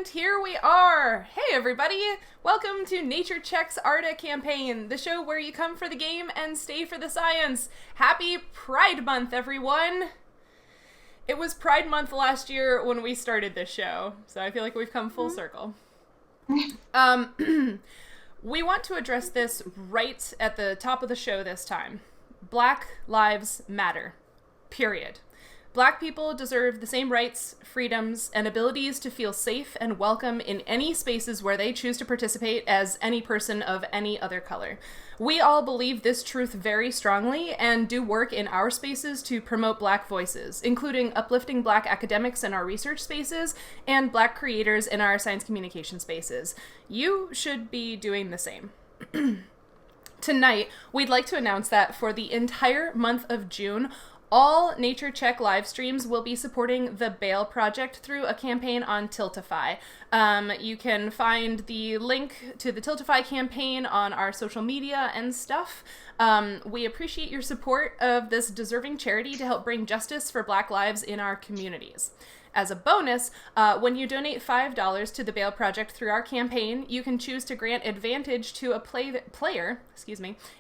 And here we are! Hey everybody! Welcome to Nature Check's Arda Campaign, the show where you come for the game and stay for the science. Happy Pride Month, everyone! It was Pride Month last year when we started this show, so I feel like we've come full circle. We want to address this right at the top of the show this time. Black Lives Matter. Period. Black people deserve the same rights, freedoms, and abilities to feel safe and welcome in any spaces where they choose to participate as any person of any other color. We all believe this truth very strongly and do work in our spaces to promote Black voices, including uplifting Black academics in our research spaces and Black creators in our science communication spaces. You should be doing the same. Tonight, we'd like to announce that for the entire month of June, all Nature Check live streams will be supporting the Bail Project through a campaign on Tiltify. You can find the link to the Tiltify campaign on our social media and stuff. We appreciate your support of this deserving charity to help bring justice for Black lives in our communities. As a bonus, when you donate $5 to the Bail Project through our campaign, you can choose to grant advantage to a player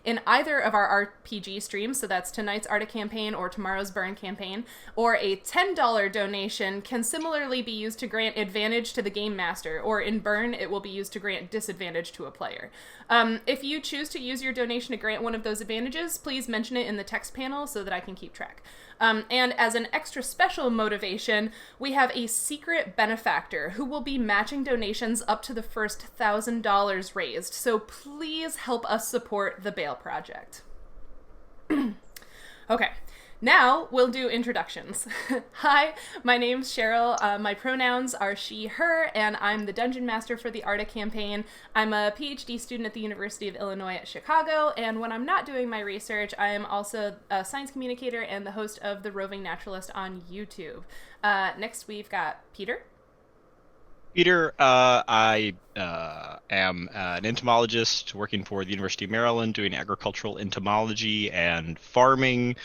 in either of our RPG streams, so that's tonight's Arda Campaign or tomorrow's Burn Campaign, or a $10 donation can similarly be used to grant advantage to the Game Master, or in Burn, it will be used to grant disadvantage to a player. If you choose to use your donation to grant one of those advantages, please mention it in the text panel so that I can keep track. And as an extra special motivation, we have a secret benefactor who will be matching donations up to the first $1,000 raised. So please help us support the Bail Project. Okay, now we'll do introductions. Hi, my name's Sheryl. My pronouns are she, her, and I'm the Dungeon Master for the Arda Campaign. I'm a PhD student at the University of Illinois at Chicago, and when I'm not doing my research, I am also a science communicator and the host of the Roving Naturalist on YouTube. Next, we've got Peter. I am an entomologist working for the University of Maryland, doing agricultural entomology and farming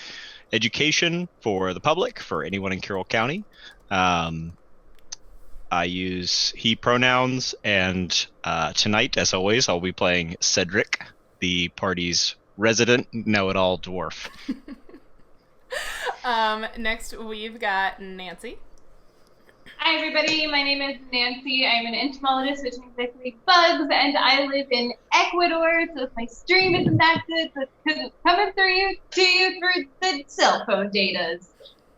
education for the public, for anyone in Carroll County. I use he pronouns, and tonight, as always, I'll be playing Cedric, the party's resident know-it-all dwarf. Next, we've got Nancy. Hi everybody, my name is Nancy. I'm an entomologist, which means I study bugs, and I live in Ecuador, so if my stream isn't that good, that's because it's coming through through the cell phone datas.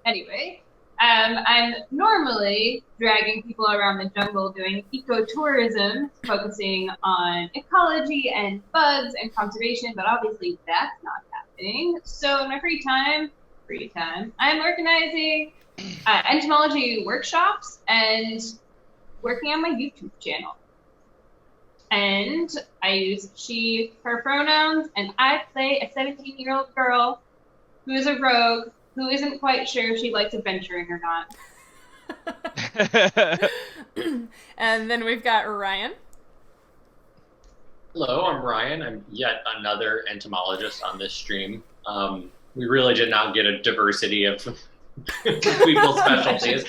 Anyway, I'm normally dragging people around the jungle doing ecotourism, focusing on ecology and bugs and conservation, but obviously that's not happening. So in my free time, I'm organizing entomology workshops and working on my YouTube channel. And I use she, her pronouns, and I play a 17-year-old girl who is a rogue who isn't quite sure if she likes adventuring or not. And then we've got Ryan. Hello, I'm Ryan. I'm yet another entomologist on this stream. We really did not get a diversity of people's specialties.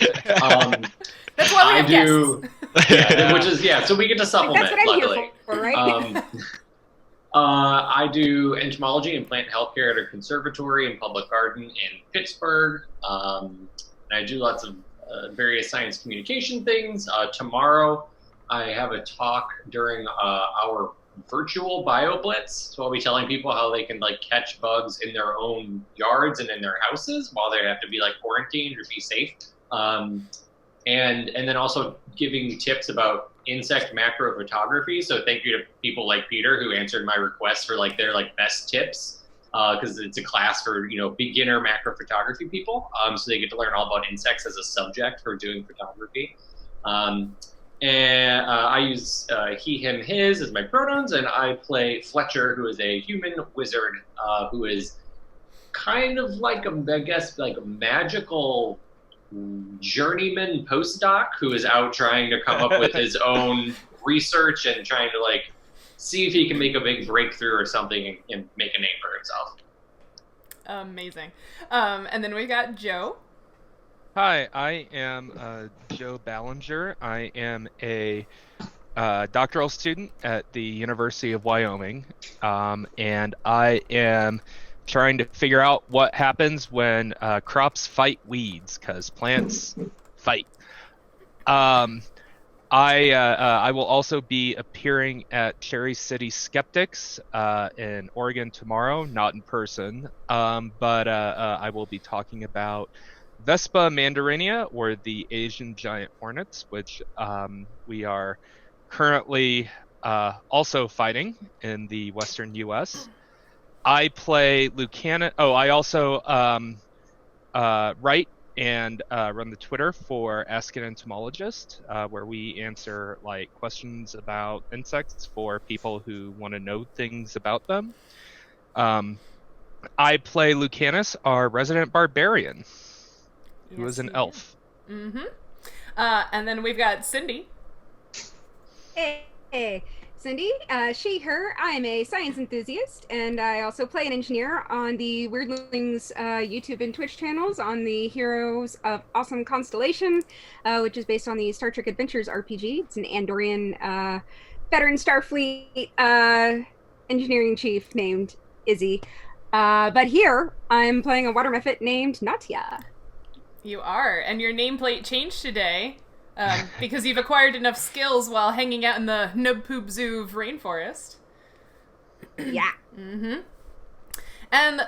That's why we have guests. Which is, so we get to supplement, that's what luckily. I'm here for, right? I do entomology and plant healthcare at a conservatory and public garden in Pittsburgh. And I do lots of various science communication things. Tomorrow, I have a talk during our virtual BioBlitz. So I'll be telling people how they can catch bugs in their own yards and in their houses while they have to be quarantined or be safe. And then also giving tips about insect macro photography. So thank you to people like Peter who answered my request for their best tips, because it's a class for beginner macro photography people. So they get to learn all about insects as a subject for doing photography. And I use he, him, his as my pronouns, and I play Fletcher, who is a human wizard, who is kind of a magical journeyman postdoc who is out trying to come up with his own research and trying to see if he can make a big breakthrough or something and make a name for himself. Amazing. And then we got Joe. Hi, I am Joe Ballinger. I am a doctoral student at the University of Wyoming, and I am trying to figure out what happens when crops fight weeds, because plants fight. Um, I will also be appearing at Cherry City Skeptics in Oregon tomorrow, not in person, but I will be talking about Vespa mandarinia, or the Asian giant hornets, which we are currently also fighting in the western U.S. I play Lucanus. Oh, I also write and run the Twitter for Ask an Entomologist, where we answer like questions about insects for people who want to know things about them. I play Lucanus, our resident barbarian, who is an elf. Mm-hmm. And then we've got Cindy. Hey, Cindy, she, her. I'm a science enthusiast, and I also play an engineer on the Weirdlings YouTube and Twitch channels on the Heroes of Awesome Constellation, which is based on the Star Trek Adventures RPG. It's an Andorian veteran Starfleet engineering chief named Izzy. But here, I'm playing a water mephit named Nautia. You are, and your nameplate changed today. Because you've acquired enough skills while hanging out in the Nubpoop Zoov rainforest. Yeah. Mm-hmm. And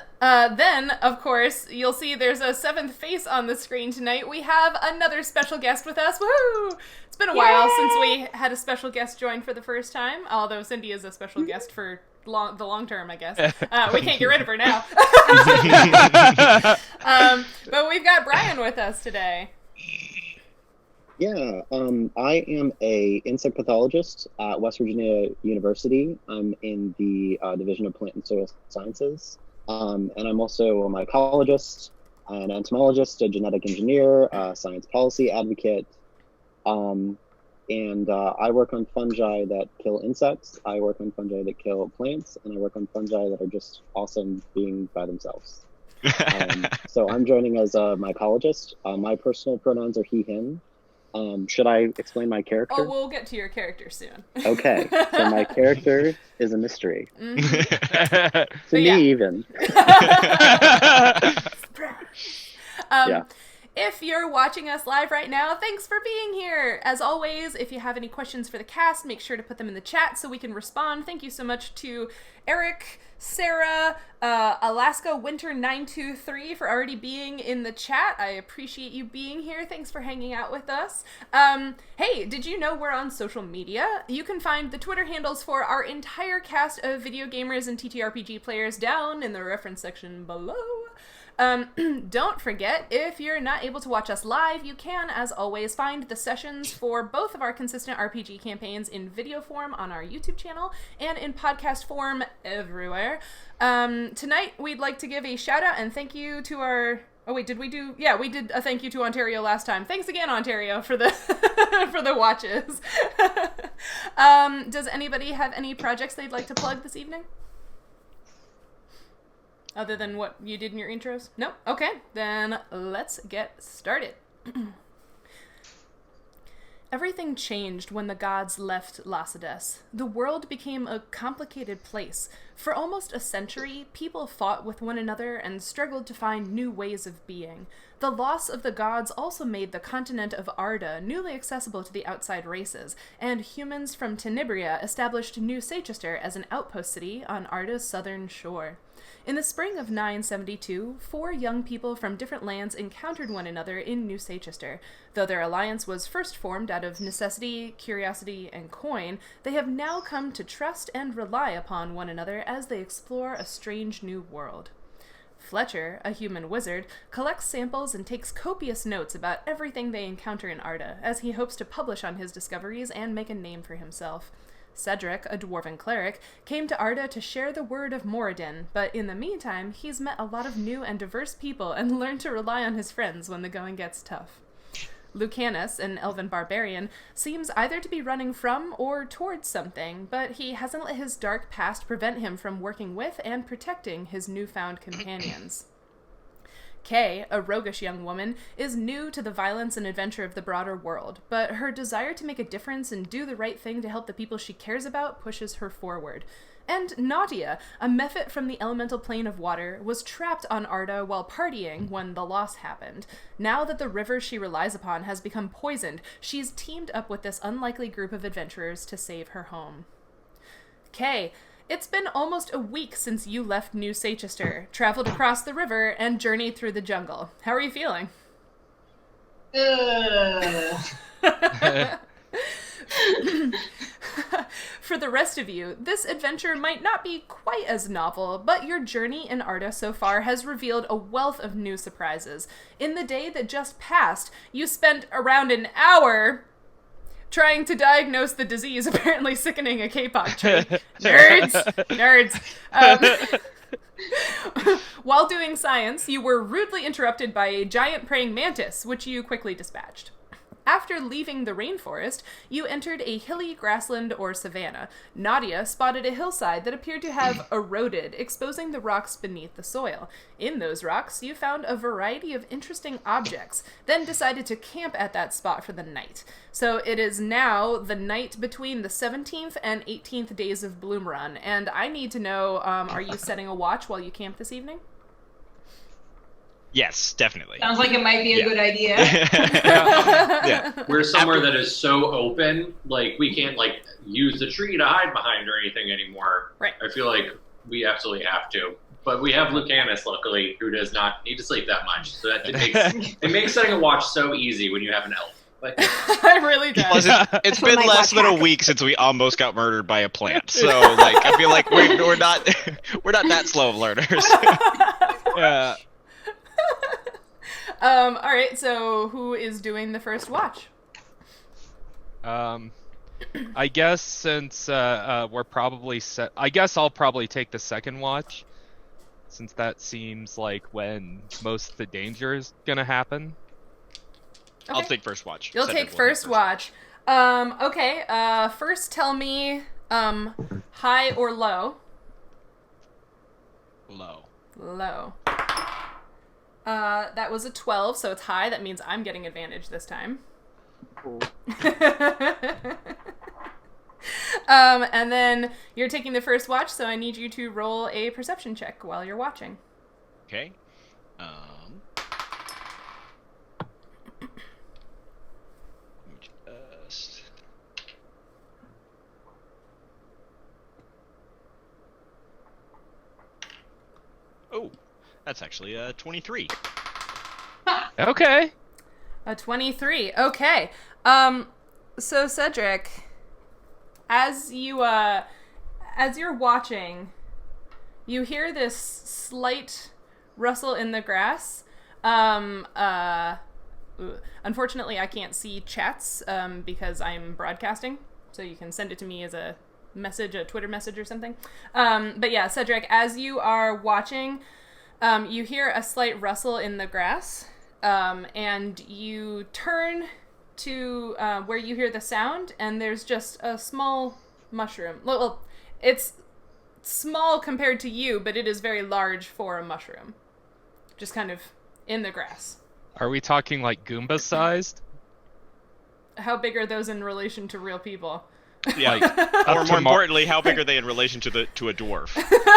then, of course, you'll see there's a seventh face on the screen tonight. We have another special guest with us. Woohoo! It's been a while since we had a special guest join for the first time, although Cindy is a special guest for the long term, I guess. We can't get rid of her now. But we've got Brian with us today. Yeah, I am a insect pathologist at West Virginia University. I'm in the Division of Plant and Soil Sciences. And I'm also a mycologist, an entomologist, a genetic engineer, a science policy advocate. And I work on fungi that kill insects. I work on fungi that kill plants. And I work on fungi that are just awesome being by themselves. So I'm joining as a mycologist. My personal pronouns are he, him. Should I explain my character? Oh, we'll get to your character soon. Okay, so my character is a mystery. Mm-hmm. To me, even. Yeah. If you're watching us live right now, thanks for being here. As always, if you have any questions for the cast, make sure to put them in the chat so we can respond. Thank you so much to Eric, Sarah, Alaska Winter 923 for already being in the chat. I appreciate you being here. Thanks for hanging out with us. Hey, did you know we're on social media? You can find the Twitter handles for our entire cast of video gamers and TTRPG players down in the reference section below. Don't forget, if you're not able to watch us live, you can, as always, find the sessions for both of our consistent RPG campaigns in video form on our YouTube channel and in podcast form everywhere. Tonight, we'd like to give a shout out and thank you to our... Oh wait, did we do... Yeah, we did a thank you to Ontario last time. Thanks again, Ontario, for the for the watches. Does anybody have any projects they'd like to plug this evening? Other than what you did in your intros? Nope. Okay, then let's get started. Everything changed when the gods left Lacedes. The world became a complicated place. For almost a century, people fought with one another and struggled to find new ways of being. The loss of the gods also made the continent of Arda newly accessible to the outside races, and humans from Tenebria established New Seychester as an outpost city on Arda's southern shore. In the spring of 972, 4 young people from different lands encountered one another in New Seychester. Though their alliance was first formed out of necessity, curiosity, and coin, they have now come to trust and rely upon one another as they explore a strange new world. Fletcher, a human wizard, collects samples and takes copious notes about everything they encounter in Arda, as he hopes to publish on his discoveries and make a name for himself. Cedric, a dwarven cleric, came to Arda to share the word of Moradin, but in the meantime, he's met a lot of new and diverse people and learned to rely on his friends when the going gets tough. Lucanus, an elven barbarian, seems either to be running from or towards something, but he hasn't let his dark past prevent him from working with and protecting his newfound companions. Kay, a roguish young woman, is new to the violence and adventure of the broader world, but her desire to make a difference and do the right thing to help the people she cares about pushes her forward. And Nautia, a mephit from the elemental plane of water, was trapped on Arda while partying when the loss happened. Now that the river she relies upon has become poisoned, she's teamed up with this unlikely group of adventurers to save her home. Kay, it's been almost a week since you left New Seychester, traveled across the river, and journeyed through the jungle. How are you feeling? For the rest of you, this adventure might not be quite as novel, but your journey in Arda so far has revealed a wealth of new surprises. In the day that just passed, you spent around an hour trying to diagnose the disease apparently sickening a kapok tree. Nerds! While doing science, you were rudely interrupted by a giant praying mantis, which you quickly dispatched. After leaving the rainforest, you entered a hilly grassland or savanna. Nautia spotted a hillside that appeared to have eroded, exposing the rocks beneath the soil. In those rocks, you found a variety of interesting objects, then decided to camp at that spot for the night. So it is now the night between the 17th and 18th days of Bloom Run, and I need to know, are you setting a watch while you camp this evening? Yes, definitely. Sounds like it might be a good idea. Yeah. We're somewhere that is so open, like we can't like use the tree to hide behind or anything anymore. Right. I feel like we absolutely have to. But we have Lucanus, luckily, who does not need to sleep that much. So that it makes setting a watch so easy when you have an elf. Like, It really does. Plus, it's been my less watch than a week since we almost got murdered by a plant. So, like, I feel like we're not that slow of learners. Yeah. All right, so who is doing the first watch? I guess since we're probably set, I guess I'll probably take the second watch, since that seems like when most of the danger is gonna happen. Okay. I'll take first watch. You'll Cedric take will first watch. Okay, first tell me, high or low? Low. Low. That was a 12, so it's high. That means I'm getting advantage this time. And then you're taking the first watch, so I need you to roll a perception check while you're watching. Okay. Just... Oh, that's actually 23. Okay. A 23. Okay. So Cedric, as you're watching, you hear this slight rustle in the grass. Unfortunately, I can't see chats because I'm broadcasting, so you can send it to me as a message, a Twitter message or something. But yeah, Cedric, as you are watching, you hear a slight rustle in the grass, and you turn to where you hear the sound, and there's just a small mushroom. Well, it's small compared to you, but it is very large for a mushroom. Just kind of in the grass. Are we talking like Goomba sized? How big are those in relation to real people? Yeah. Or more importantly, how big are they in relation to a dwarf?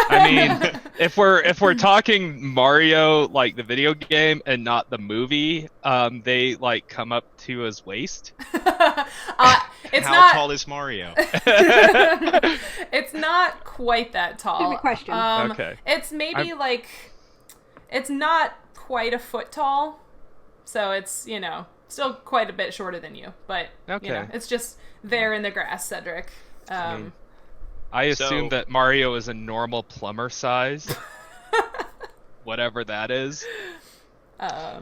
I mean, if we're talking Mario, like the video game, and not the movie, they like come up to his waist. It's how not... tall is Mario? It's not quite that tall. Good question. Okay. It's maybe it's not quite a foot tall, so it's, still quite a bit shorter than you, but Okay. it's just there in the grass, Cedric. I assume that Mario is a normal plumber size, whatever that is.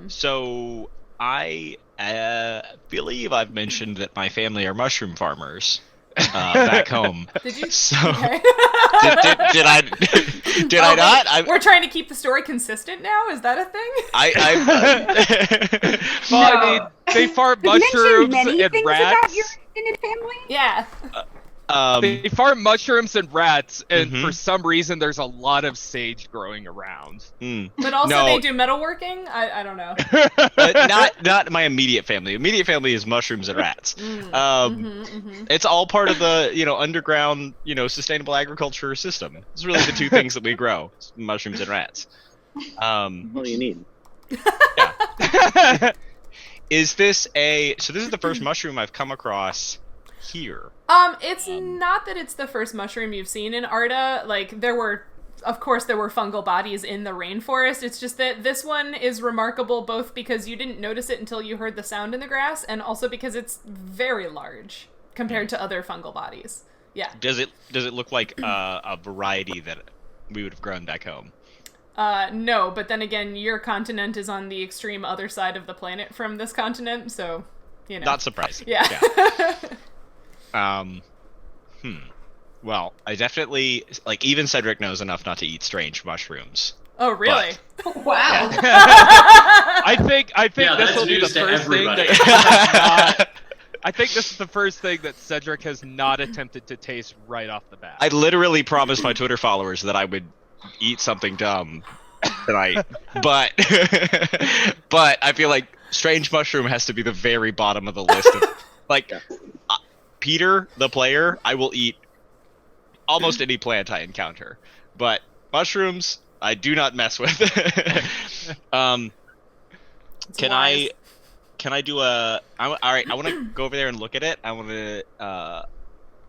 So I believe I've mentioned that my family are mushroom farmers back home. Did you? So Okay. did I not? We're trying to keep the story consistent now. Is that a thing? Well, I mean, they fart You've mentioned mushrooms many and things rats. about your extended family. Yeah. They farm mushrooms and rats, and Mhm. for some reason, there's a lot of sage growing around. But also No. they do metalworking? I don't know. Not my immediate family. Immediate family is mushrooms and rats. It's all part of the underground sustainable agriculture system. It's really the two things that we grow: mushrooms and rats. What do you need? Yeah. Is this so this is the first mushroom I've come across here. It's not that it's the first mushroom you've seen in Arda. Like, there were fungal bodies in the rainforest. It's just that this one is remarkable both because you didn't notice it until you heard the sound in the grass, and also because it's very large compared to other fungal bodies. Yeah. Does it look like a variety that we would have grown back home? No, but then again, your continent is on the extreme other side of the planet from this continent, so, Not surprising. Yeah. Well, I definitely even Cedric knows enough not to eat strange mushrooms. Oh, really? Wow. I think Yeah, this that's will be the news to first thing everybody. that I think this is the first thing that Cedric has not attempted to taste right off the bat. I literally promised my Twitter followers that I would eat something dumb tonight, but I feel like strange mushroom has to be the very bottom of the list. Of, Peter, the player, I will eat almost any plant I encounter, but mushrooms I do not mess with. Can I do all right, I want to go over there and look at it. I want to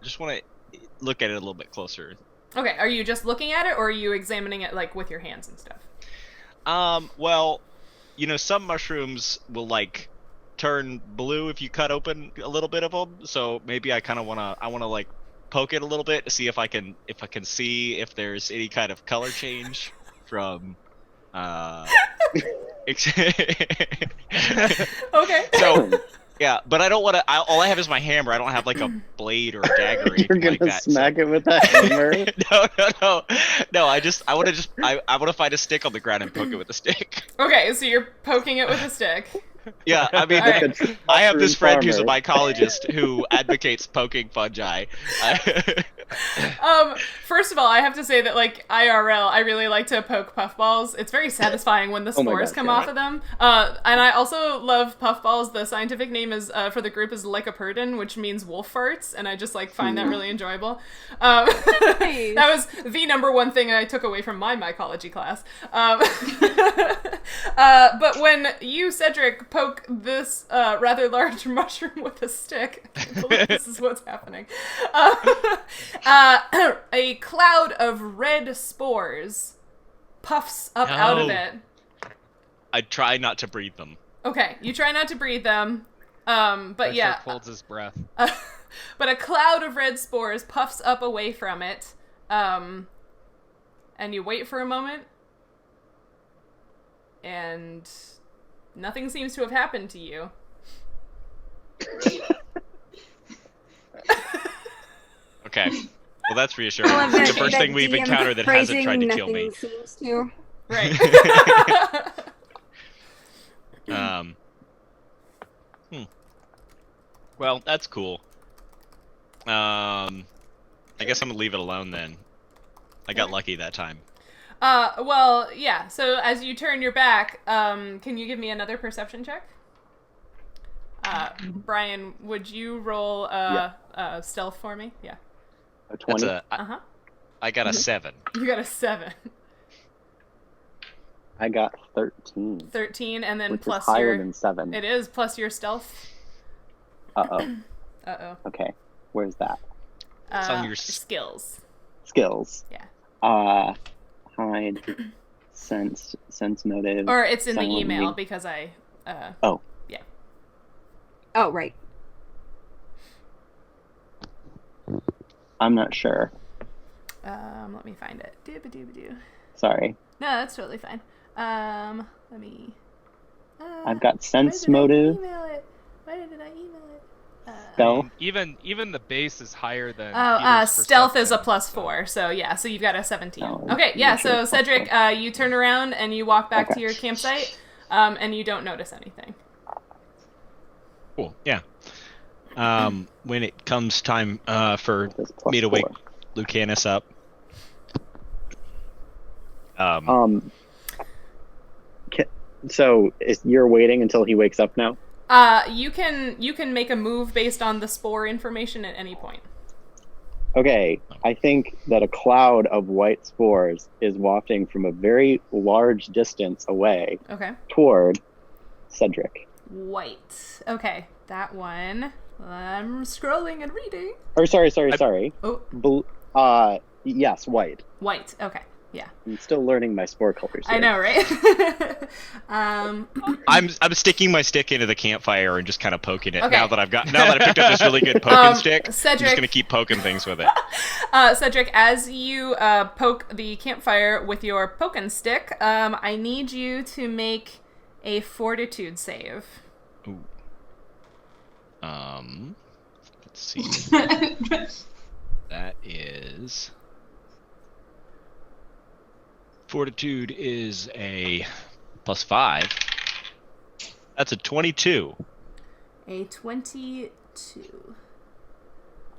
just want to look at it a little bit closer. Okay, are you just looking at it, or are you examining it, with your hands and stuff? Well, some mushrooms will, turn blue if you cut open a little bit of them, so maybe I want to poke it a little bit to see if I can see if there's any kind of color change from, Okay. So, yeah, but I don't want to. All I have is my hammer. I don't have a blade or a dagger or anything You're like gonna that. smack it with a hammer? No. I want to find a stick on the ground and poke it with a stick. Okay, so you're poking it with a stick. Yeah, I mean, Alright. I have this friend who's a Farmer. mycologist who advocates poking fungi. First of all, I have to say that, IRL, I really like to poke puffballs. It's very satisfying when the Oh my spores gosh, come yeah. off of them. And I also love puffballs. The scientific name is, for the group, is lycoperdon, which means wolf farts, and I just, find that really enjoyable. Nice. That was the number one thing I took away from my mycology class. But when you, Cedric, poke this rather large mushroom with a stick, I can't believe this is what's happening. A cloud of red spores puffs up out of it. I try not to breathe them. Okay, you try not to breathe them, but Fletcher yeah. holds his breath. But a cloud of red spores puffs up away from it, and you wait for a moment, and nothing seems to have happened to you. Okay. Well, that's reassuring. I love It's the that- first that thing we've DM encountered that hasn't tried to kill me. phrasing nothing seems to. Right. Well, that's cool. I guess I'm gonna leave it alone then. I got lucky that time. Well, yeah, so as you turn your back, can you give me another perception check? Brian, would you roll stealth for me? Yeah. A 20? Uh-huh. I got a 7. You got a 7. I got 13. 13, and then Which plus is higher your... than 7. It is, plus your stealth. Uh-oh. Uh-oh. Okay. Where's that? It's on your skills. Skills. Yeah. Hide, sense motive. Or it's in the silent email, read. because I... Oh. Yeah. Oh, right. I'm not sure. Let me find it. Dooba-dooba-doo. Sorry. No, that's totally fine. Let me... I've got sense why did I motive. email it? Why did I email it? Stealth. Even the base is higher than. Oh, Peter's stealth is a perception, +4, so yeah, so you've got a 17. Oh, Okay, yeah, I'm so sure. Cedric, you turn around and you walk back Okay. to your campsite, and you don't notice anything. Cool. Yeah. when it comes time for That's plus me to wake 4. Lucanus up. So you're waiting until he wakes up now? You can make a move based on the spore information at any point. Okay, I think that a cloud of white spores is wafting from a very large distance away Okay. toward Cedric. White. Okay, that one. I'm scrolling and reading. Or sorry. Oh, Yes, white. white. Okay. Yeah. I'm still learning my spore colors here. I know, right? I'm sticking my stick into the campfire and just kind of poking it. Okay. Now that I picked up this really good poking stick, Cedric, I'm just gonna keep poking things with it. Cedric, as you poke the campfire with your poking stick, I need you to make a fortitude save. Ooh. Let's see. That is fortitude is a +5. That's a 22. A 22.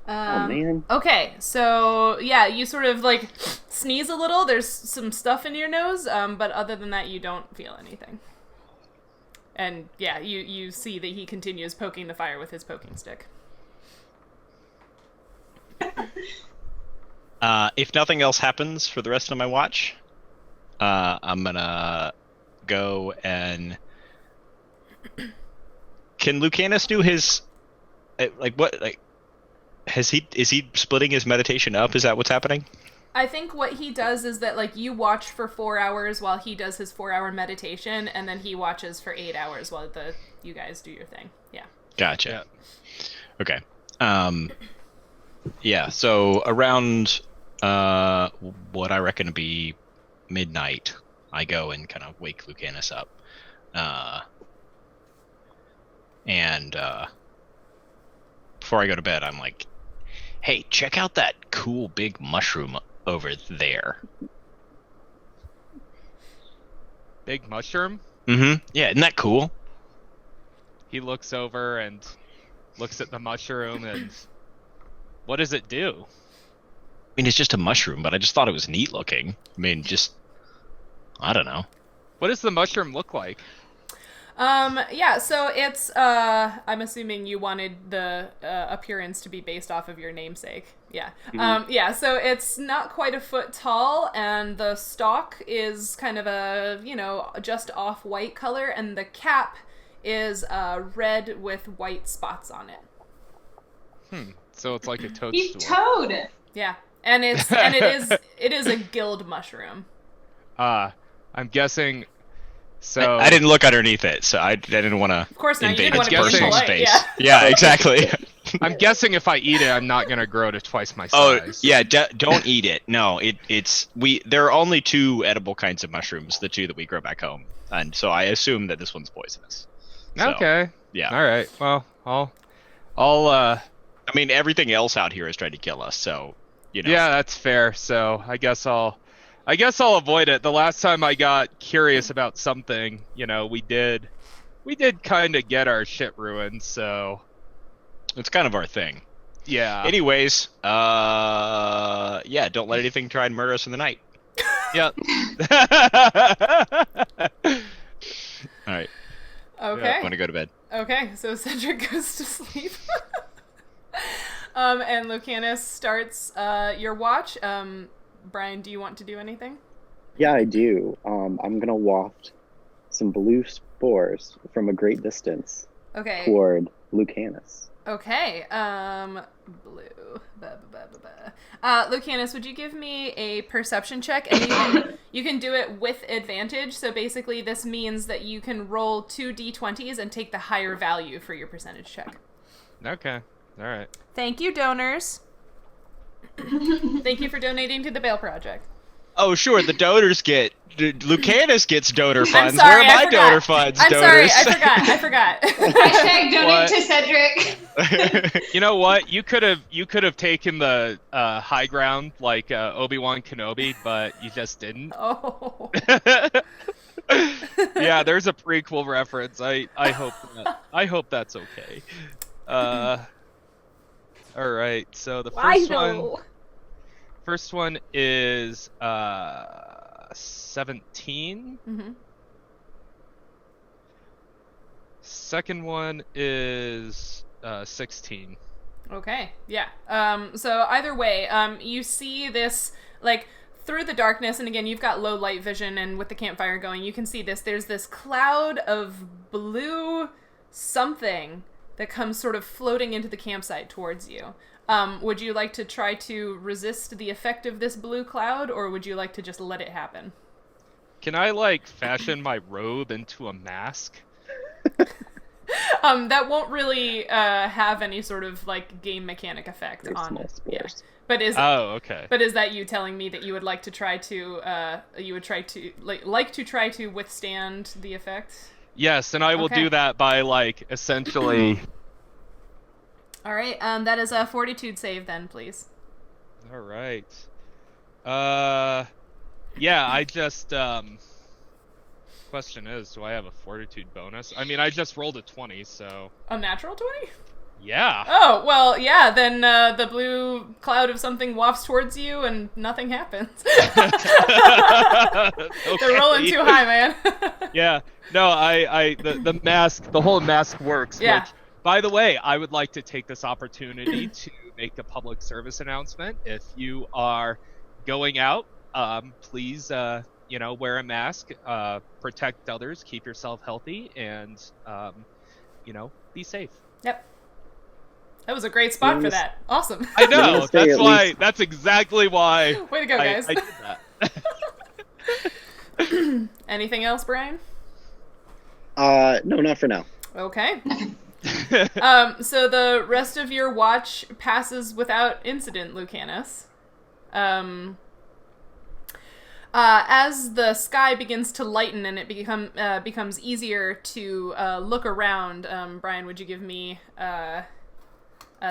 Oh, man. Okay, so yeah, you sort of like sneeze a little. There's some stuff in your nose, but other than that, you don't feel anything. And yeah, you see that he continues poking the fire with his poking stick. If nothing else happens for the rest of my watch, I'm gonna go and can Lucanus do his is he splitting his meditation up? Is that what's happening? I think what he does is that like you watch for 4 hours while he does his 4-hour meditation, and then he watches for 8 hours while you guys do your thing. Yeah. Gotcha. Yeah. Okay. Yeah. So around what I reckon to be midnight, I go and kind of wake Lucanus up, and before I go to bed, I'm like, "Hey, check out that cool big mushroom over there." Big mushroom? Mm-hmm. Yeah, isn't that cool? He looks over and looks at the mushroom and what does it do? I mean, it's just a mushroom, but I just thought it was neat looking. I mean, I don't know. What does the mushroom look like? Yeah, so it's, I'm assuming you wanted the appearance to be based off of your namesake. Yeah. Mm-hmm. Yeah, so it's not quite a foot tall, and the stalk is kind of a, just off-white color, and the cap is red with white spots on it. So it's like a toadstool. He's Toad. Yeah, and it is a guild mushroom. I'm guessing. So I didn't look underneath it, so I didn't want to Of course not. You invade didn't its want to be personal polite, space. yeah. Yeah, exactly. I'm guessing if I eat it, I'm not gonna grow to twice my Oh size. yeah, don't eat it. No, there are only 2 edible kinds of mushrooms, the 2 that we grow back home, and so I assume that this one's poisonous. So, Okay. yeah. All right. Well, I'll. I mean, everything else out here is trying to kill us, so Yeah, that's fair. So I guess I'll avoid it. The last time I got curious about something, we did kind of get our shit ruined. So it's kind of our thing. yeah. Anyways, yeah, don't let anything try and murder us in the night. Yep. All right, Okay. I want to go to bed. Okay, so Cedric goes to sleep. And Lucanus starts your watch. Brian, do you want to do anything? Yeah, I do. I'm gonna waft some blue spores from a great distance Okay. toward Lucanus. Okay. Blue. Lucanus, would you give me a perception check? And you can do it with advantage. So basically, this means that you can roll 2 d20s and take the higher value for your percentage check. Okay. All right. Thank you, donors. Thank you for donating to the Bail Project. Oh, sure, the donors Lucanus gets donor funds. sorry, Where are I my forgot. donor funds, I'm donors? sorry, I forgot. Hashtag donate What? to Cedric. You know what? You could have taken the high ground like Obi-Wan Kenobi, but you just didn't. Oh. Yeah, there's a prequel reference. I hope that's okay. All right. So the Why first one. though? First one is 17. Mm-hmm. Second one is 16. Okay, yeah. So either way, you see this, like, through the darkness, and again, you've got low light vision, and with the campfire going, you can see this. There's this cloud of blue something that comes sort of floating into the campsite towards you. Would you like to try to resist the effect of this blue cloud, or would you like to just let it happen? Can I, like, fashion my robe into a mask? That won't really have any sort of like game mechanic effect Very on small it. spores. Yeah. But is okay. But is that you telling me that you would like to try to like to try to withstand the effect? Yes, and I will Okay. do that by, like, essentially. All right. That is a fortitude save then, please. All right. Yeah, I just Question is, do I have a fortitude bonus? I mean, I just rolled a 20, so A natural 20? yeah. Oh, well, yeah, then the blue cloud of something wafts towards you and nothing happens. They're rolling too high, man. Yeah. No, the mask, the whole mask works. Yeah. Which, by the way, I would like to take this opportunity to make a public service announcement. If you are going out, please, wear a mask, protect others, keep yourself healthy, and, be safe. Yep. That was a great spot for that. Awesome. I know. stay That's at why. least- That's exactly why. Way to go, guys. I did that. Anything else, Brian? No, not for now. Okay. So the rest of your watch passes without incident, Lucanus. As the sky begins to lighten and it becomes easier to look around, Brian, would you give me a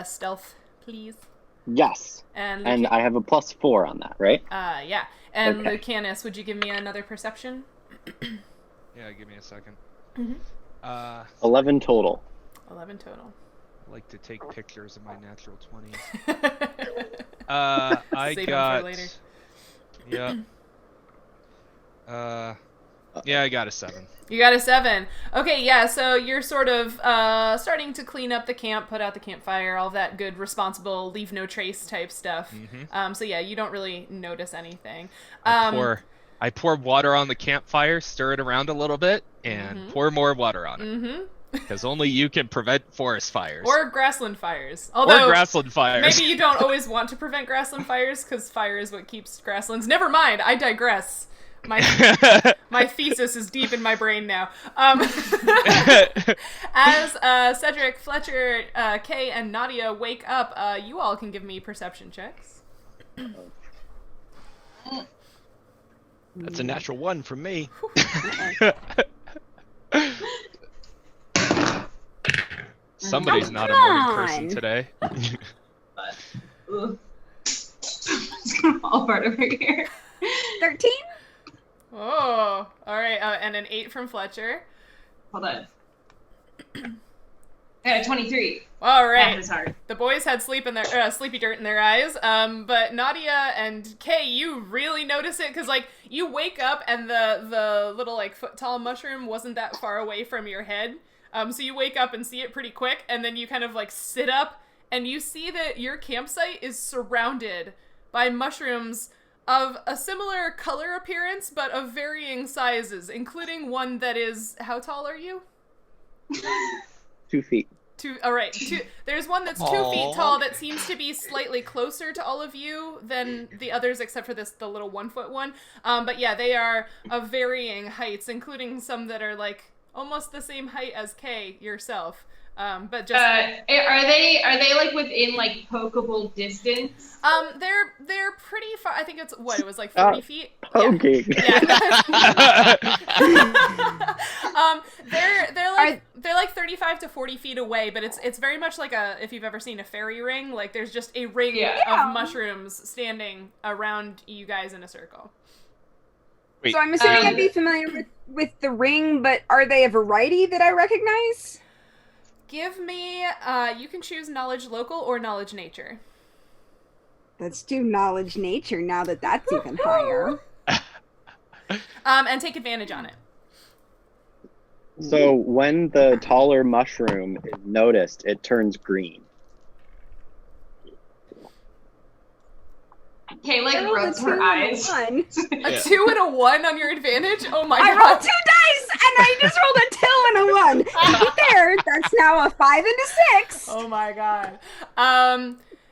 stealth, please? Yes. And I have a +4 on that, right? yeah. And Okay. Lucanus, would you give me another perception? Yeah, give me a second. Mm-hmm. 11 total. 11 total. I like to take pictures of my natural 20s. I Save 'em got. for later. Yeah. Yeah, I got a 7. You got a 7. Okay, yeah, so you're sort of starting to clean up the camp, put out the campfire, all that good, responsible, leave no trace type stuff. Mm-hmm. So yeah, you don't really notice anything. I pour water on the campfire, stir it around a little bit, and pour more water on it. Mm-hmm. Because only you can prevent forest fires. Or grassland fires. Although, or grassland fires. maybe you don't always want to prevent grassland fires, because fire is what keeps grasslands. Never mind, I digress. My thesis is deep in my brain now. As Cedric, Fletcher, Kay, and Nautia wake up, you all can give me perception checks. That's a natural 1 from me. Somebody's not a come morning person on. today. Ugh. It's gonna fall apart over here. 13? Oh, all right, and an 8 from Fletcher. Hold on. I got a 23. All That right, was hard. the boys had sleepy dirt in their eyes. But Nautia and Kay, you really notice it because like you wake up and the little like foot tall mushroom wasn't that far away from your head. So you wake up and see it pretty quick, and then you kind of like sit up and you see that your campsite is surrounded by mushrooms of a similar color appearance, but of varying sizes, including one that is, how tall are you? 2 feet. There's one that's 2 feet tall that seems to be slightly closer to all of you than the others, except for the little 1 foot one. But yeah, they are of varying heights, including some that are like almost the same height as Kay yourself. But just Are they like within like pokeable distance? they're pretty far. I think it was like 40 feet. Okay. Yeah. They're like 35 to 40 feet away, but it's very much like if you've ever seen a fairy ring, like there's just a ring of mushrooms standing around you guys in a circle. Wait, So I'm assuming I'd be familiar with the ring, but are they a variety that I recognize? Give me, you can choose knowledge local or knowledge nature. Let's do knowledge nature now that that's even higher. And take advantage on it. So when the taller mushroom is noticed, it turns green. Kay, like, I rolled a rubs 2 her and a eyes. 1. A 2 and a 1 on your advantage? Oh my I god. rolled 2 dice, and I just rolled a 2 and a 1. To be fair, that's now a 5 and a 6. Oh my god.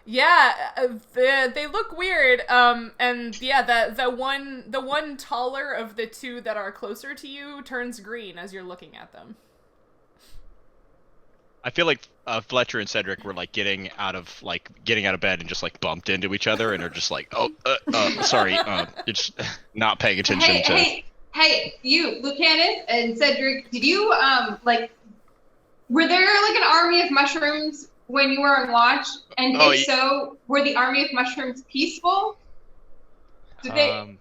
Yeah, they look weird. And yeah, the one taller of the two that are closer to you turns green as you're looking at them. I feel like Fletcher and Cedric were like getting out of bed and just like bumped into each other and are just like, sorry, it's not paying attention to. Hey, you, Lucanus and Cedric, did you were there like an army of mushrooms when you were on watch? And if so, were the army of mushrooms peaceful? Did they?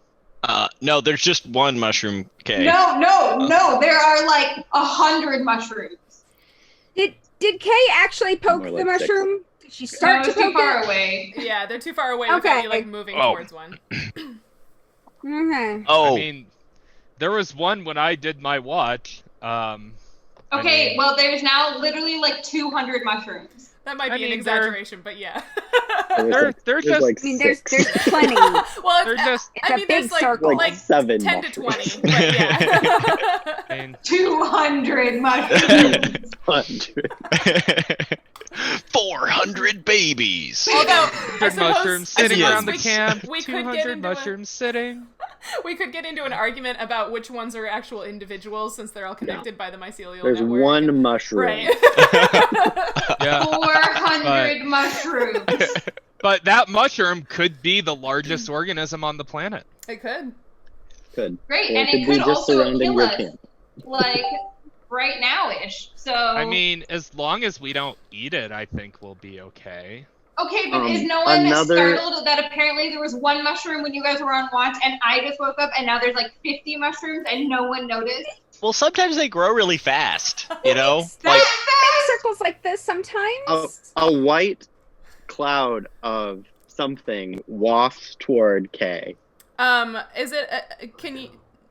No, there's just one mushroom. Okay. No, there are like 100 mushrooms. Did Kay actually poke the mushroom? Did she start to poke it? Too far away. Yeah, they're too far away without you like moving towards one. Okay. Oh. I mean, there was one when I did my watch. Okay, well, there's now literally like 200 mushrooms. That might be an exaggeration, but yeah. They're just. Like I mean, there's plenty. Well, They're just. It's a big circle. like 7 10 to mushrooms. 20. But yeah. And 200 mushrooms. 400 babies. Although, I 100 suppose, mushrooms sitting I around the suppose camp. we could get 200 into mushrooms sitting. We could get into an argument about which ones are actual individuals since they're all connected by the mycelial There's network. one mushroom. Right. Yeah. 400 mushrooms. But that mushroom could be the largest organism on the planet. It could. Could. Great, Or and it it could be could just also surrounding kill your us, camp. like, right now-ish. So. I mean, as long as we don't eat it, I think we'll be okay. Okay, but is no one another- startled that apparently there was one mushroom when you guys were on watch, and I just woke up and now there's like 50 mushrooms and no one noticed? Well, sometimes they grow really fast, you know? That Like, fast? Circles like this sometimes. A white cloud of something wafts toward Kay. Is it,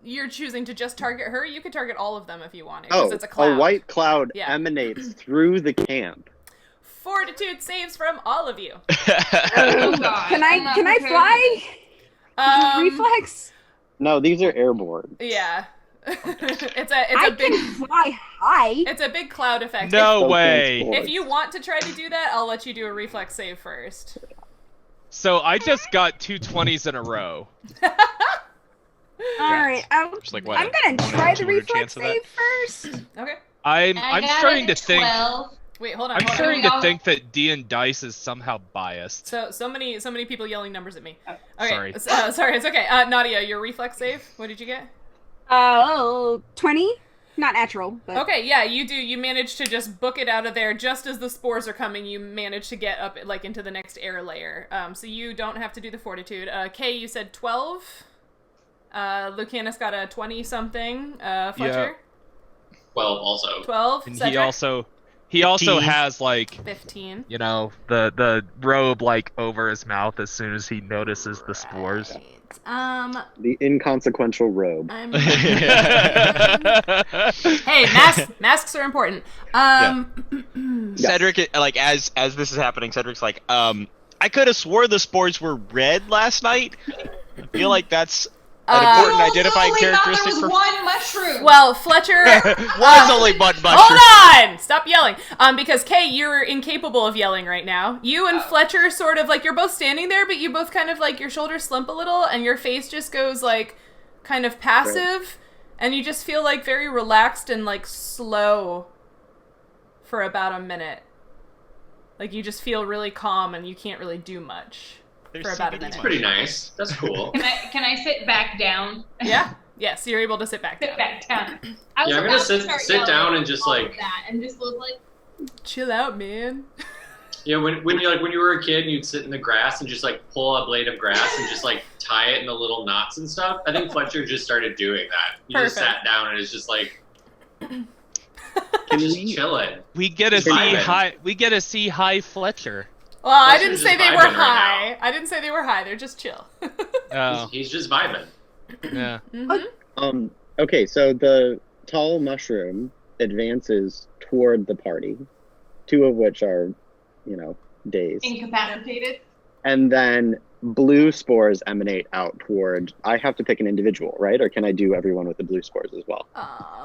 you're choosing to just target her? You could target all of them if you wanted, because Oh, it's a cloud. a white cloud Yeah. emanates through the camp. Fortitude saves from all of you. Oh god. Can I'm not I prepared fly? Reflex? No, these are airborne. Yeah. it's I a big can fly high. it's a big cloud effect. No So way. transport. If you want to try to do that, I'll let you do a reflex save first. So I just got 2 20s in a row. Alright, I'm It's like, what, gonna a 1 in try the 200 reflex chance of that? save first. Okay. I'm I got starting it to think. 12. Wait, hold on. I'm hold on. starting We to all- think that D and Dice is somehow biased. So many people yelling numbers at me. Okay. Sorry. Sorry, it's okay. Nautia, your reflex save. What did you get? 20? Not natural, but Okay, yeah, you do. You manage to just book it out of there just as the spores are coming. You manage to get up like into the next air layer. So you don't have to do the fortitude. Kay, you said 12. Lucanus got a 20 something. Fletcher 12 also. 12. And Cedric? he also 15. has like, 15. you know, the robe like over his mouth as soon as he notices the spores. The inconsequential robe. I'm Hey, masks are important. Cedric, like, as this is happening, Cedric's like, I could have swore the spores were red last night. I feel like that's an important You identifying literally thought characteristic there was one mushroom. Well, Fletcher was only one mushroom. Hold on! Stop yelling. Because Kay, you're incapable of yelling right now. You and Fletcher sort of like, you're both standing there, but you both kind of like, your shoulders slump a little and your face just goes like kind of passive and you just feel like very relaxed and like slow for about a minute. Like you just feel really calm and you can't really do much for about a minute. That's pretty nice. That's cool. Can I sit back down? Yeah? Yes, you're able to sit back Sit down. back down. I was Yeah, I'm about gonna to start sit yelling down and just all of like, that and just look like Chill out, man. you know, when you were a kid and you'd sit in the grass and just like pull a blade of grass and just like tie it into little knots and stuff. I think Fletcher just started doing that. He just Perfect. sat down and it's just like Can Just we? chilling. We get to He's see vibing. We get to see high Fletcher. Well, I Fletcher's didn't say just they vibing were right high. now. I didn't say they were high. They're just chill. Oh, He's just vibing. yeah. Mhm. Okay, so the tall mushroom advances toward the party, two of which are, dazed. Incapacitated. And then blue spores emanate out toward. I have to pick an individual, right? Or can I do everyone with the blue spores as well?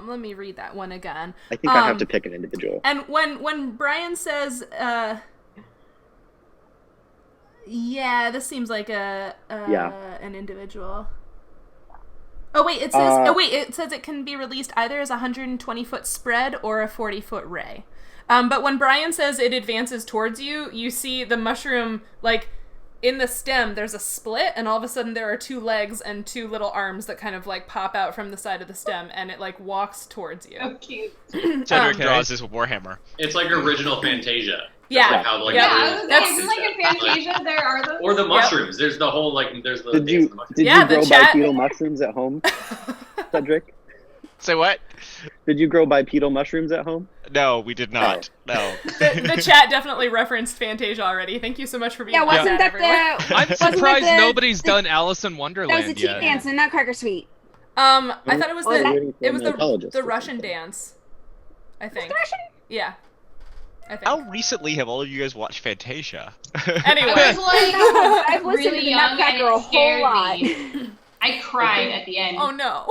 Let me read that one again. I think I have to pick an individual. And when Brian says, yeah, this seems like an individual. Oh wait, it says. It says it can be released either as a 120-foot spread or a 40-foot ray. But when Brian says it advances towards you, you see the mushroom like in the stem. There's a split, and all of a sudden there are two legs and two little arms that kind of like pop out from the side of the stem, and it like walks towards you. So cute. Cedric draws his warhammer. It's like original Fantasia. Yeah. Like how, like, Yeah, I was that's- saying, like in Fantasia, there are those. Or the mushrooms. There's the whole there's the. Did you Yeah, the grow chat- bipedal mushrooms at home, Cedric? Say what? Did you grow bipedal mushrooms at home? No, we did not. No. The chat definitely referenced Fantasia already. Thank you so much for being Yeah, part of wasn't that everyone. I'm Wasn't surprised that the- nobody's done Alice in That was Wonderland the tea yet. dance in Nutcracker Suite. I thought it was Was that- the Russian dance. I think. Russian? Yeah. I think. How recently have all of you guys watched Fantasia? Anyway. I was like, I've listened really to the young Nutcracker and a it whole scared lot. me. I cried at the end. Oh no.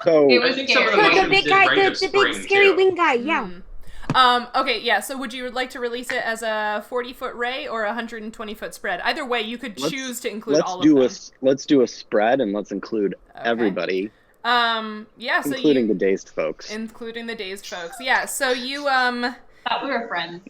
So It was I think some of the scary. mushrooms The big did guy, Rite of the big Spring, scary too. wing guy, yeah. Okay, yeah, so would you like to release it as a 40-foot ray or a 120-foot spread? Either way, you could choose to include all of them. Let's do a spread and let's include everybody, Yeah, so including the dazed folks. including the dazed folks. Yeah, so you Thought we were friends.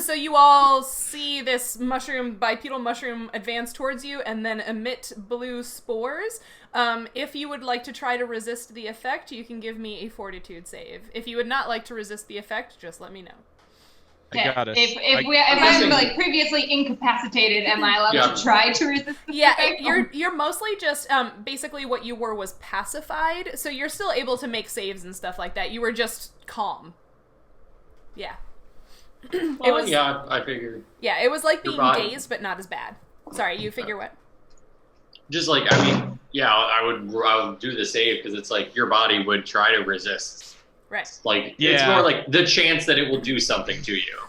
so you all see this bipedal mushroom advance towards you and then emit blue spores. If you would like to try to resist the effect, you can give me a fortitude save. If you would not like to resist the effect, just let me know. I got us. If I'm like previously incapacitated, am I allowed to try to resist the Yeah, effect? you're mostly just basically what you were was pacified, so you're still able to make saves and stuff like that. You were just calm. Yeah. Well, yeah, I figured. Yeah, it was like Your being body. dazed, but not as bad. Sorry, you figure what? Just like, I mean, yeah, I would do the save because it's like your body would try to resist. Right. Like, it's Yeah. more like the chance that it will do something to you.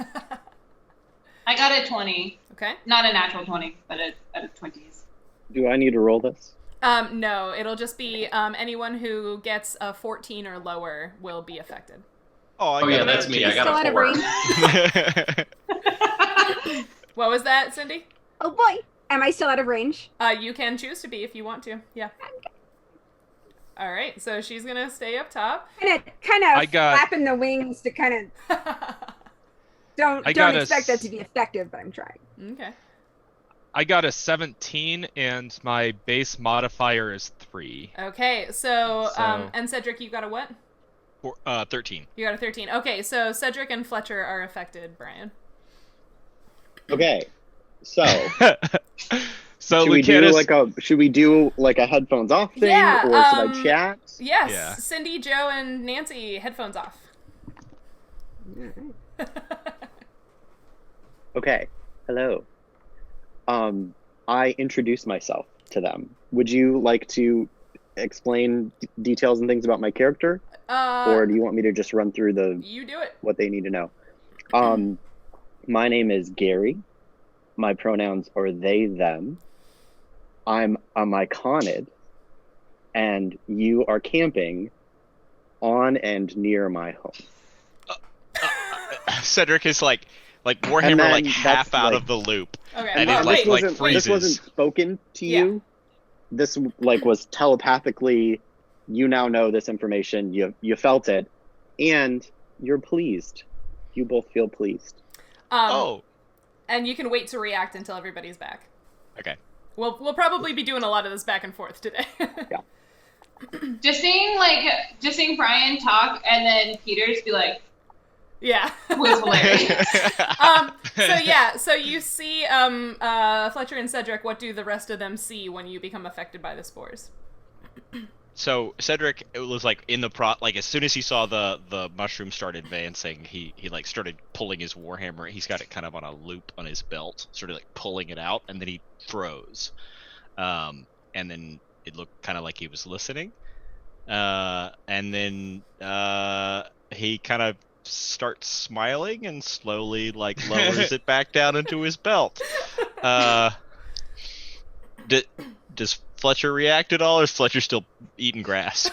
I got a 20. Okay. Not a natural 20, but a 20s. Do I need to roll this? No, it'll just be anyone who gets a 14 or lower will be affected. Oh yeah, that's me. I got Still a out of 4. range. What was that, Cindy? Oh boy, am I still out of range? You can choose to be if you want to. Yeah. All right, so she's gonna stay up top. Kind I of got- flapping the wings to kind of don't got a expect that to be effective, but I'm trying. Okay. I got a 17, and my base modifier is 3. Okay, so So- and Cedric, you got a what? 13. You got a 13. Okay, so Cedric and Fletcher are affected, Brian. Okay, so So should we Lucanus, do like a headphones off thing, Yeah, or should I chat? Yes, Yeah. Cindy, Joe, and Nancy, headphones off. Okay, hello. I introduced myself to them. Would you like to explain details and things about my character, or do you want me to just run through You do it. what they need to know? My name is Gary. My pronouns are they, them. I'm a myconid, and you are camping on and near my home. Cedric is like And Warhammer, then like that's, half out like- of the loop. Okay. And well, it, wait. like This freezes. wasn't spoken to Yeah. you. This was telepathically. You now know this information. You felt it, and you're pleased. You both feel pleased. Oh, And you can wait to react until everybody's back. okay. We'll probably be doing a lot of this back and forth today. Just seeing Brian talk and then Peter's be like, Yeah. was hilarious. So you see Fletcher and Cedric. What do the rest of them see when you become affected by the spores? So Cedric, it was like in the like as soon as he saw the mushroom start advancing, he like started pulling his warhammer. He's got it kind of on a loop on his belt, sort of like pulling it out, and then he froze. And then it looked kind of like he was listening. And then he kind of starts smiling and slowly like lowers it back down into his belt. Does Fletcher react at all, or is Fletcher still eating grass?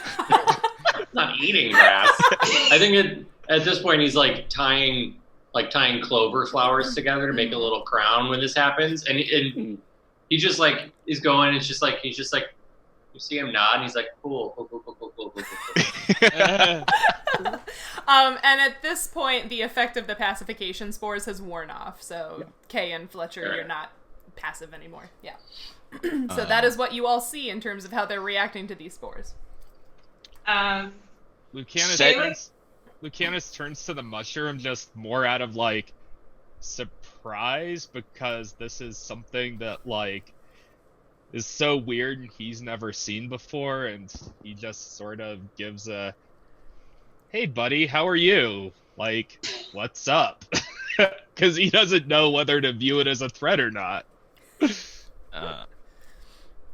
Not eating grass. I think at this point he's like tying clover flowers together to make a little crown when this happens, and he just like is going. It's just like he's just like, you see him nod, and he's like, cool. And at this point, the effect of the pacification spores has worn off. So Kay and Fletcher, you're not passive anymore. Yeah. So that is what you all see in terms of how they're reacting to these spores. Lucanus turns to the mushroom just more out of like surprise, because this is something that like is so weird and he's never seen before, and he just sort of gives a, "Hey buddy, how are you? Like, what's up?" Because he doesn't know whether to view it as a threat or not.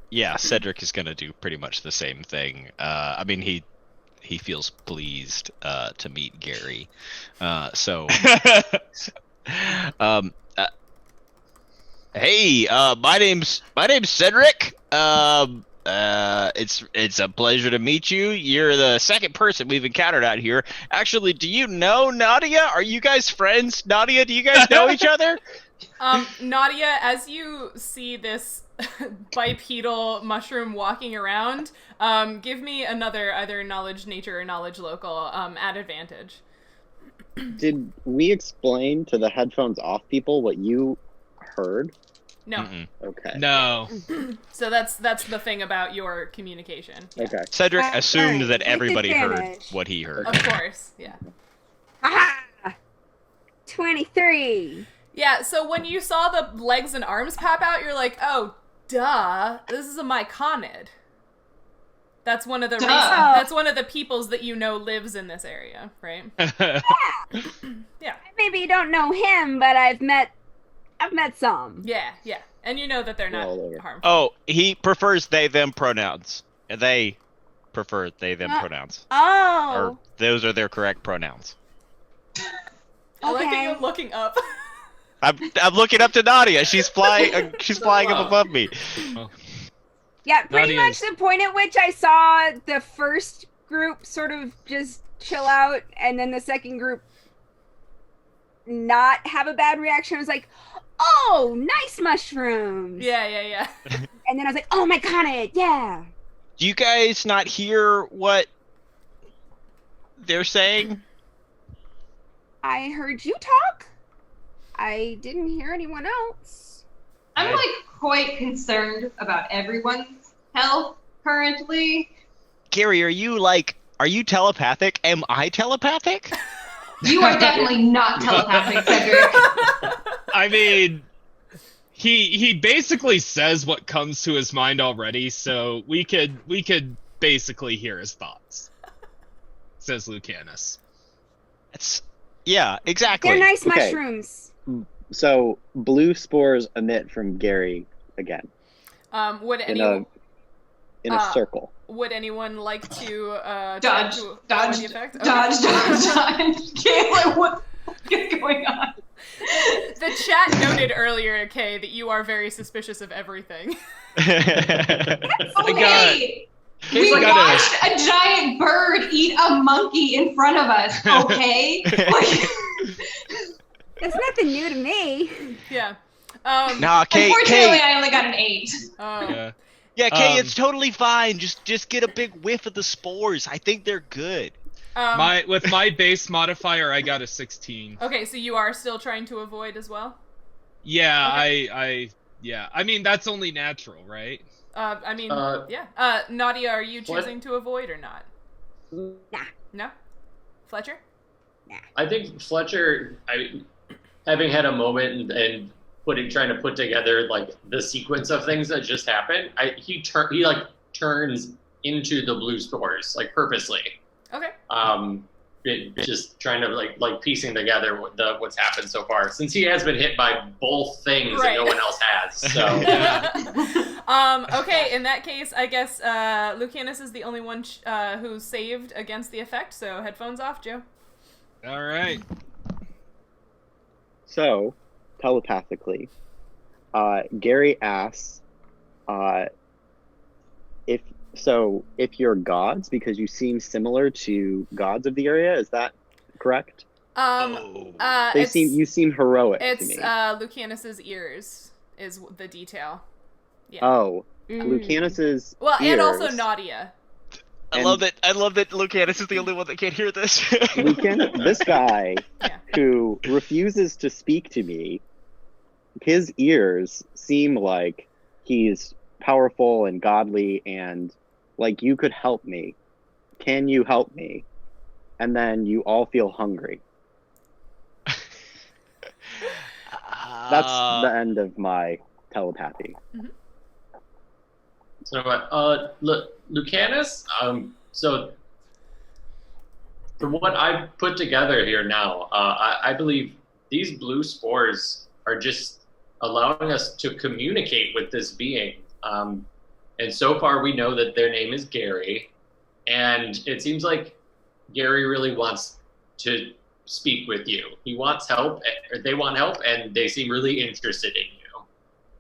Yeah, Cedric is gonna do pretty much the same thing. I mean, he feels pleased to meet Gary. Hey, my name's Cedric. It's a pleasure to meet you. You're the second person we've encountered out here. Actually, do you know Nautia? Are you guys friends? Nautia, do you guys know each other? Nautia, as you see this bipedal mushroom walking around, give me another either knowledge nature or knowledge local at advantage. Did we explain to the headphones off people what you heard? No. Mm-mm. Okay. No. So that's the thing about your communication. Yeah. Okay. Cedric assumed that with everybody heard advantage. what he heard. Of course, yeah. Aha! 23. Yeah, so when you saw the legs and arms pop out, you're like, oh, duh, this is a myconid. That's one of the that's one of the peoples that you know lives in this area, right? Yeah. Maybe you don't know him, but I've met some. Yeah. And you know that they're not harmful. Oh, he prefers they them pronouns. They prefer they them pronouns. Oh. Or those are their correct pronouns. I like that Okay. you're looking up. I'm looking up to Nautia. She's flying up above me. Yeah, pretty Nadia much is- the point at which I saw the first group sort of just chill out, and then the second group not have a bad reaction. I was like, oh, nice mushrooms. Yeah. And then I was like, oh my god, yeah. Do you guys not hear what they're saying? I heard you talk. I didn't hear anyone else. I'm like quite concerned about everyone's health currently. Gary, are you telepathic? Am I telepathic? You are definitely not telepathic, Cedric. I mean, he basically says what comes to his mind already, so we could basically hear his thoughts. Says Lucanus. Yeah, exactly. They're nice Okay. mushrooms. So blue spores emit from Gary again Would in anyone a circle. would anyone like to Dodge, try to dodge, avoid the effect? Okay. dodge. Like, what is going on? The chat noted earlier, Kay, that you are very suspicious of everything. Okay. We I got watched a giant bird eat a monkey in front of us, okay? Like, That's nothing new to me. Yeah. Nah, Kay. unfortunately, I only got an 8. Yeah. Yeah, Kay, it's totally fine. Just get a big whiff of the spores. I think they're good. With my base modifier, I got a 16. Okay, so you are still trying to avoid as well? Yeah, Okay. I mean, that's only natural, right? Yeah. Nautia, are you choosing to avoid or not? Nah. No? Fletcher? I think Fletcher, having had a moment and trying to put together like the sequence of things that just happened, he turns into the blue spores, like purposely. Okay. Just trying to like piecing together what's happened so far, since he has been hit by both things Right. and no one else has. So okay, in that case, I guess Lucanus is the only one who's saved against the effect. So headphones off, Joe. All right. So, telepathically, Gary asks, if you're gods, because you seem similar to gods of the area, is that correct? You seem heroic to me. It's Lucanus's ears is the detail. Yeah. Oh, Lucanus's well, ears. and also Nautia. I love that Lucanus is the only one that can't hear this. This guy who refuses to speak to me, his ears seem like he's powerful and godly and like you could help me. Can you help me? And then you all feel hungry. That's the end of my telepathy. Mm-hmm. So, Lucanus, so from what I've put together here now, I believe these blue spores are just allowing us to communicate with this being. And so far we know that their name is Gary, and it seems like Gary really wants to speak with you. He wants help, or they want help, and they seem really interested in you.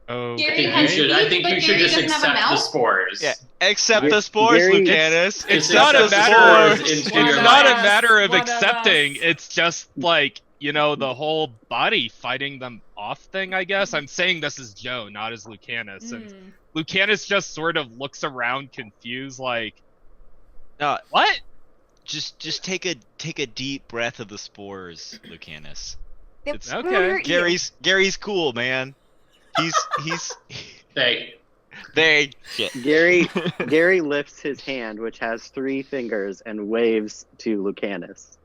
Okay. I think you should just accept the spores. Yeah, accept the spores, Gary, Lucanus. It's Just not a accept the matter of spores into it's your not a life. matter of One of accepting. us. It's just like, the whole body fighting them off thing, I guess. I'm saying this as Joe, not as Lucanus. And Lucanus just sort of looks around confused like, what? Just take a deep breath of the spores, Lucanus. It's Won't okay. hurt you. Gary's cool, man. He's They. shit. Gary lifts his hand, which has 3 fingers, and waves to Lucanus.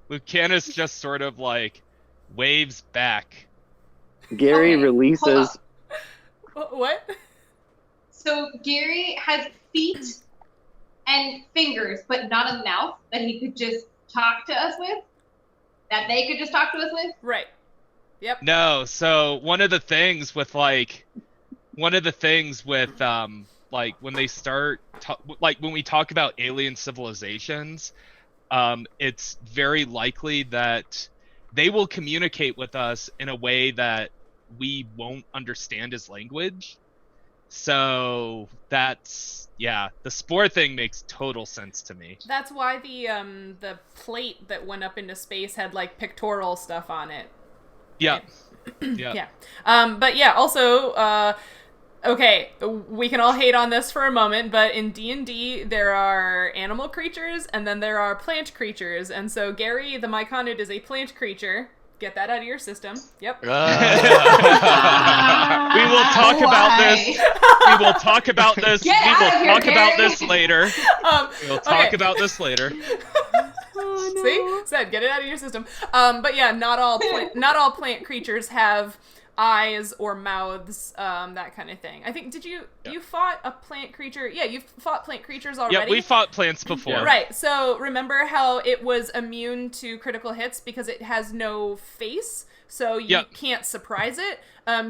Lucanus just sort of like waves back. Gary Okay, releases. What? So Gary has feet and fingers, but not a mouth that he could just talk to us with? That they could just talk to us with? Right. Yep. No, so one of the things with when they start when we talk about alien civilizations, it's very likely that they will communicate with us in a way that we won't understand as language. So that's, the spore thing makes total sense to me. That's why the plate that went up into space had like pictorial stuff on it. Yeah. Yeah. But yeah, also, okay, we can all hate on this for a moment, but in D&D, there are animal creatures, and then there are plant creatures, and so Gary, the Myconid, is a plant creature. Get that out of your system. Yep. We will talk about this. We will talk about this. Get We out will of here, talk about Gary. this later. We'll talk about this later. Oh, no. See? Said, get it out of your system. But yeah, not all plant creatures have eyes or mouths, that kind of thing. I think, you fought a plant creature? Yeah, you've fought plant creatures already. Yeah, we fought plants before. Yeah. Right, so remember how it was immune to critical hits because it has no face, so you can't surprise it?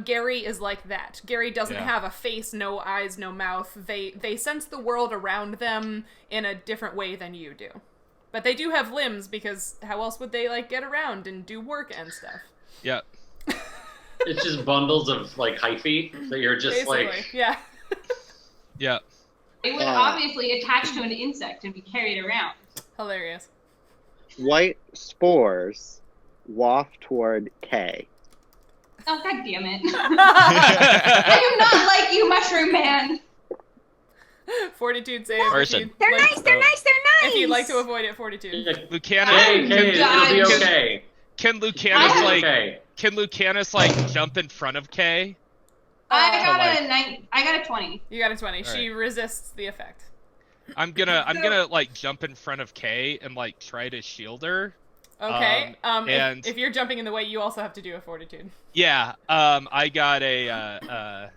Gary is like that. Gary doesn't have a face, no eyes, no mouth. They sense the world around them in a different way than you do. But they do have limbs, because how else would they, get around and do work and stuff? Yeah. It's just bundles of hyphae that you're just Basically, yeah. Yeah. It would obviously attach to an insect and be carried around. Hilarious. White spores waft toward K. Oh, god damn it. I do not like you, Mushroom Man. Fortitude save. Person. They're nice, they're nice, they're nice! If you'd like to avoid it, fortitude. Lucanus. Hey, it'll be okay. Can Lucanus Okay. Can Lucanus jump in front of Kay? I got a 20. You got a 20. All She resists the effect. I'm gonna jump in front of Kay and try to shield her. Okay. And if you're jumping in the way, you also have to do a fortitude. yeah, I got a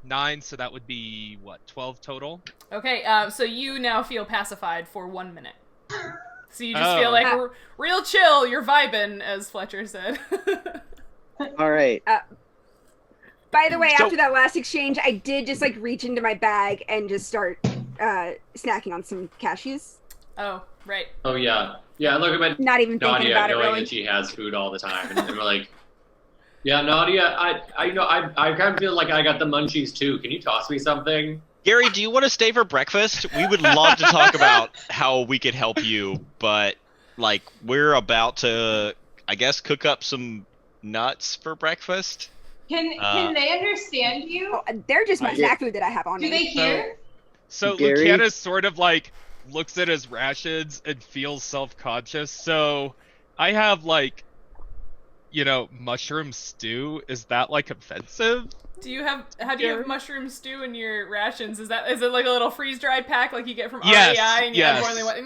9, so that would be, what, 12 total? Okay, so you now feel pacified for 1 minute. So you just feel like real chill, you're vibing, as Fletcher said. All right. By the way, after that last exchange, I did just like reach into my bag and just start snacking on some cashews. Oh, right. Oh yeah, yeah. Look at Not even thinking Nautia, about it knowing really. that she has food all the time, and we're like, yeah, Nautia, I know, I kind of feel like I got the munchies too. Can you toss me something? Gary, do you want to stay for breakfast? We would love to talk about how we could help you, but like we're about to, I guess, cook up some nuts for breakfast. Can they understand you? Oh, they're just my snack food that I have on Do me. they hear? So Gary? Lucanus sort of like looks at his rations and feels self-conscious. So I have like, mushroom stew. Is that like offensive? Do you have mushroom stew in your rations? Is it like a little freeze-dried pack like you get from Yes, REI and you yes. have boiling water?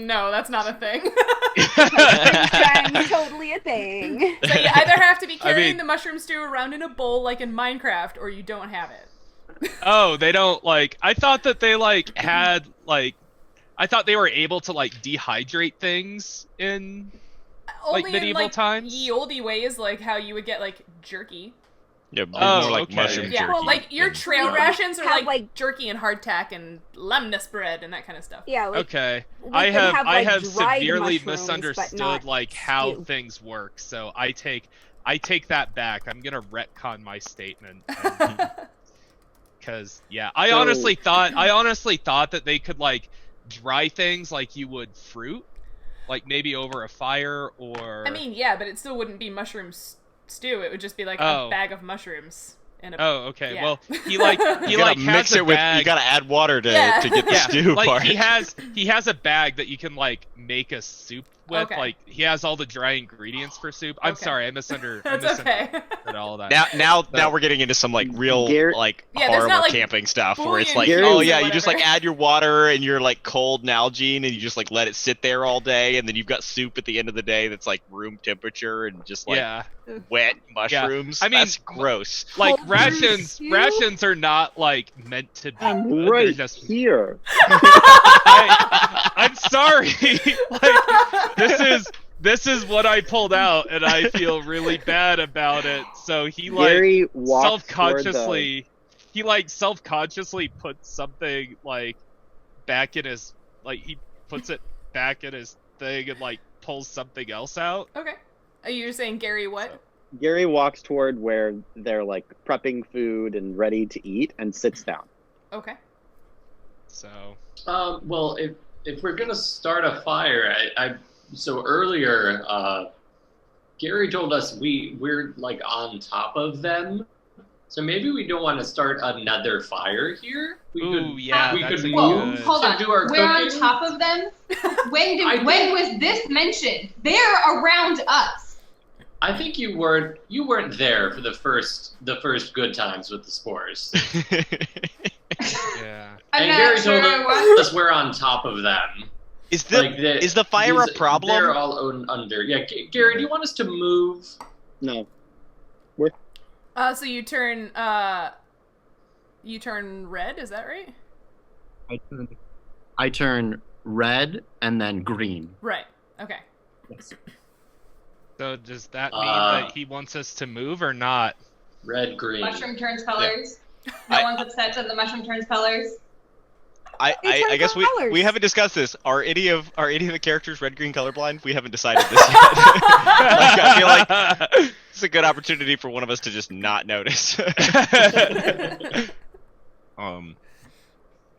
No, that's not a thing. Freeze-drying is totally a thing. So you either have to be carrying the mushroom stew around in a bowl like in Minecraft, or you don't have it. Oh, they don't like. I thought that they like had like. I thought they were able to like dehydrate things in Only like medieval in, like, times. ye olde ways, like how you would get like jerky. Yeah, Oh, more like okay. mushroom Yeah, jerky. like your trail rations are Have, like jerky and hardtack and lemnis bread and that kind of stuff. Yeah, like, Okay, we I could have like, I have dried severely mushrooms, but misunderstood not like how stew. things work. So I take that back. I'm gonna retcon my statement. Because I honestly thought that they could like dry things like you would fruit, like maybe over a fire or. I mean, yeah, but it still wouldn't be mushroom stew. It would just be like a bag of mushrooms. Oh, okay. Yeah. Well, he You gotta like mix has a it with. bag. You gotta add water to get the Yeah, stew like part. he has a bag that you can like make a soup with. Okay. Like he has all the dry ingredients for soup. I'm Okay. sorry, I misunderstood okay. all of that. Now we're getting into some like real Gary- like Yeah, there's horrible not, like, camping stuff where it's like, bouillon oh cubes or yeah, you just like whatever. add your water and your like cold Nalgene and you just like let it sit there all day and then you've got soup at the end of the day that's like room temperature and just like Yeah, wet mushrooms. I mean, that's gross. like Cold rations. stew? Rations are not like meant to be. I'm good. right They're just- here. I'm sorry. Like this is what I pulled out, and I feel really bad about it. So he like Gary walks self-consciously, self-consciously puts something like back in his he puts it back in his thing and like pulls something else out. Okay. Are you saying Gary what? Gary walks toward where they're like prepping food and ready to eat and sits down. Okay. So Well, if we're gonna start a fire, so earlier, Gary told us we're like on top of them, so maybe we don't want to start another fire here. We that's could a Whoa, good- hold on. do our We're on cooking. top of them. When was this mentioned? They're around us. I think you weren't there for the first good times with the spores. yeah. I'm And not Gary sure told what. us we're on top of them. Is the fire a problem? They're all under. Yeah, Gary, do you want us to move? No. So you turn red, is that right? I turn red and then green. Right. Okay. So does that mean that he wants us to move or not? Red, green. Mushroom turns colors. No one's upset that the mushroom turns colors. I guess colors. we haven't discussed this. Are any of the characters red green colorblind? We haven't decided this yet. Like, I feel like it's a good opportunity for one of us to just not notice. No,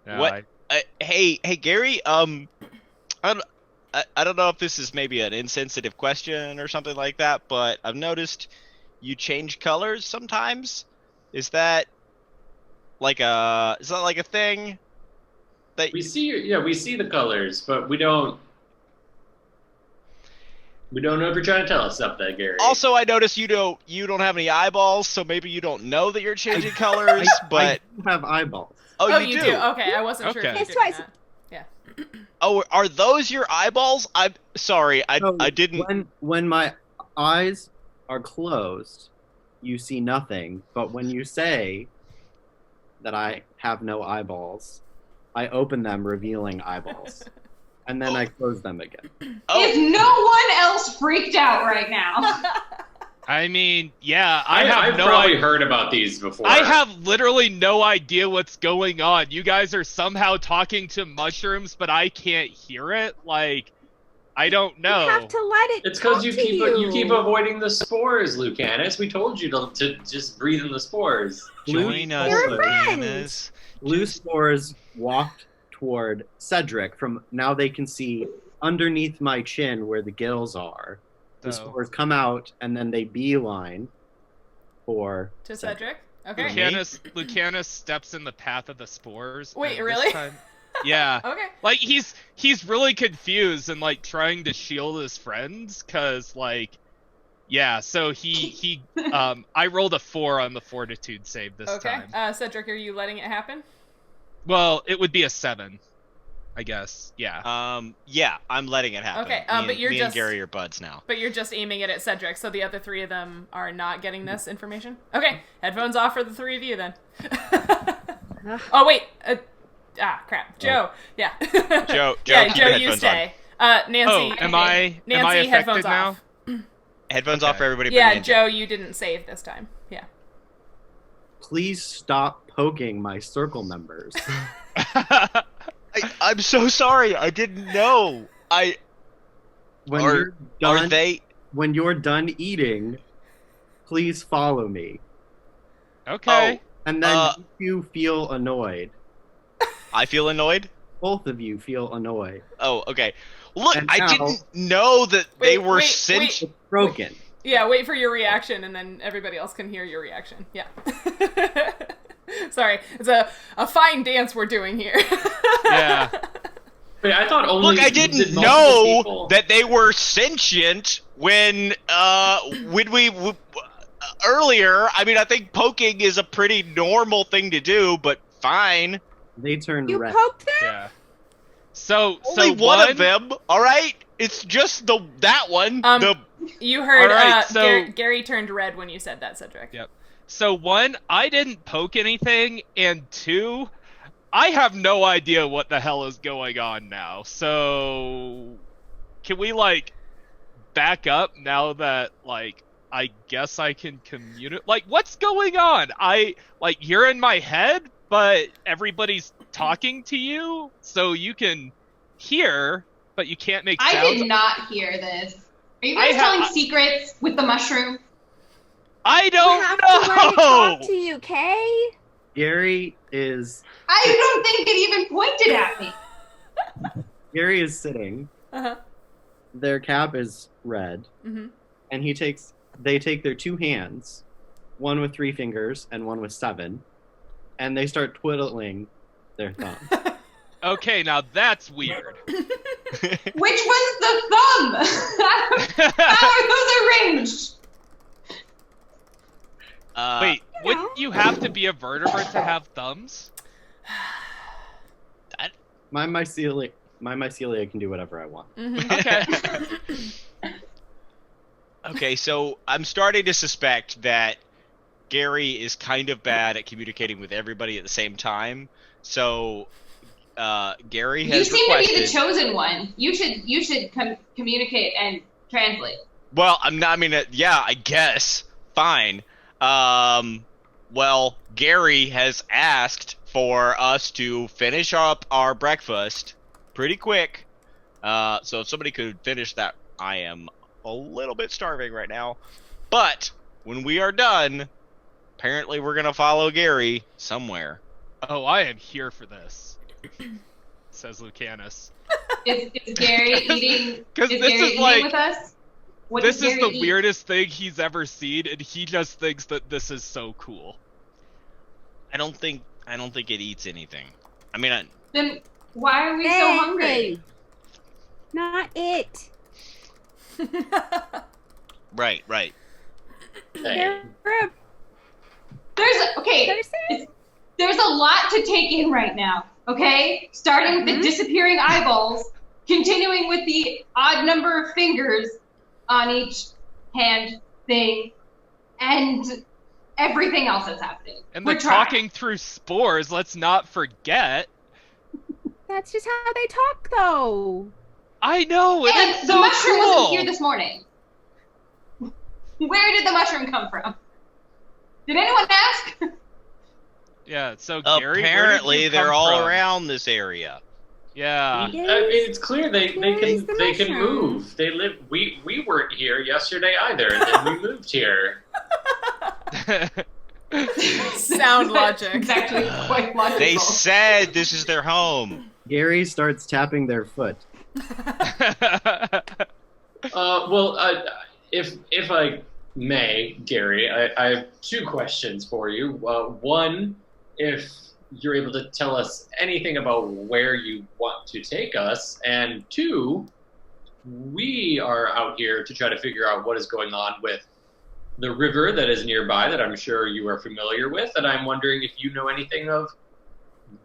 What? Hey Gary, I don't know if this is maybe an insensitive question or something like that, but I've noticed you change colors sometimes. Is that like a thing? That We see the colors, but we don't know if you're trying to tell us something, Gary. Also, I notice you don't have any eyeballs, so maybe you don't know that you're changing colors. But I do have eyeballs. You do. Okay, I wasn't sure. Okay. If you It's did twice. that. Yeah. oh, are those your eyeballs? I'm sorry, I didn't. When my eyes are closed, you see nothing. But when you say that I have no eyeballs, I open them, revealing eyeballs. And then I close them again. Is no one else freaked out right now? I mean, yeah, I've probably heard about these before. I have literally no idea what's going on. You guys are somehow talking to mushrooms, but I can't hear it. Like, I don't know. You have to let it. It's because you keep avoiding the spores, Lucanus. We told you to just breathe in the spores. Join us, We're Lucanus. Blue spores walked toward Cedric. From now they can see underneath my chin where the gills are. The spores come out, and then they beeline for To Cedric? Okay. Lucanus steps in the path of the spores. Wait, and really? this time- yeah. Okay. Like, he's really confused and, like, trying to shield his friends, because, like, yeah, so he I rolled a 4 on the fortitude save this time. Okay. Cedric, are you letting it happen? Well, it would be a 7, I guess. Yeah. Yeah, I'm letting it happen. Okay, me but you're me just- and Gary are buds now. But you're just aiming it at Cedric, so the other 3 of them are not getting this information? Okay, headphones off for the 3 of you then. Oh, wait. Crap. Joe. Yeah. Joe, yeah, keep Joe, your you headphones stay. Nancy. Oh, am I Nancy, affected headphones now? off. Headphones Okay. off for everybody. but Yeah, me and Joe, you didn't save this time. Yeah. Please stop poking my circle members. I'm so sorry. I didn't know. When Are- you're done, Are they? when you're done eating, please follow me. Okay. And then you feel annoyed. I feel annoyed. Both of you feel annoyed. Oh, okay. Look, And I now- didn't know that they Wait, were wait, sent. It's broken. Yeah, wait for your reaction, and then everybody else can hear your reaction. Yeah. Sorry, it's a fine dance we're doing here. Yeah. Wait, I thought only. Look, I you did didn't multiple know people. that they were sentient when we earlier. I mean, I think poking is a pretty normal thing to do, but fine. They turn You red. poked them? Yeah. So Only one of them. All right, it's just that one. You heard All right, so- Gary turned red when you said that, Cedric. Yep. So 1, I didn't poke anything, and 2, I have no idea what the hell is going on now. So can we, like, back up now that, like, I guess I can communicate? Like, what's going on? You're in my head, but everybody's talking to you, so you can hear, but you can't make sounds. I did not hear this. Are you guys telling secrets with the mushroom? I You don't have to let it talk know! to you, Kay? Gary is I don't think it even pointed at me. Gary is sitting. Uh-huh. Their cap is red, Mm-hmm. and they take their 2 hands, one with 3 fingers and one with 7, and they start twiddling their thumb. Okay, now that's weird. Which one's the thumb? How are those arranged? Wait, wouldn't you have to be a vertebrate to have thumbs? My mycelia can do whatever I want. Mm-hmm. Okay. Okay, so I'm starting to suspect that Gary is kind of bad at communicating with everybody at the same time. So Gary has You seem requested. to be the chosen one. You should communicate and translate. Well, I'm not. I mean, yeah, I guess. Fine. Well, Gary has asked for us to finish up our breakfast pretty quick. So if somebody could finish that, I am a little bit starving right now. But when we are done, apparently we're gonna follow Gary somewhere. Oh, I am here for this, says Lucanus. Is Gary eating? Because Is this Gary is eating like with us? What this does is Gary the eat? weirdest thing he's ever seen, and he just thinks that this is so cool. I don't think it eats anything. I mean, Then why are we so hungry? Hey, not it. right. Hey. They're There's a lot to take in right now. Okay, starting with the disappearing eyeballs, continuing with the odd number of fingers on each hand thing, and everything else that's happening. And We're the trying. talking through spores, let's not forget. That's just how they talk, though. I know, and And it's the so mushroom cool. wasn't here this morning. Where did the mushroom come from? Did anyone ask? Yeah, so Gary, where did Apparently, you they're come all from? around this area. Yeah. I mean, it's clear they Where's the can mushroom? move. They live. We weren't here yesterday either, and then we moved here. Sound logic. It's actually quite logical. They said this is their home. Gary starts tapping their foot. If I may, Gary, I have two questions for you. One, if you're able to tell us anything about where you want to take us, and two, we are out here to try to figure out what is going on with the river that is nearby that I'm sure you are familiar with, and I'm wondering if you know anything of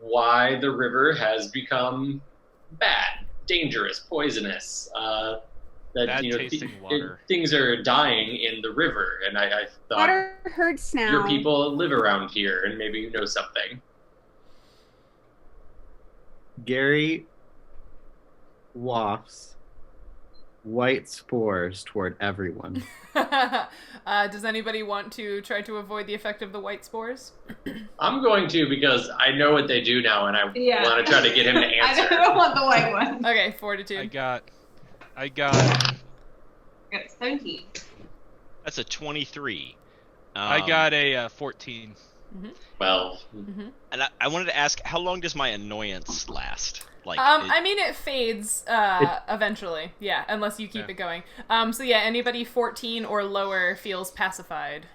why the river has become bad, dangerous, poisonous. Bad tasting water. Things are dying in the river, and I thought Water hurts now. your people live around here, and maybe you know something. Gary wafts white spores toward everyone. Does anybody want to try to avoid the effect of the white spores? I'm going to because I know what they do now, and I Yeah. want to try to get him to answer. I don't want the white one. Okay, fortitude. I got 17. That's a 23. I got a 14. Well, And I wanted to ask, how long does my annoyance last? Like, I mean, it fades eventually. Yeah, unless you keep it going. So yeah, anybody 14 or lower feels pacified.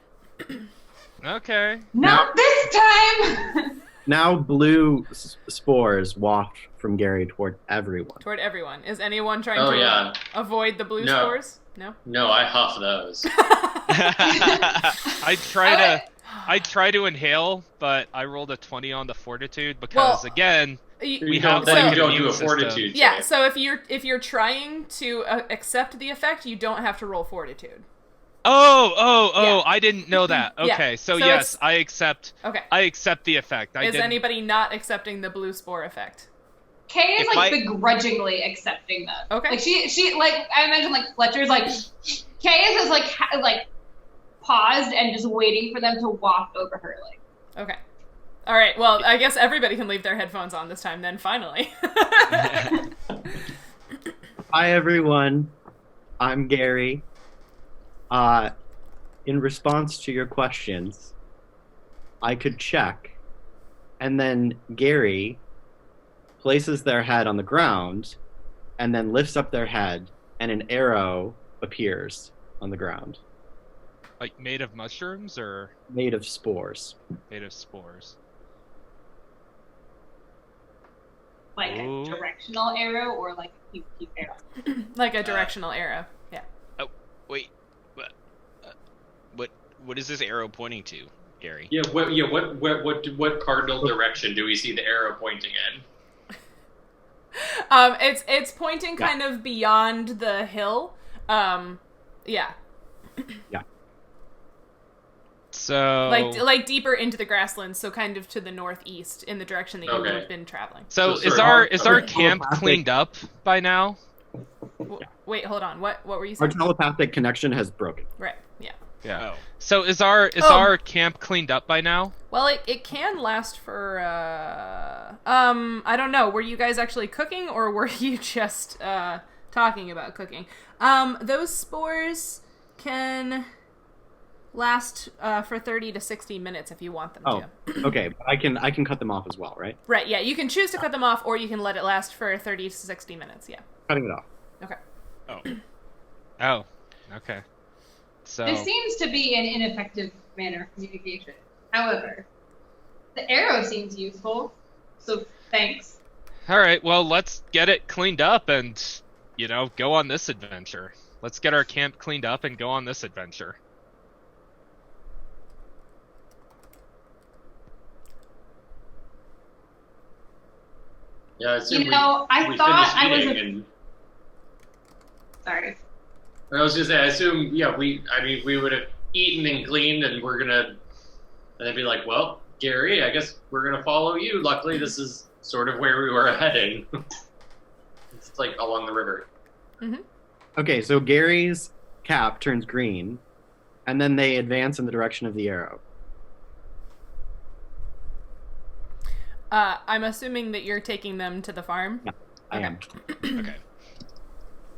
Okay. Not this time! Now blue spores waft from Gary toward everyone. Toward everyone. Is anyone trying Oh, to yeah. avoid the blue No. spores? No? no, I huff those. I try to inhale, but I rolled a 20 on the fortitude because Well, again, You we don't, have then like you don't an do a immune fortitude. Yeah, save. so if you're trying to accept the effect, you don't have to roll fortitude. Oh, Yeah. I didn't know that. Yeah. Okay, so So yes, it's- I accept Okay. the effect. I Is didn't. anybody not accepting the blue spore effect? Kay is If like I- begrudgingly accepting them. Okay. Like she like I imagine like Fletcher's like Kay is like like paused and just waiting for them to walk over her like. Okay. All right. Well, I guess everybody can leave their headphones on this time then, finally. Hi everyone, I'm Gary. In response to your questions, I could check, and then Gary places their head on the ground, and then lifts up their head, and an arrow appears on the ground, Like made of mushrooms or made of spores. made of spores? Like Ooh. a directional arrow or like a keep arrow. Like a directional arrow. Yeah. wait, what is this arrow pointing to, Gary? What cardinal direction do we see the arrow pointing in? It's pointing kind of beyond the hill. Yeah. Yeah. So Like deeper into the grasslands, so kind of to the northeast in the direction that you would Okay. have been traveling. So So is sorry, our our camp telepathic- cleaned up by now? Wait, hold on. What were you Our saying? telepathic connection has broken. Right. Yeah. Yeah. Oh. So is our camp cleaned up by now? Well, it can last for I don't know. Were you guys actually cooking or were you just talking about cooking? Those spores can last for 30 to 60 minutes if you want them Oh, to. okay. But I can cut them off as well, right? Right, yeah. You can choose to cut them off or you can let it last for 30 to 60 minutes, yeah. Cutting it off. Okay. Oh, okay. So This seems to be an ineffective manner of communication. However, the arrow seems useful, so thanks. all right, well let's get it cleaned up and go on this adventure. Let's get our camp cleaned up and go on this adventure. Yeah, I assume You know, I we thought finished I was eating and Sorry. I was just saying, I assume, we would have eaten and cleaned, and we're gonna And they'd be like, well, Gary, I guess we're going to follow you. Luckily, this is sort of where we were heading. It's like along the river. Mm-hmm. Okay, so Gary's cap turns green, and then they advance in the direction of the arrow. I'm assuming that you're taking them to the farm? Yeah, I am. Okay.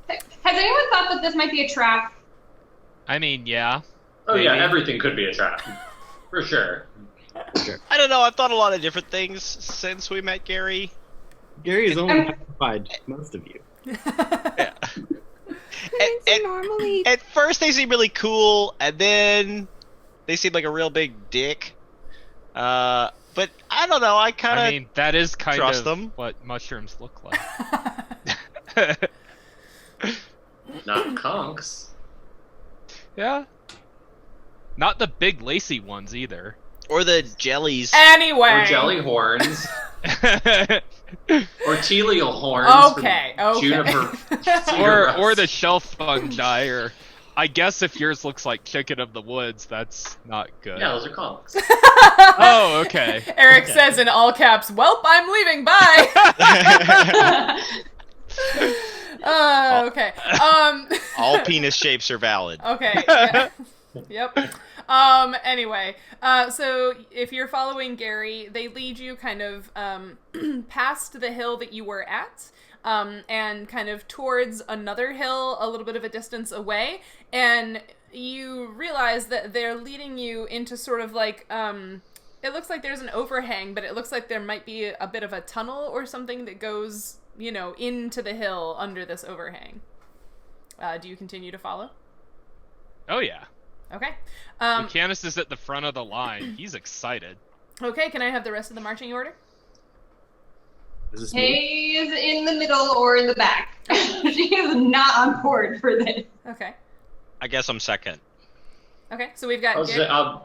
Has anyone thought that this might be a trap? I mean, yeah. Oh, yeah, Maybe. everything could be a trap. For sure. I don't know. I've thought a lot of different things since we met Gary. Gary has only petrified most of you. Yeah. So normally, At first, they seem really cool, and then they seem like a real big dick. But I don't know. I kind of. I mean, that is kind trust of them. what mushrooms look like. Not conks. Yeah. Not the big lacy ones either. Or the jellies. Anyway. Or jelly horns. Or teleal horns. Okay. Juniper. cedar or rust. the shelf fungi, or I guess if yours looks like chicken of the woods, that's not good. Yeah, those are conks. Oh, okay. Eric Okay. says in all caps, "Welp, I'm leaving. Bye." Okay. All penis shapes are valid. Okay. Yeah. Yep. Anyway, so if you're following Gary, they lead you kind of past the hill that you were at, and kind of towards another hill a little bit of a distance away, and you realize that they're leading you into sort of like it looks like there's an overhang, but it looks like there might be a bit of a tunnel or something that goes, into the hill under this overhang. Do you continue to follow? Oh, yeah. Okay. Lucanus is at the front of the line. He's excited. Okay, can I have the rest of the marching order? Is this me? Hay is in the middle or in the back. She is not on board for this. Okay. I guess I'm second. Okay, so we've got I'm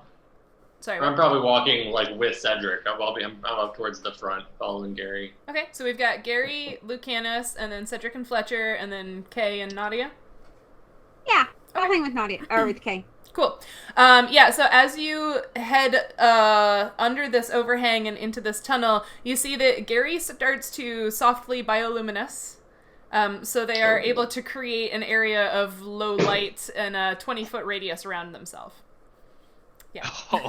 Sorry. probably walking like with Cedric. I'm up towards the front, following Gary. Okay, so we've got Gary, Lucanus, and then Cedric and Fletcher, and then Kay and Nautia. yeah, I'll hang with Nautia, or with Kay. Cool. Yeah, so as you head under this overhang and into this tunnel, you see that Gary starts to softly bioluminesce. So they are able to create an area of low light and a 20-foot radius around themselves. Yeah.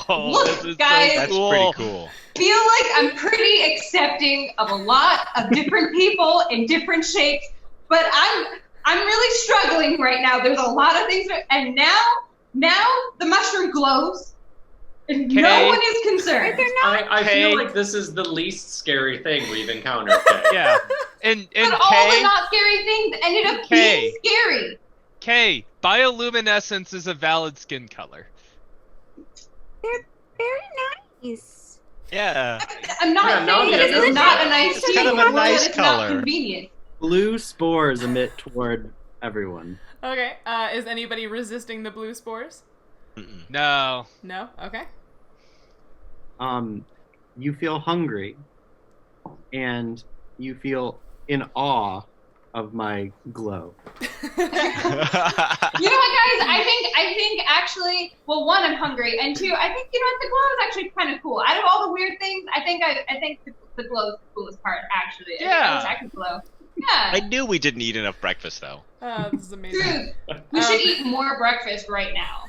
Oh, Look, this is guys. so That's cool. pretty cool. Feel like I'm pretty accepting of a lot of different people in different shapes, but I'm really struggling right now. There's a lot of things, and now the mushroom glows, and no Okay. one is concerned. They're not. I Hey. feel like this is the least scary thing we've encountered. Kay. Yeah. And But all the Kay, not scary things ended up Okay. being scary. Kay, bioluminescence is a valid skin color. They're very nice. Yeah. I'm not Yeah, no, saying that yeah, it's that's not right. a nice It's thing, kind of a but nice it's color. not convenient. Blue spores emit toward everyone. Okay, is anybody resisting the blue spores? Mm-mm. No. No? Okay. You feel hungry, and you feel in awe of my glow. You know what, guys? I think actually, well, one, I'm hungry, and two, I think the glow is actually kind of cool. Out of all the weird things, I think the glow is the coolest part. Actually, Yeah. I wish I could glow. Yeah, I knew we didn't eat enough breakfast, though. This is amazing. dude, we should eat more breakfast right now.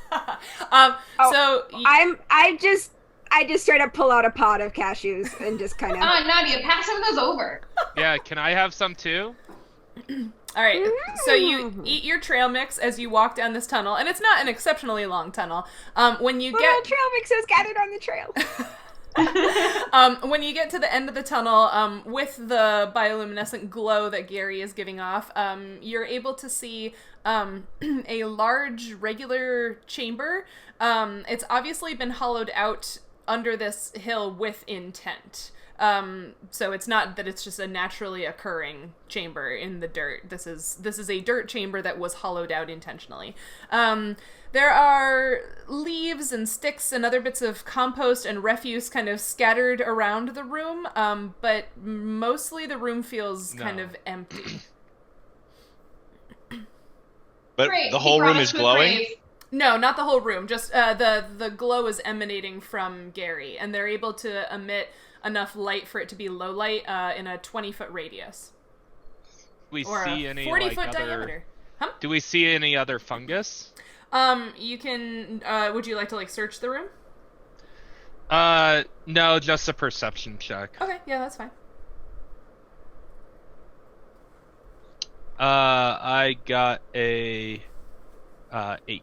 I just straight up pull out a pod of cashews and just kind of. Nadia, pass some of those over. Yeah, can I have some too? All right, so you eat your trail mix as you walk down this tunnel, and it's not an exceptionally long tunnel. When you Little get trail mixers gathered on the trail. when you get to the end of the tunnel, with the bioluminescent glow that Gary is giving off, you're able to see a large regular chamber. It's obviously been hollowed out under this hill with intent. So it's not that it's just a naturally occurring chamber in the dirt. This is a dirt chamber that was hollowed out intentionally. There are leaves and sticks and other bits of compost and refuse kind of scattered around the room, but mostly the room feels kind of empty. But Great, the he whole brought room us is to a glowing? grave. No, not the whole room. Just the glow is emanating from Gary, and they're able to emit enough light for it to be low light in a 20-foot radius. We or see a any 40-foot other... diameter. Huh? Do we see any other fungus? You can. Would you like to search the room? No, just a perception check. Okay, yeah, that's fine. I got a 8.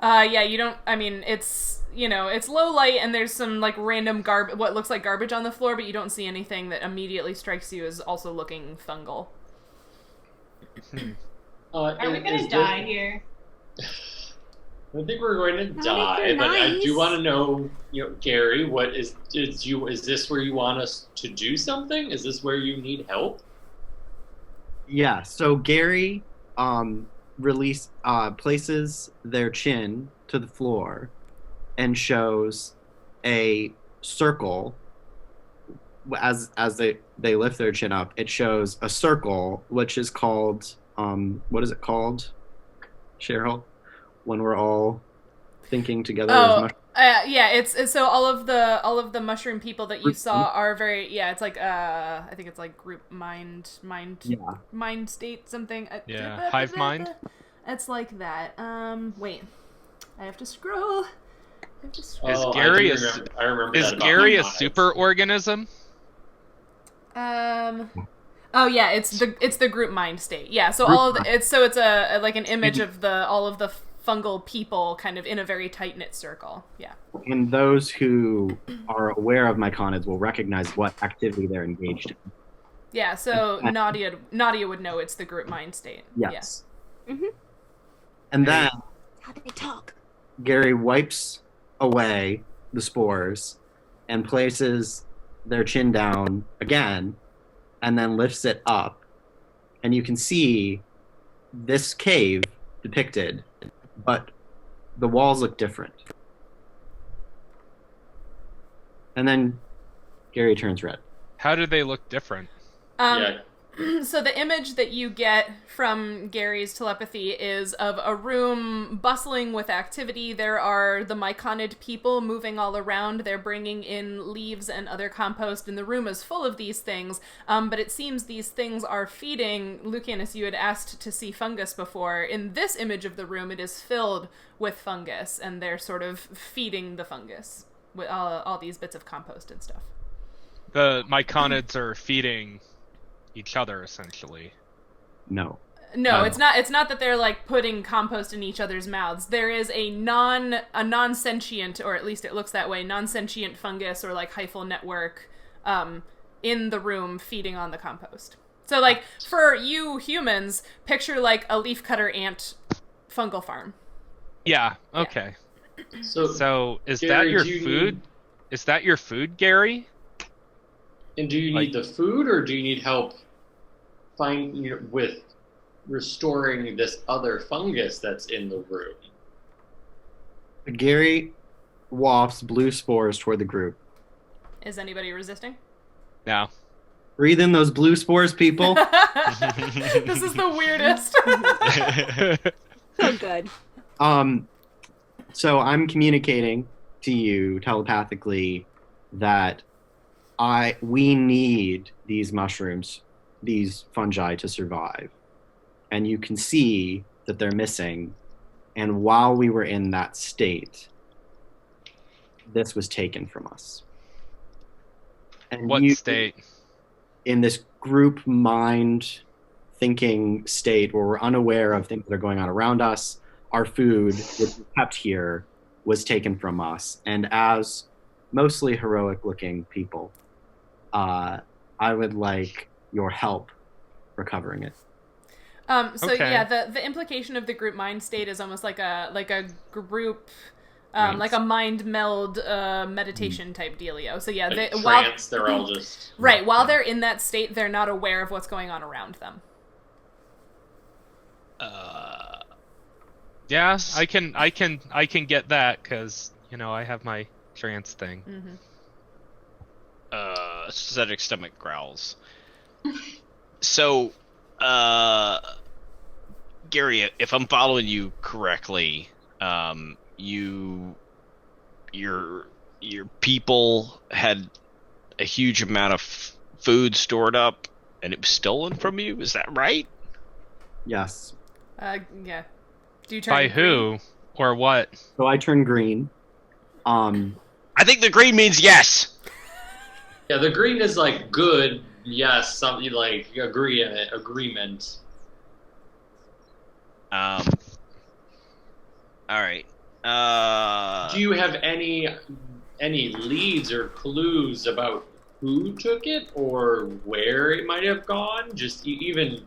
Yeah, you don't. I mean, it's it's low light, and there's some random what looks like garbage on the floor, but you don't see anything that immediately strikes you as also looking fungal. Are we gonna die here? I think we're going to die, but I do want to know, Gary, what is this where you want us to do something? Is this where you need help? Yeah, so Gary places their chin to the floor and shows a circle. As they lift their chin up, it shows a circle, which is called what is it called, Sheryl? When we're all thinking together as yeah, it's so all of the mushroom people that you saw are very it's I think it's group mind state something. Hive mind. It's like that. Wait, I have to scroll. Is Gary a superorganism? Oh yeah, it's the group mind state. Yeah, so it's an image of all of the fungal people kind of in a very tight-knit circle. Yeah. And those who are aware of myconids will recognize what activity they're engaged in. Yeah, so Nautia would know it's the group mind state. Yes. Yeah. Mm-hmm. And then How do they talk? Gary wipes away the spores and places their chin down again and then lifts it up. And you can see this cave depicted, but the walls look different. And then Gary turns red. How do they look different? So the image that you get from Gary's telepathy is of a room bustling with activity. There are the myconid people moving all around. They're bringing in leaves and other compost, and the room is full of these things. But it seems these things are feeding... Lucanus, you had asked to see fungus before. In this image of the room, it is filled with fungus, and they're sort of feeding the fungus with all these bits of compost and stuff. The myconids are feeding each other, essentially. No, it's not. It's not that they're putting compost in each other's mouths. There is a non-sentient, or at least it looks that way, non-sentient fungus or hyphal network in the room feeding on the compost. So for you humans, picture a leafcutter ant fungal farm. Yeah. Okay. Yeah. So is Gary, that your food? Is that your food, Gary? And do you need the food, or do you need help with restoring this other fungus that's in the room? Gary wafts blue spores toward the group. Is anybody resisting? No. Breathe in those blue spores, people. This is the weirdest. So good. So I'm communicating to you telepathically that we need these mushrooms, these fungi, to survive. And you can see that they're missing. And while we were in that state, this was taken from us. And what state? In this group mind thinking state where we're unaware of things that are going on around us, our food, which we kept here, was taken from us. And as mostly heroic looking people, I would like your help recovering it. Okay. Yeah, the implication of the group mind state is almost like a group, like a mind meld meditation type dealio. So yeah, they're all just right. While they're in that state, they're not aware of what's going on around them. Yeah, I can get that because I have my trance thing. Mm-hmm. Cedric's stomach growls. So, Gary, if I'm following you correctly, your people had a huge amount of food stored up, and it was stolen from you. Is that right? Yes. Yeah. Do you turn By who green? or what? So I turn green. I think the green means yes. Yeah, the green is like good. Yes, something like agreement. All right. Do you have any leads or clues about who took it or where it might have gone? Just even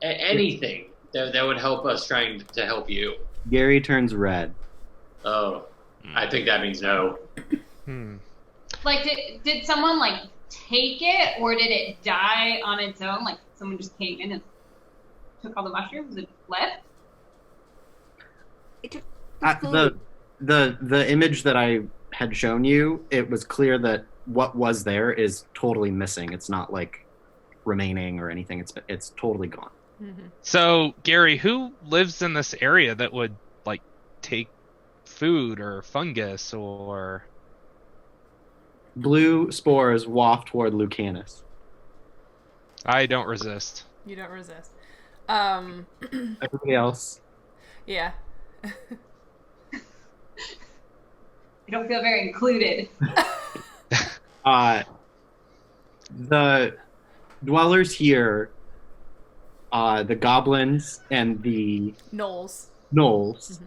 anything that would help us trying to help you. Gary turns red. Oh, I think that means no. Like, did someone like take it, or did it die on its own? Like, someone just came in and took all the mushrooms and left? It took The image that I had shown you, it was clear that what was there is totally missing. It's not like remaining or anything. It's totally gone. Mm-hmm. So, Gary, who lives in this area that would like take food or fungus or? Blue spores waft toward Lucanus. I don't resist. You don't resist. Everybody else. Yeah. I don't feel very included. The dwellers here, the goblins and the Gnolls. gnolls,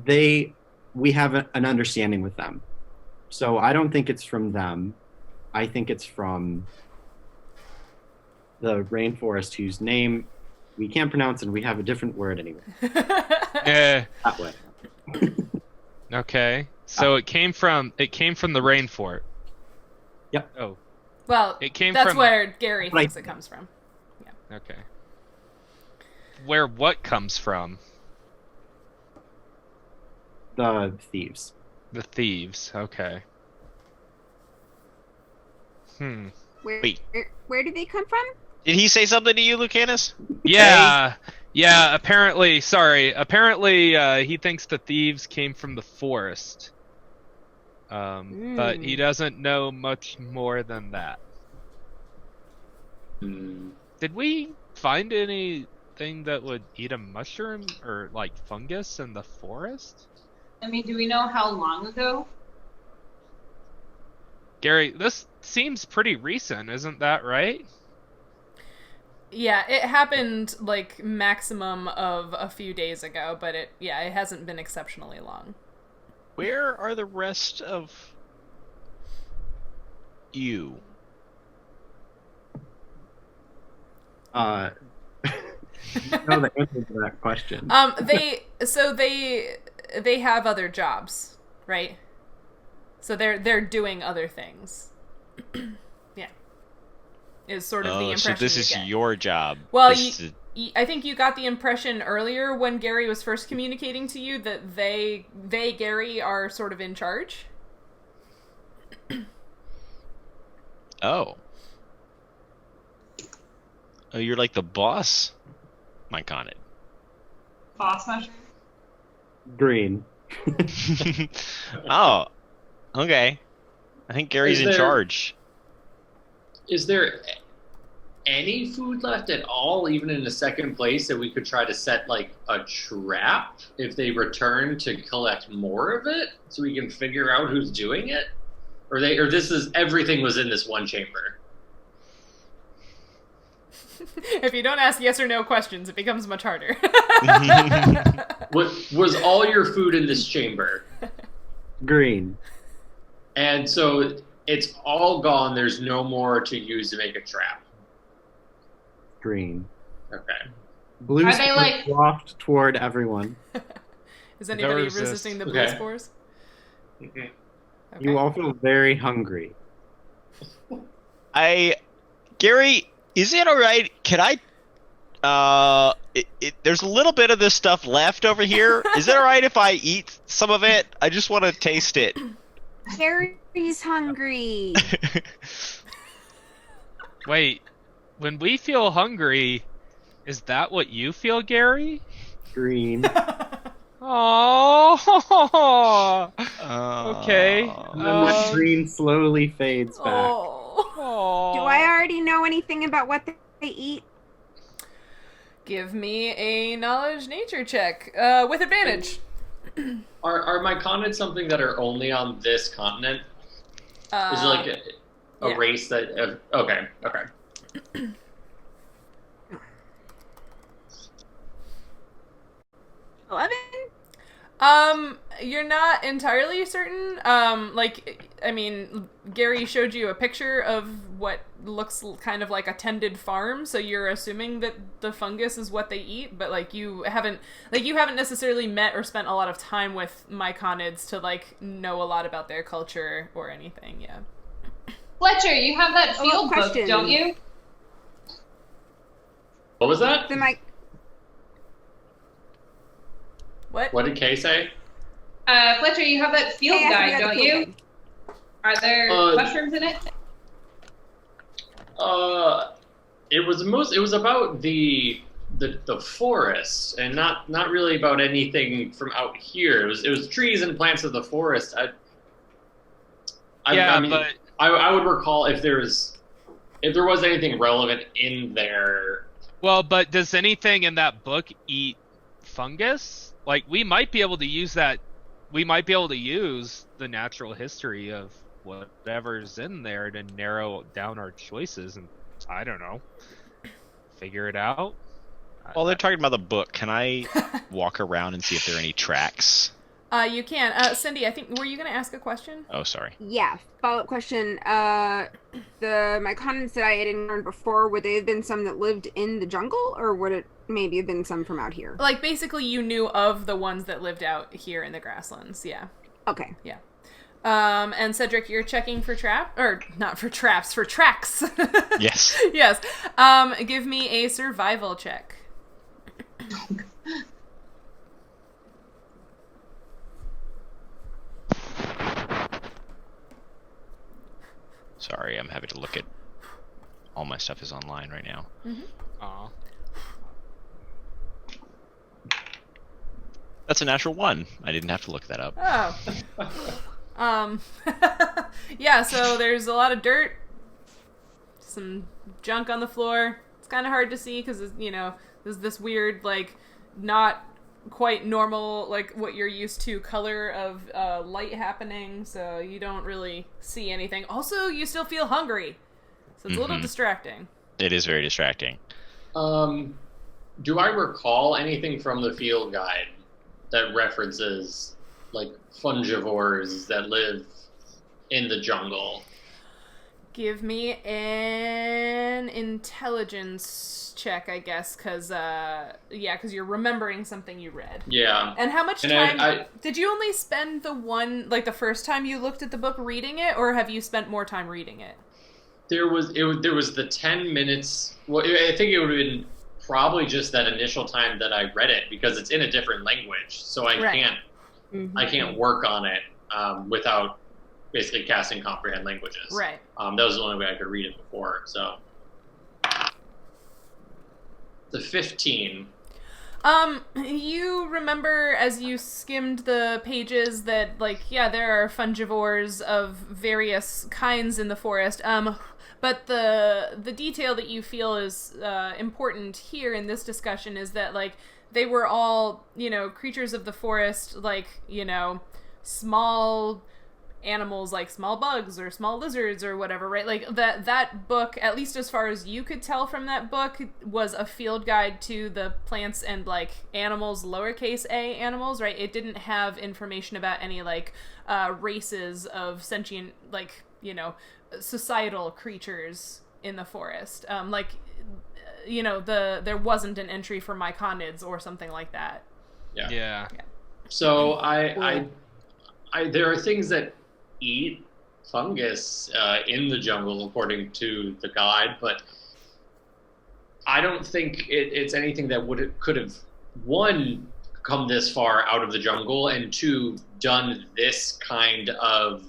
Mhm. we have an understanding with them. So I don't think it's from them. I think it's from the rainforest whose name we can't pronounce, and we have a different word anyway. Yeah. That way. Okay. So it came from the rainfort. Yep. Oh. Well, It came that's from- where Gary Right. thinks it comes from. Okay. Where what comes from? The thieves. The thieves. Okay. Where, Wait. where did they come from? Did he say something to you, Lucanus? Yeah. Yeah, apparently, he thinks the thieves came from the forest. But he doesn't know much more than that. Did we find anything that would eat a mushroom or like fungus in the forest? I mean, do we know how long ago? Gary, this seems pretty recent, isn't that right? Yeah, it happened like maximum of a few days ago, but it hasn't been exceptionally long. Where are the rest of you? You know the answer to that question. They have other jobs, right? So they're doing other things. Yeah. Is sort of the impression so this you is get. your job. Well, This is- I think you got the impression earlier when Gary was first communicating to you that they Gary, are sort of in charge. Oh, you're like the boss. Mike on it. Boss mushroom? Green. Oh, okay. I think Gary's Is in there- charge. Is there any food left at all, even in the second place, that we could try to set like a trap if they return to collect more of it, so we can figure out who's doing it? Or this is everything was in this one chamber. If you don't ask yes or no questions, it becomes much harder. Was all your food in this chamber? Green. And so it's all gone. There's no more to use to make a trap. Green. Okay. Blue Are they, spores like- waft toward everyone. Is anybody resist. resisting the blue Okay. spores? Okay. You all feel very hungry. Gary, is it all right? Can I? There's a little bit of this stuff left over here. Is it all right if I eat some of it? I just want to taste it. Gary's hungry. Wait, when we feel hungry, is that what you feel, Gary? Green. Oh. Okay. And then that green slowly fades back. Oh. Do I already know anything about what they eat? Give me a knowledge nature check with advantage. Are myconids something that are only on this continent? Is it like a yeah. race that? Okay. 11? You're not entirely certain. Gary showed you a picture of what looks kind of like a tended farm, so you're assuming that the fungus is what they eat, but you haven't necessarily met or spent a lot of time with myconids to know a lot of their culture or anything. Yeah. Fletcher, you have that field book, don't you? What was that? What did Kay say? Fletcher, you have that field guide, don't you? Are there mushrooms in it? It was about the forest, and not really about anything from out here. It was trees and plants of the forest. I would recall if there was anything relevant in there. Well, but does anything in that book eat fungus? We might be able to use that. We might be able to use the natural history of whatever's in there to narrow down our choices, and I don't know, figure it out. While they're talking about the book, can I walk around and see if there are any tracks? You can. Cindy, I think, were you going to ask a question? Oh, sorry. Yeah, follow-up question. The myconids that I had learned before, would they have been some that lived in the jungle, or would it maybe have been some from out here? Basically, you knew of the ones that lived out here in the grasslands, yeah. Okay. Yeah. And Cedric, you're checking for not for traps, for tracks. Yes. Yes. Give me a survival check. Sorry, I'm having to look at all my stuff is online right now. Mm-hmm. Aw. That's a natural 1. I didn't have to look that up. Oh. Yeah, so there's a lot of dirt, some junk on the floor. It's kind of hard to see because, there's this weird, not quite normal, what you're used to color of light happening, so you don't really see anything. Also, you still feel hungry, so it's a little distracting. It is very distracting. Do I recall anything from the field guide that references fungivores that live in the jungle? Give me an intelligence check, I guess, because you're remembering something you read. Yeah. And how much time did you only spend the first time you looked at the book reading it, or have you spent more time reading it? There was the 10 minutes. Well, I think it would have been probably just that initial time that I read it, because it's in a different language, so I can't work on it without basically casting comprehend languages. Right. That was the only way I could read it before. So the 15. You remember as you skimmed the pages that there are fungivores of various kinds in the forest. But the detail that you feel is important here in this discussion is that they were all, creatures of the forest, small animals, small bugs or small lizards or whatever, right? That book, at least as far as you could tell from that book, was a field guide to the plants and animals, lowercase a animals, right? It didn't have information about any races of sentient, societal creatures in the forest. There wasn't an entry for myconids or something like that. Yeah. So I there are things that eat fungus in the jungle, according to the guide, but I don't think it's anything that could have, one, come this far out of the jungle, and two, done this kind of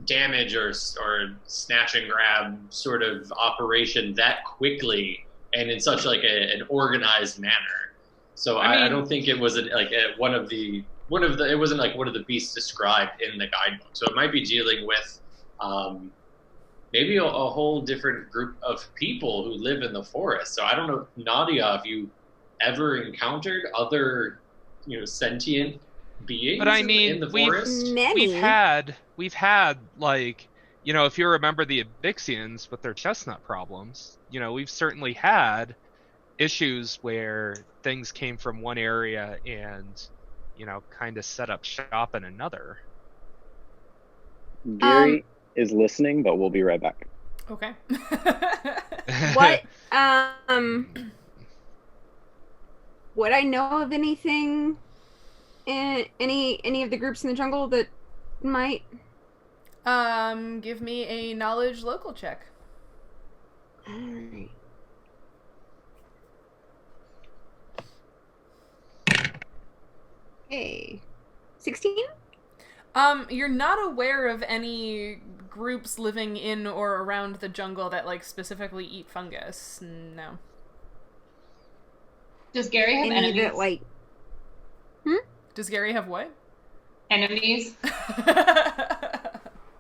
damage or snatch and grab sort of operation that quickly and in such an organized manner. So I don't think it was one of the it wasn't like one of the beasts described in the guidebook. So it might be dealing with maybe a whole different group of people who live in the forest. So I don't know, Nautia, if you ever encountered other, sentient beings But I mean, in the forest. We've had like, if you remember the Abixians with their chestnut problems, we've certainly had issues where things came from one area and, kind of set up shop in another. Gary is listening, but we'll be right back. Okay. What? Would I know of anything in any of the groups in the jungle that might? Give me a knowledge local check. Alright. Hey. 16? You're not aware of any groups living in or around the jungle that, like, specifically eat fungus. No. Does Gary have Any enemies? that, like... Does Gary have what? Enemies?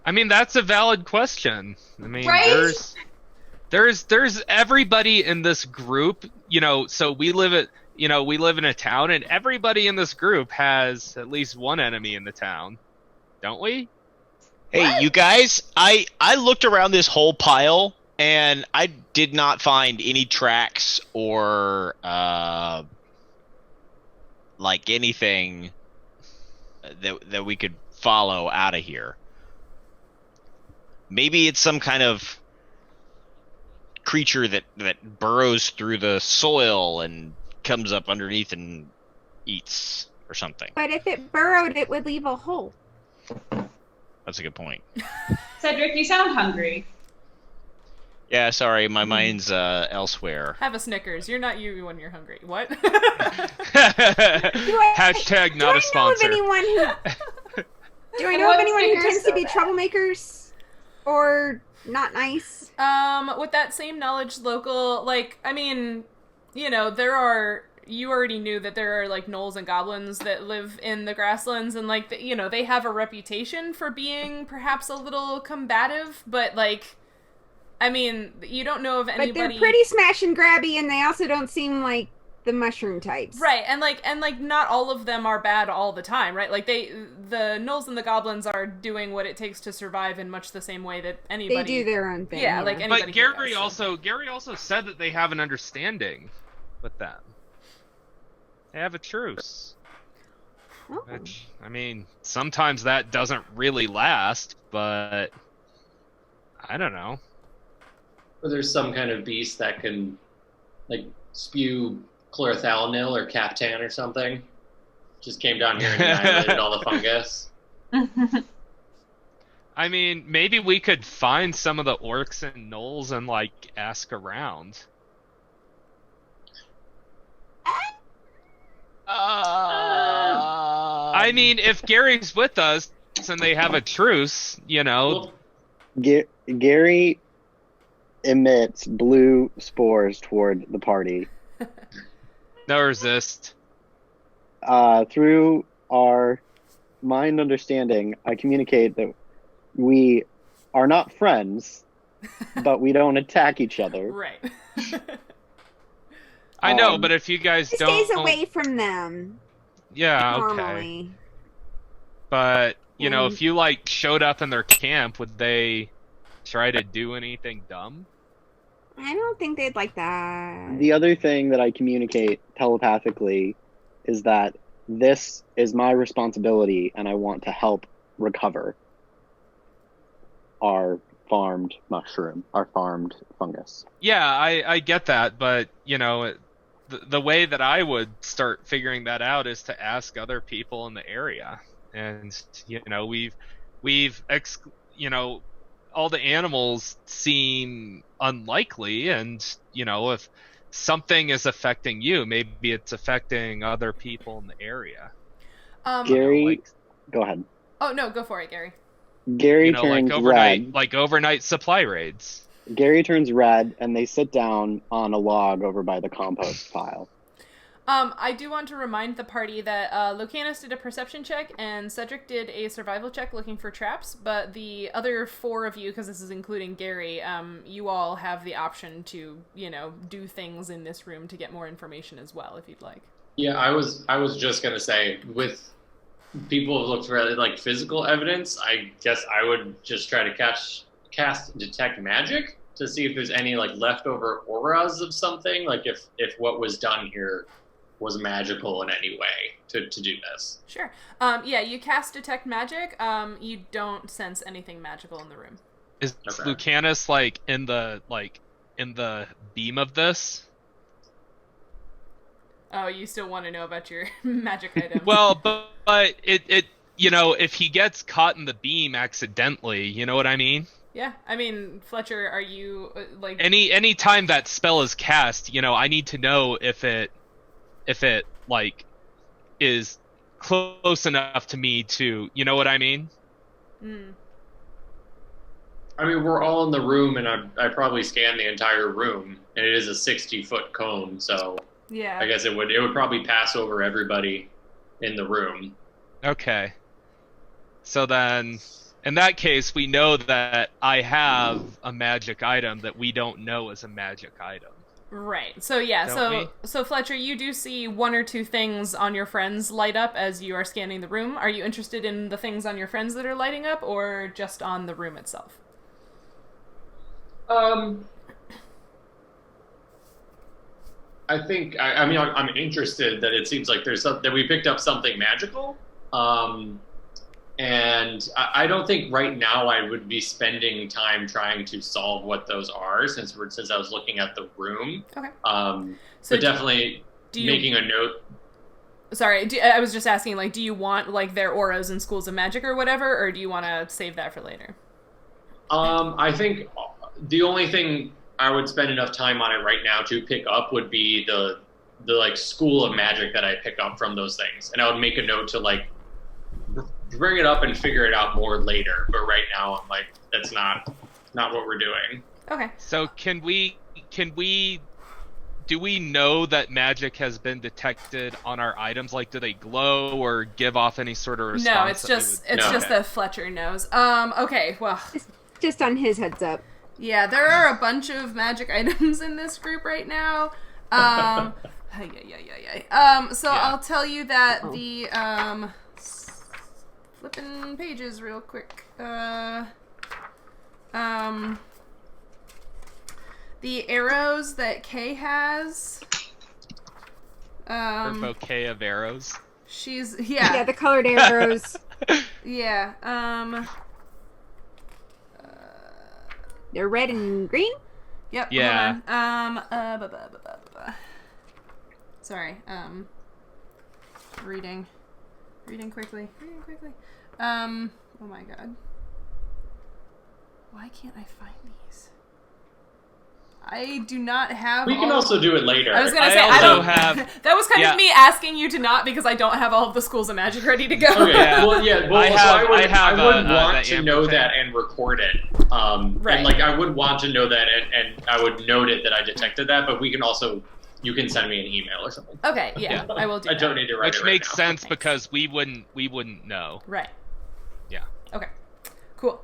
I mean, that's a valid question. I mean, Right? there's everybody in this group, so we live in a town, and everybody in this group has at least one enemy in the town. Don't we? Hey, you guys, I looked around this whole pile, and I did not find any tracks or, like anything that we could follow out of here. Maybe it's some kind of creature that burrows through the soil and comes up underneath and eats or something. But if it burrowed, it would leave a hole. That's a good point. Cedric, you sound hungry. Yeah, sorry, my mind's elsewhere. Have a Snickers. You're not you when you're hungry. What? Hashtag not a sponsor. Do I know of anyone who tends to be troublemakers? Or not nice? With that same knowledge local, like, I mean, you already knew that there are, like, gnolls and goblins that live in the grasslands, and, like, they have a reputation for being perhaps a little combative, but, like, I mean, you don't know of anybody... But they're pretty smash and grabby, and they also don't seem like the mushroom types. Right, and not all of them are bad all the time, right? Like, the gnolls and the goblins are doing what it takes to survive in much the same way that anybody... They do their own thing. Yeah, like anybody But Gary also said that they have an understanding with them. They have a truce. Oh. Which, I mean, sometimes that doesn't really last, but I don't know. Or there's some kind of beast that can, like, spew chlorothalonil or Captan or something. Just came down here and annihilated all the fungus. I mean, maybe we could find some of the orcs and gnolls and, like, ask around. I mean, if Gary's with us and they have a truce, Gary emits blue spores toward the party. No resist. Through our mind understanding, I communicate that we are not friends, but we don't attack each other. Right. I know, but if you guys He don't... stays away from them. Yeah, okay. Normally. But, if you, like, showed up in their camp, would they try to do anything dumb? I don't think they'd like that. The other thing that I communicate telepathically is that this is my responsibility and I want to help recover our farmed mushroom, our farmed fungus. Yeah, I get that, but, the way that I would start figuring that out is to ask other people in the area. And, all the animals seem unlikely, and, if something is affecting you, maybe it's affecting other people in the area. Gary, go ahead. Oh, no, go for it, Gary. Gary turns red. Like overnight supply raids. Gary turns red, and they sit down on a log over by the compost pile. I do want to remind the party that Lucanus did a perception check and Cedric did a survival check looking for traps, but the other 4 of you, because this is including Gary, you all have the option to, do things in this room to get more information as well, if you'd like. Yeah, I was just gonna say, with people who look for like physical evidence, I guess I would just try to cast detect magic to see if there's any like leftover auras of something, like if what was done here was magical in any way to do this. Sure. Yeah, you cast detect magic. You don't sense anything magical in the room. Is Lucanus like in the beam of this? Oh, you still want to know about your magic items? Well, but it if he gets caught in the beam accidentally, you know what I mean? Yeah, I mean, Fletcher, are you like any time that spell is cast, I need to know if it like is close enough to me to, you know what I mean? Mm. I mean, we're all in the room, and I probably scanned the entire room, and it is a 60-foot cone, so yeah, I guess it would probably pass over everybody in the room. Okay. So then, in that case, we know that I have a magic item that we don't know is a magic item. Right. So yeah, so Fletcher, you do see 1 or 2 things on your friends light up as you are scanning the room. Are you interested in the things on your friends that are lighting up, or just on the room itself? I think I'm interested that it seems like that we picked up something magical. And I don't think right now I would be spending time trying to solve what those are, since I was looking at the room. Okay. So but definitely making a note. Sorry, I was just asking, like, do you want like their auras and schools of magic or whatever, or do you want to save that for later? I think the only thing I would spend enough time on it right now to pick up would be the like school of magic that I pick up from those things, and I would make a note to like bring it up and figure it out more later. But right now, I'm like, that's not what we're doing. Okay. So do we know that magic has been detected on our items? Like, do they glow or give off any sort of response? No, it's just that Fletcher knows. Okay, well, It's just on his heads up. yeah, there are a bunch of magic items in this group right now. So I'll tell you that the flipping pages real quick. The arrows that Kay has. Her bouquet of arrows. Yeah, the colored arrows. Yeah. They're red and green. Yep. Yeah. Hold on. Sorry. Reading quickly. Oh my god. Why can't I find these? I do not have. We can also do it later. I was gonna say I don't have. That was kind of me asking you to not, because I don't have all of the schools of magic ready to go. Okay. I would want to know thing. that and record it. Right. And like I would want to know that, and I would note it that I detected that. But we can also. You can send me an email or something. Okay, yeah. I will do I that. don't need to write Which it right makes now. sense because we wouldn't know. Right. Yeah. Okay. Cool.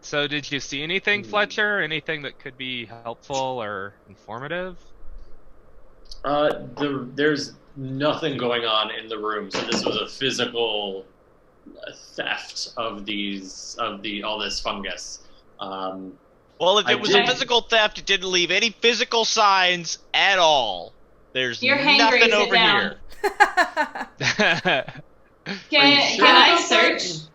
So did you see anything, Fletcher? Anything that could be helpful or informative? There's nothing going on in the room, so this was a physical theft of all this fungus. Well, if it was a physical theft, it didn't leave any physical signs at all. There's nothing over here. Can I search?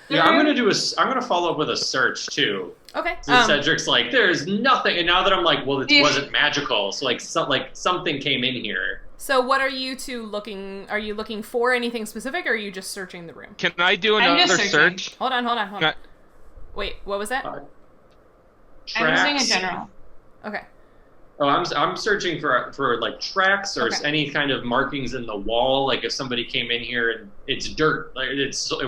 Yeah, I'm gonna follow up with a search too. Okay. So Cedric's like, there's nothing, and now that I'm like, well, it wasn't magical, so like something came in here. So what are you two looking? Are you looking for anything specific, or are you just searching the room? Can I do another search? Hold on. Wait, what was that? I'm just saying in general. Okay. Oh, I'm searching for like tracks or any kind of markings in the wall. Like if somebody came in here and it's dirt, like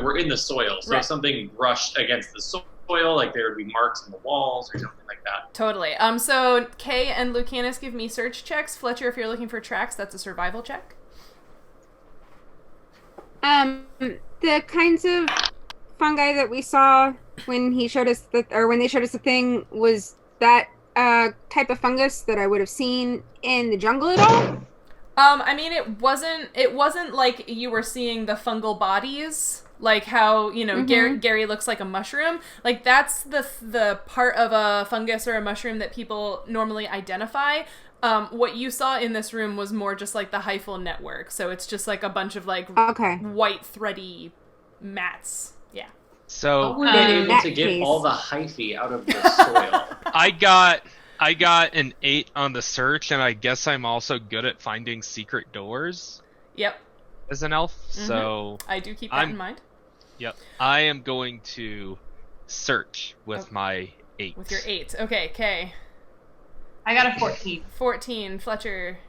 we're in the soil, so if something brushed against the soil soil, like there would be marks on the walls or something like that. Totally. So Kay and Lucanus give me search checks. Fletcher, if you're looking for tracks, that's a survival check. The kinds of fungi that we saw when he showed us when they showed us the thing, was that type of fungus that I would have seen in the jungle at all? I mean, it wasn't like you were seeing the fungal bodies, like how, you know, Gary looks like a mushroom. Like, that's the part of a fungus or a mushroom that people normally identify. What you saw in this room was more just like the hyphal network. So it's just like a bunch of like white thready mats. Yeah. So we're able to get all the hyphae out of the soil. I got an 8 on the search, and I guess I'm also good at finding secret doors. Yep. As an elf, so I do keep that in mind. Yep. I am going to search with my 8. With your 8. Okay, Kay. I got a 14. 14. Fletcher.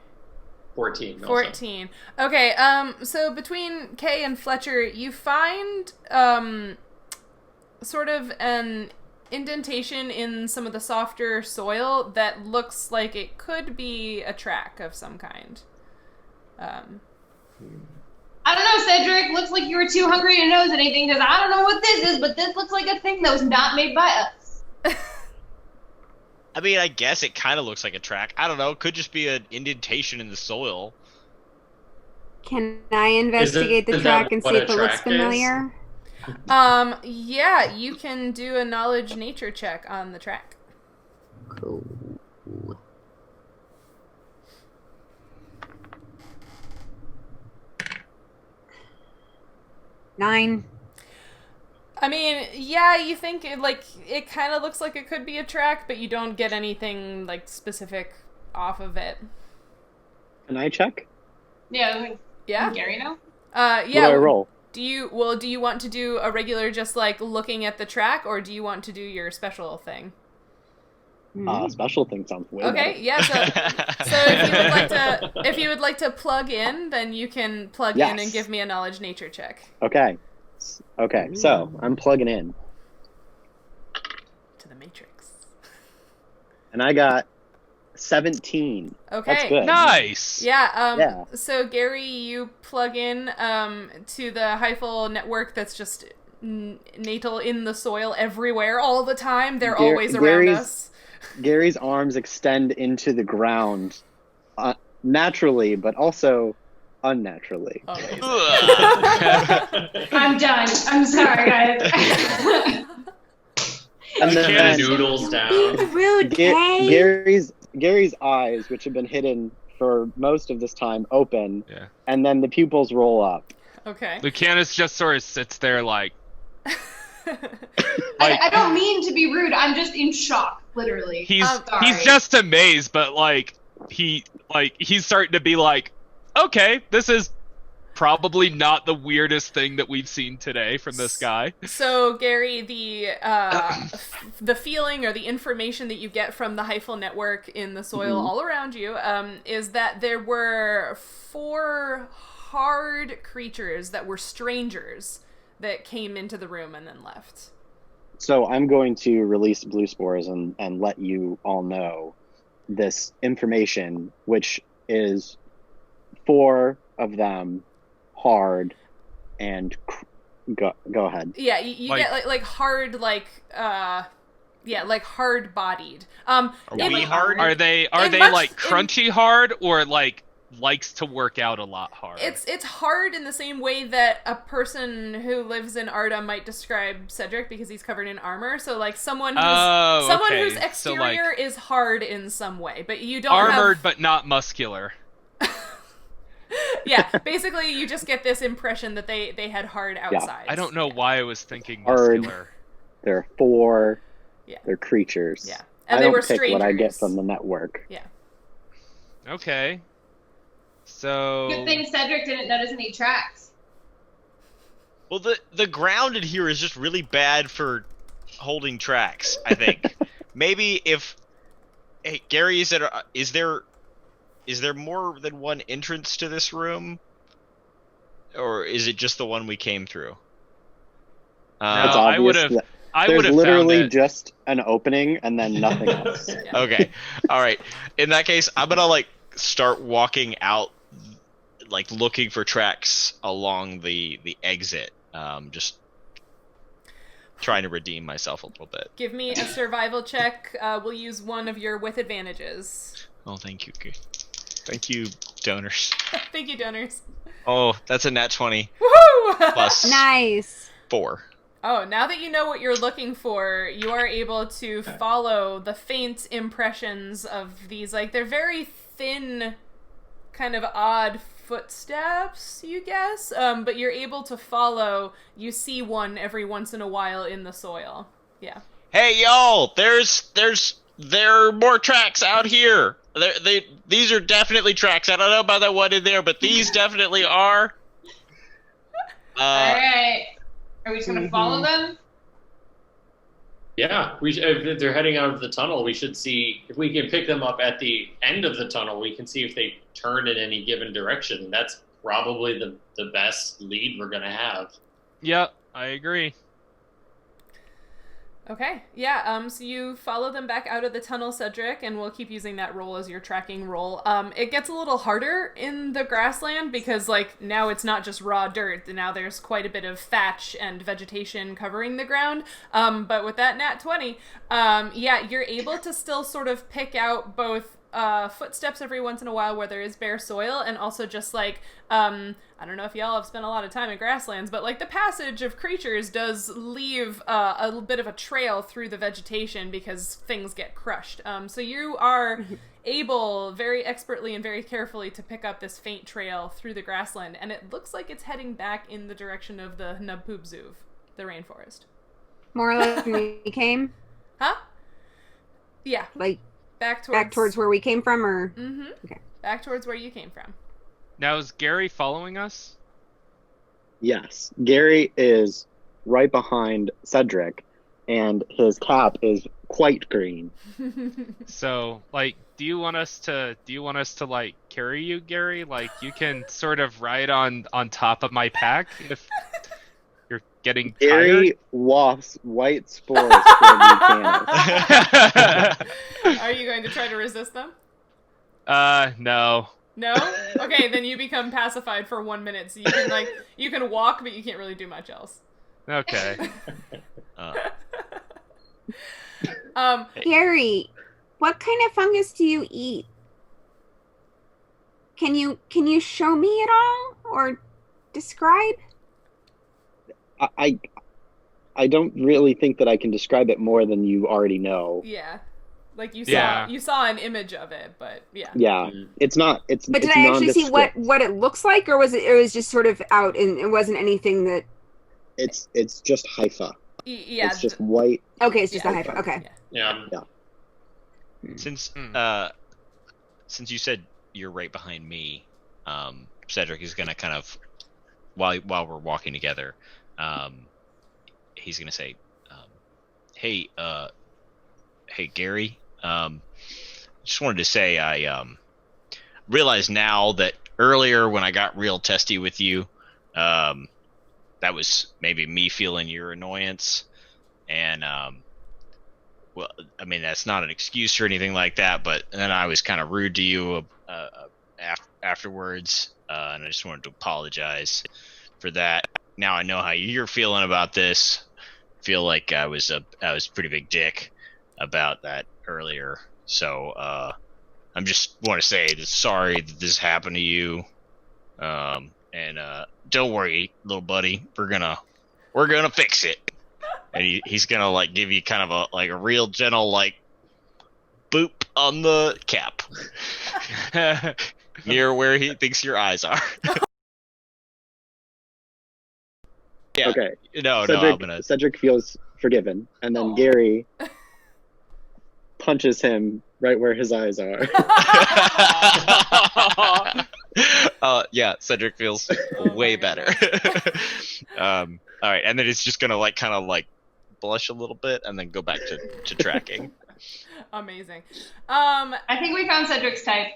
14. Also. 14. Okay, so between Kay and Fletcher, you find sort of an indentation in some of the softer soil that looks like it could be a track of some kind. I don't know, Cedric. Looks like you were too hungry to know anything, because I don't know what this is, but this looks like a thing that was not made by us. I mean, I guess it kind of looks like a track. I don't know. It could just be an indentation in the soil. Can I investigate the track and see if it looks familiar? Yeah, you can do a knowledge nature check on the track. Cool. 9. I mean, yeah, you think it kind of looks like it could be a track, but you don't get anything like specific off of it. Can I check? Yeah. Yeah. Gary know? Yeah. What do I roll? Do you want to do a regular just like looking at the track, or do you want to do your special thing? Special thing sounds way Okay, better. yeah. So if you would like to plug in, then you can plug in and give me a knowledge nature check. Okay. So I'm plugging in To the matrix. and I got 17. Okay. That's good. Nice. Yeah. So Gary, you plug in to the hyphal network that's just natal in the soil everywhere all the time. They're always around us. Gary's arms extend into the ground, naturally, but also unnaturally. I'm done. I'm sorry, guys. And then noodles down. Rude, Gary's eyes, which have been hidden for most of this time, open, and then the pupils roll up. Okay. Lucanus just sort of sits there like... I don't mean to be rude. I'm just in shock, literally. He's just amazed, but he's starting to be like, okay, this is probably not the weirdest thing that we've seen today from this guy. So Gary, the feeling or the information that you get from the hyphal network in the soil all around you is that there were 4 hard creatures that were strangers that came into the room and then left. So I'm going to release blue spores and let you all know this information, which is 4 of them hard and go ahead. Yeah, you get like hard, like hard bodied. Are we hard? Are they like crunchy hard, or like likes to work out a lot hard? It's hard in the same way that a person who lives in Arda might describe Cedric, because he's covered in armor. So like someone whose exterior is hard in some way, but you don't armored but not muscular. Yeah, basically you just get this impression that they had hard outsides. I don't know why I was thinking hard, muscular. There are 4. Yeah. They're creatures. Yeah. And I they don't were pick strangers. what I get from the network. Yeah. Okay. So Good thing Cedric didn't notice any tracks. Well, the ground in here is just really bad for holding tracks, I think. Maybe if... Hey, Gary, is there more than one entrance to this room? Or is it just the one we came through? I would have... I There's would have literally found it. just an opening and then nothing else. Okay. All right. In that case, I'm gonna like start walking out, like looking for tracks along the exit. Just trying to redeem myself a little bit. Give me a survival check. We'll use one of your with advantages. Oh, thank you. Thank you, donors. Thank you, donors. Oh, that's a nat 20 Woohoo! plus Nice. 4. Oh, now that you know what you're looking for, you are able to follow the faint impressions of these, like, they're very thin, kind of odd footsteps, you guess, but you're able to follow. You see one every once in a while in the soil. Yeah. Hey, y'all! There are more tracks out here. These are definitely tracks. I don't know about that one in there, but these definitely are. All right. Are we just gonna follow them? Yeah, if they're heading out of the tunnel, we should see if we can pick them up at the end of the tunnel. We can see if they turn in any given direction. That's probably the best lead we're gonna have. Yep, I agree. Okay, yeah, so you follow them back out of the tunnel, Cedric, and we'll keep using that roll as your tracking roll. It gets a little harder in the grassland because, like, now it's not just raw dirt. Now there's quite a bit of thatch and vegetation covering the ground. But with that nat 20, yeah, you're able to still sort of pick out both footsteps every once in a while where there is bare soil, and also just like I don't know if y'all have spent a lot of time in grasslands, but like the passage of creatures does leave a little bit of a trail through the vegetation because things get crushed. So you are able very expertly and very carefully to pick up this faint trail through the grassland, and it looks like it's heading back in the direction of the Nubpoobzuv, the rainforest. More or less than we came? Huh? Yeah. Like, back towards where we came from, or? Mm-hmm. Okay. Back towards where you came from. Now, is Gary following us? Yes. Gary is right behind Cedric, and his cap is quite green. So, like, do you want us to like carry you, Gary? Like, you can sort of ride on top of my pack if you're getting Gary wafts white spores from Lucanus. tired. Are you going to try to resist them? No. No? Okay, then you become pacified for 1 minute, so you can you can walk, but you can't really do much else. Okay. Gary, what kind of fungus do you eat? Can you show me at all, or describe? I don't really think that I can describe it more than you already know. Yeah. Like you Yeah. saw an image of it, but yeah. Yeah, it's not. It's. But did it's I actually see nondescript. what it looks like, or was it just sort of out and it wasn't anything that? It's just hypha. Yeah. It's just white. Okay, it's just Yeah. a hyphen. Okay. Yeah. Since you said you're right behind me, Cedric is gonna kind of while we're walking together, he's gonna say, "Hey, Gary, just wanted to say I realize now that earlier when I got real testy with you, that was maybe me feeling your annoyance, and well, I mean that's not an excuse or anything like that, but then I was kind of rude to you afterwards, and I just wanted to apologize for that. Now I know how you're feeling about this. Feel like I was a pretty big dick about that earlier, so I'm just want to say that sorry that this happened to you, and don't worry, little buddy, we're gonna fix it." And he's gonna like give you kind of a real gentle like boop on the cap near where he thinks your eyes are. Yeah. Okay. No, Cedric, I'm gonna. Cedric feels forgiven, and then Gary punches him right where his eyes are. Yeah, Cedric feels way better. All right, and then it's just gonna kind of blush a little bit, and then go back to tracking. Amazing. I think we found Cedric's type.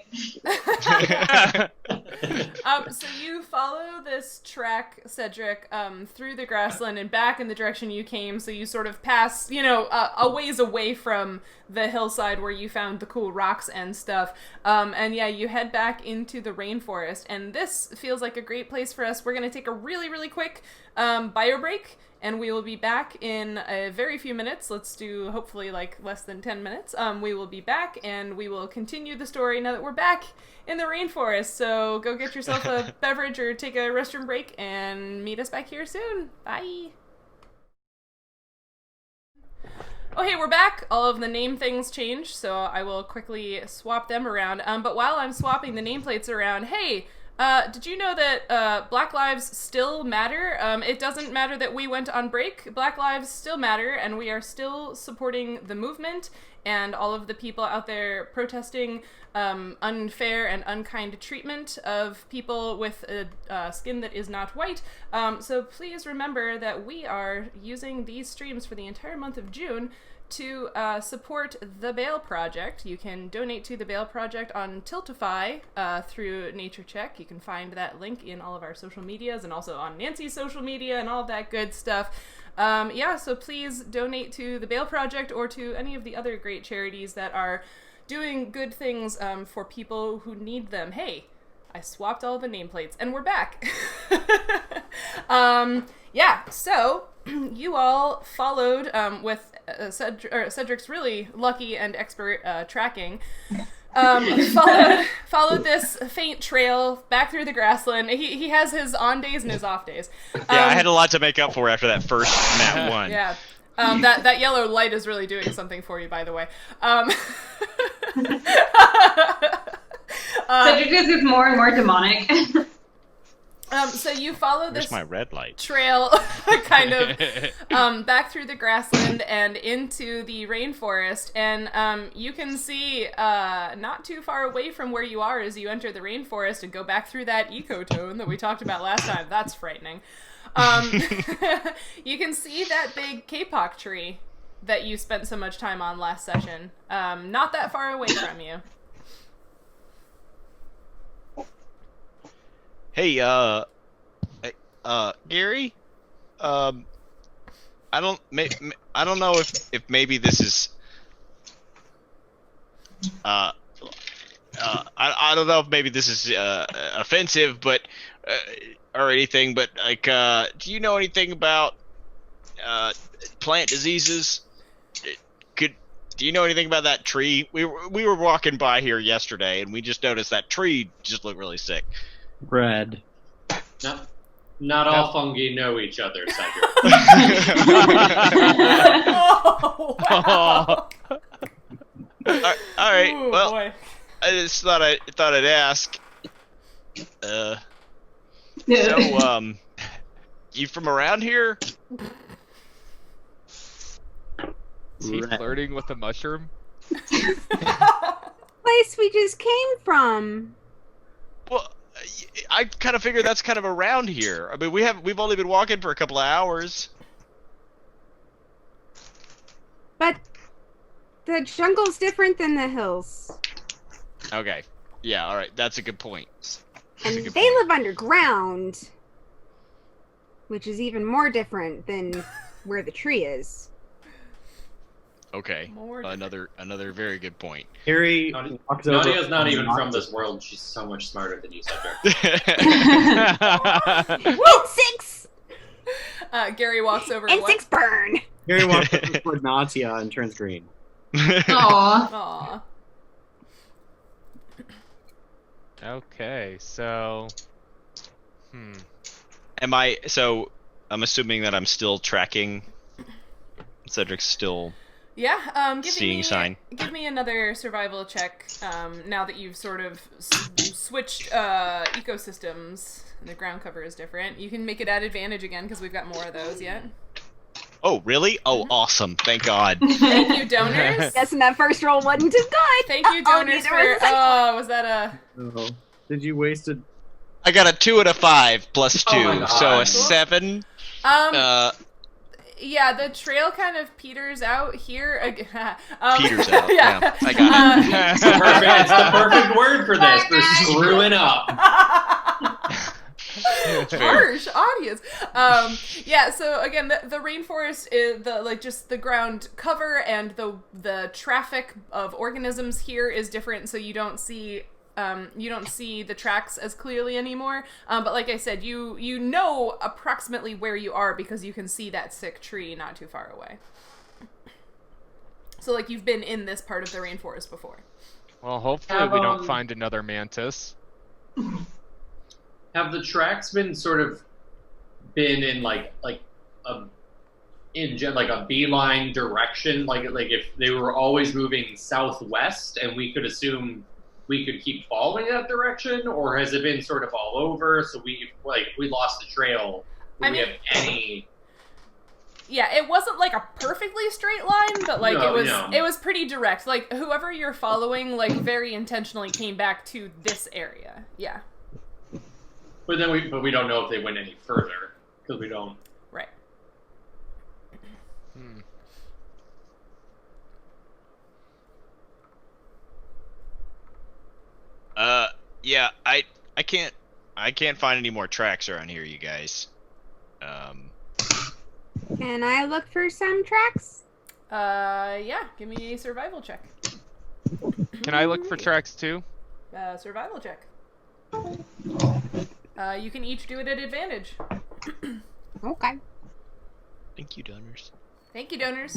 So you follow this track, Cedric, through the grassland and back in the direction you came. So you sort of pass, a ways away from the hillside where you found the cool rocks and stuff. And yeah, you head back into the rainforest. And this feels like a great place for us. We're going to take a really, really quick bio break. And we will be back in a very few minutes. Let's do hopefully like less than 10 minutes. We will be back and we will continue the story now that we're back in the rainforest. So go get yourself a beverage or take a restroom break and meet us back here soon. Bye. Okay, we're back. All of the name things changed, so I will quickly swap them around. But while I'm swapping the nameplates around, hey, did you know that Black Lives still matter? It doesn't matter that we went on break. Black Lives still matter, and we are still supporting the movement and all of the people out there protesting unfair and unkind treatment of people with a skin that is not white. So please remember that we are using these streams for the entire month of June to support the Bail Project. You can donate to the Bail Project on Tiltify through Nature Check. You can find that link in all of our social medias and also on Nancy's social media and all that good stuff. So please donate to the Bail Project or to any of the other great charities that are doing good things for people who need them. Hey, I swapped all the nameplates and we're back. So you all followed with Cedric's really lucky and expert tracking. Followed this faint trail back through the grassland. He has his on days and his off days. I had a lot to make up for after that first Nat 1. Yeah. That yellow light is really doing something for you, by the way. Cedric just gets more and more demonic. So you follow this my red light trail kind of back through the grassland and into the rainforest, and you can see not too far away from where you are as you enter the rainforest and go back through that ecotone that we talked about last time. That's frightening. You can see that big kapok tree that you spent so much time on last session. Not that far away from you. Hey, Gary, I don't know if maybe this is, I don't know if maybe this is offensive, but or anything, but like, do you know anything about plant diseases? Do you know anything about that tree? We were walking by here yesterday, and we just noticed that tree just looked really sick. Red. Not all fungi know each other, Cedric. Oh, wow. All right. Ooh, well, boy. I just thought I'd ask. So, you from around here? Is he Red. flirting with the mushroom? Place we just came from. Well, I kind of figure that's kind of around here. I mean, we've only been walking for a couple of hours. But the jungle's different than the hills. Okay. Yeah. All right. That's a good point. And they live underground. Which is even more different than where the tree is. Okay. More Another very good point. Harry walks over. Nadia's not even from this world. She's so much smarter than you, Cedric. N6! Gary walks over. N6 burn! Harry walks over toward Nautia and turns green. Aww. Aw. Okay, so... So I'm assuming that I'm still tracking. Cedric's still Yeah, seeing sign. Give me another survival check, now that you've sort of switched ecosystems and the ground cover is different. You can make it at advantage again, because we've got more of those yet. Oh, really? Oh, awesome. Thank God. Thank you, donors. Guessing that first roll wasn't too good. Thank you, donors, neither for... was the second one. was that a... Oh, did you waste it? I got a 2 and a 5 plus 2, Oh my God. so Cool. a 7. Yeah, the trail kind of peters out here. Peters out. Yeah, I got it. It's the perfect word for this. For screwing up. Harsh audience. Yeah. So again, the rainforest is just the ground cover, and the traffic of organisms here is different. So you don't see the tracks as clearly anymore. But like I said, you know approximately where you are because you can see that sick tree not too far away. So like you've been in this part of the rainforest before. Well, hopefully we don't find another mantis. Have the tracks been in like a beeline direction, like if they were always moving southwest and we could assume we could keep following that direction, or has it been sort of all over? So we lost the trail. Do we have any? Yeah, it wasn't like a perfectly straight line, but like it was pretty direct. Like whoever you're following, like very intentionally came back to this area. Yeah. But we don't know if they went any further because we don't. Right. Yeah, I can't find any more tracks around here, you guys. Can I look for some tracks? Yeah, give me a survival check. Can I look for tracks too? Survival check. You can each do it at advantage. Okay. Thank you, donors. Thank you, donors.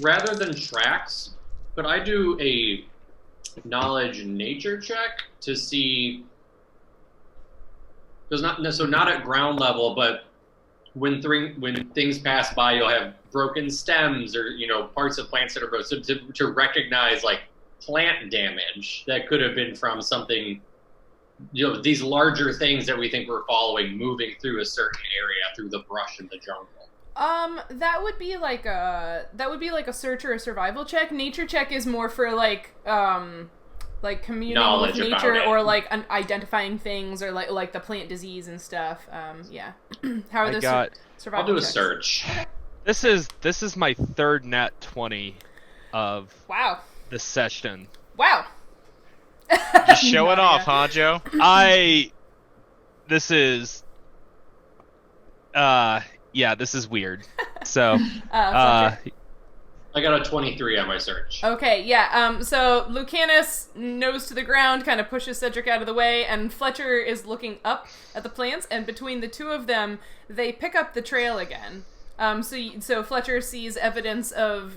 Rather than tracks, could I do a knowledge nature check to see? Not at ground level, but when things pass by, you'll have broken stems or parts of plants that are broken. So to recognize like plant damage that could have been from something. These larger things that we think we're following moving through a certain area through the brush and the jungle. That would be like a search or a survival check. Nature check is more for like communing knowledge with nature about it. or like identifying things or like the plant disease and stuff. Yeah. How are those survival I'll do a checks? search. This is my third nat 20 of this session. Wow. Just showing off, huh, Joe? This is weird. So, I got a 23 on my search. Okay, yeah. So Lucanus, nose to the ground, kind of pushes Cedric out of the way, and Fletcher is looking up at the plants, and between the two of them, they pick up the trail again. So Fletcher sees evidence of,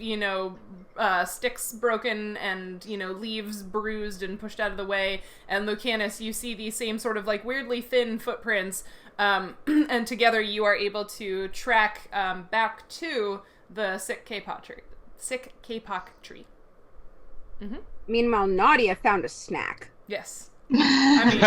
sticks broken and, leaves bruised and pushed out of the way. And Lucanus, you see these same sort of like weirdly thin footprints. And together you are able to track back to the sick kapok tree. Mm-hmm. Meanwhile, Nautia found a snack. Yes. I mean,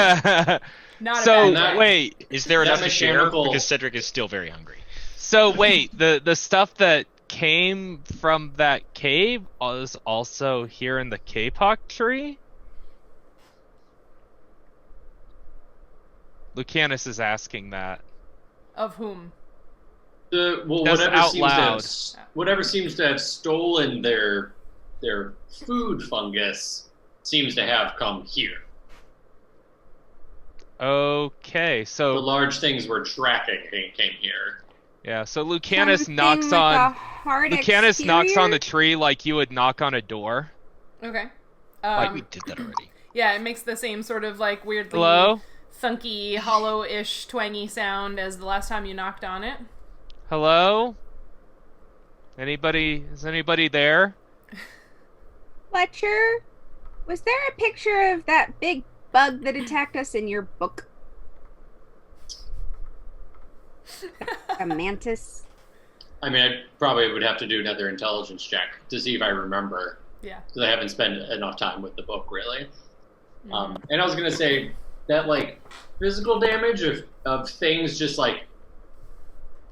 not so, a bad wait. Is there enough to share? mechanical- Because Cedric is still very hungry. So, wait. The stuff that came from that cave is also here in the kapok tree? Lucanus is asking that. Of whom? Whatever seems to have stolen their food fungus seems to have come here. Okay, so The large things we're tracking came here. yeah, so Lucanus Something knocks with on a hard Lucanus knocks on the exterior? tree like you would knock on a door. Okay. We did that already. Yeah, it makes the same sort of like weirdly Hello? thunky, hollow-ish, twangy sound as the last time you knocked on it. Hello? Is anybody there? Fletcher, was there a picture of that big bug that attacked us in your book? A mantis? I mean, I probably would have to do another intelligence check to see if I remember. Yeah. Because I haven't spent enough time with the book, really. Mm-hmm. And I was going to say that, like, physical damage of things just, like,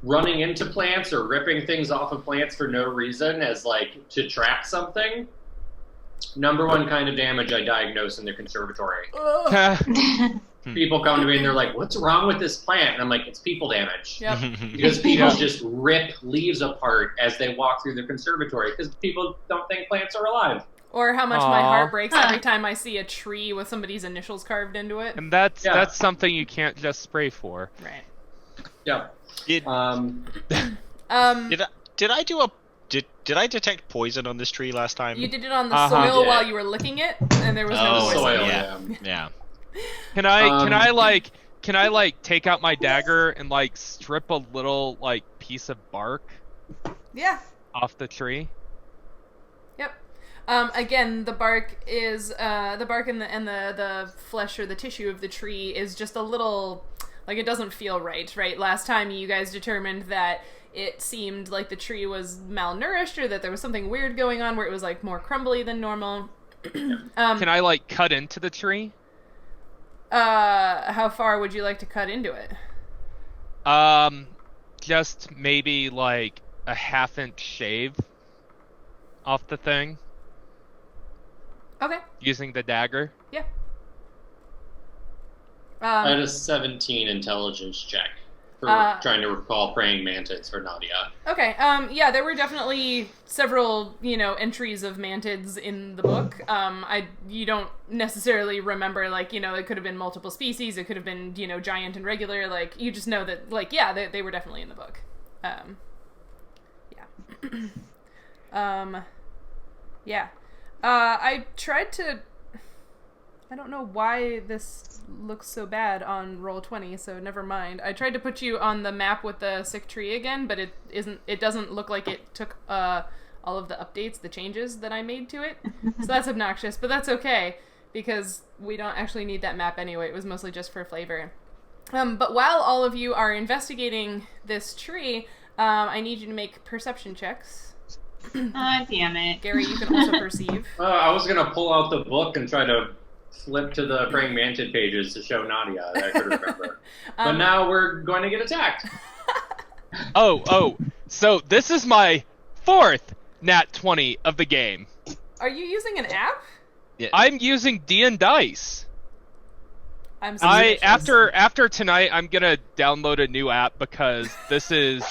running into plants or ripping things off of plants for no reason as, like, to track something. Number one kind of damage I diagnose in the conservatory. people come to me and they're like, "What's wrong with this plant?" And I'm like, "It's people damage." Yep. Because people just rip leaves apart as they walk through their conservatory because people don't think plants are alive. Or how much my heart breaks every time I see a tree with somebody's initials carved into it. And that's something you can't just spray for. Right. Yeah. Did I detect poison on this tree last time? You did it on the soil while you were licking it, and there was no poison. Soil, yeah. Can I like take out my dagger and like strip a little like piece of bark? Yeah. Off the tree. Yep. Again, the bark is the bark and the flesh or the tissue of the tree is just a little like it doesn't feel right. Last time you guys determined that it seemed like the tree was malnourished or that there was something weird going on where it was like more crumbly than normal. Can I like cut into the tree? How far would you like to cut into it? Just maybe like a ½ shave off the thing. Okay. Using the dagger. Yeah. I had a 17 intelligence check for trying to recall praying mantids for Nautia. Okay. Yeah, there were definitely several, entries of mantids in the book. You don't necessarily remember, like, it could have been multiple species. It could have been, giant and regular. Like, you just know that, like, yeah, they were definitely in the book. Yeah. Yeah. I tried to... I don't know why this looks so bad on Roll20, so never mind. I tried to put you on the map with the sick tree again, but it doesn't look like it took all of the updates, the changes that I made to it. So that's obnoxious, but that's okay, because we don't actually need that map anyway. It was mostly just for flavor. But while all of you are investigating this tree, I need you to make perception checks. Damn it. Gary, you can also perceive. I was going to pull out the book and try to flip to the praying mantid pages to show Nautia that I could remember. But now we're going to get attacked. So this is my 4th nat 20 of the game. Are you using an app? Yeah. I'm using D&Dice. I'm suspicious. After tonight, I'm gonna download a new app because this is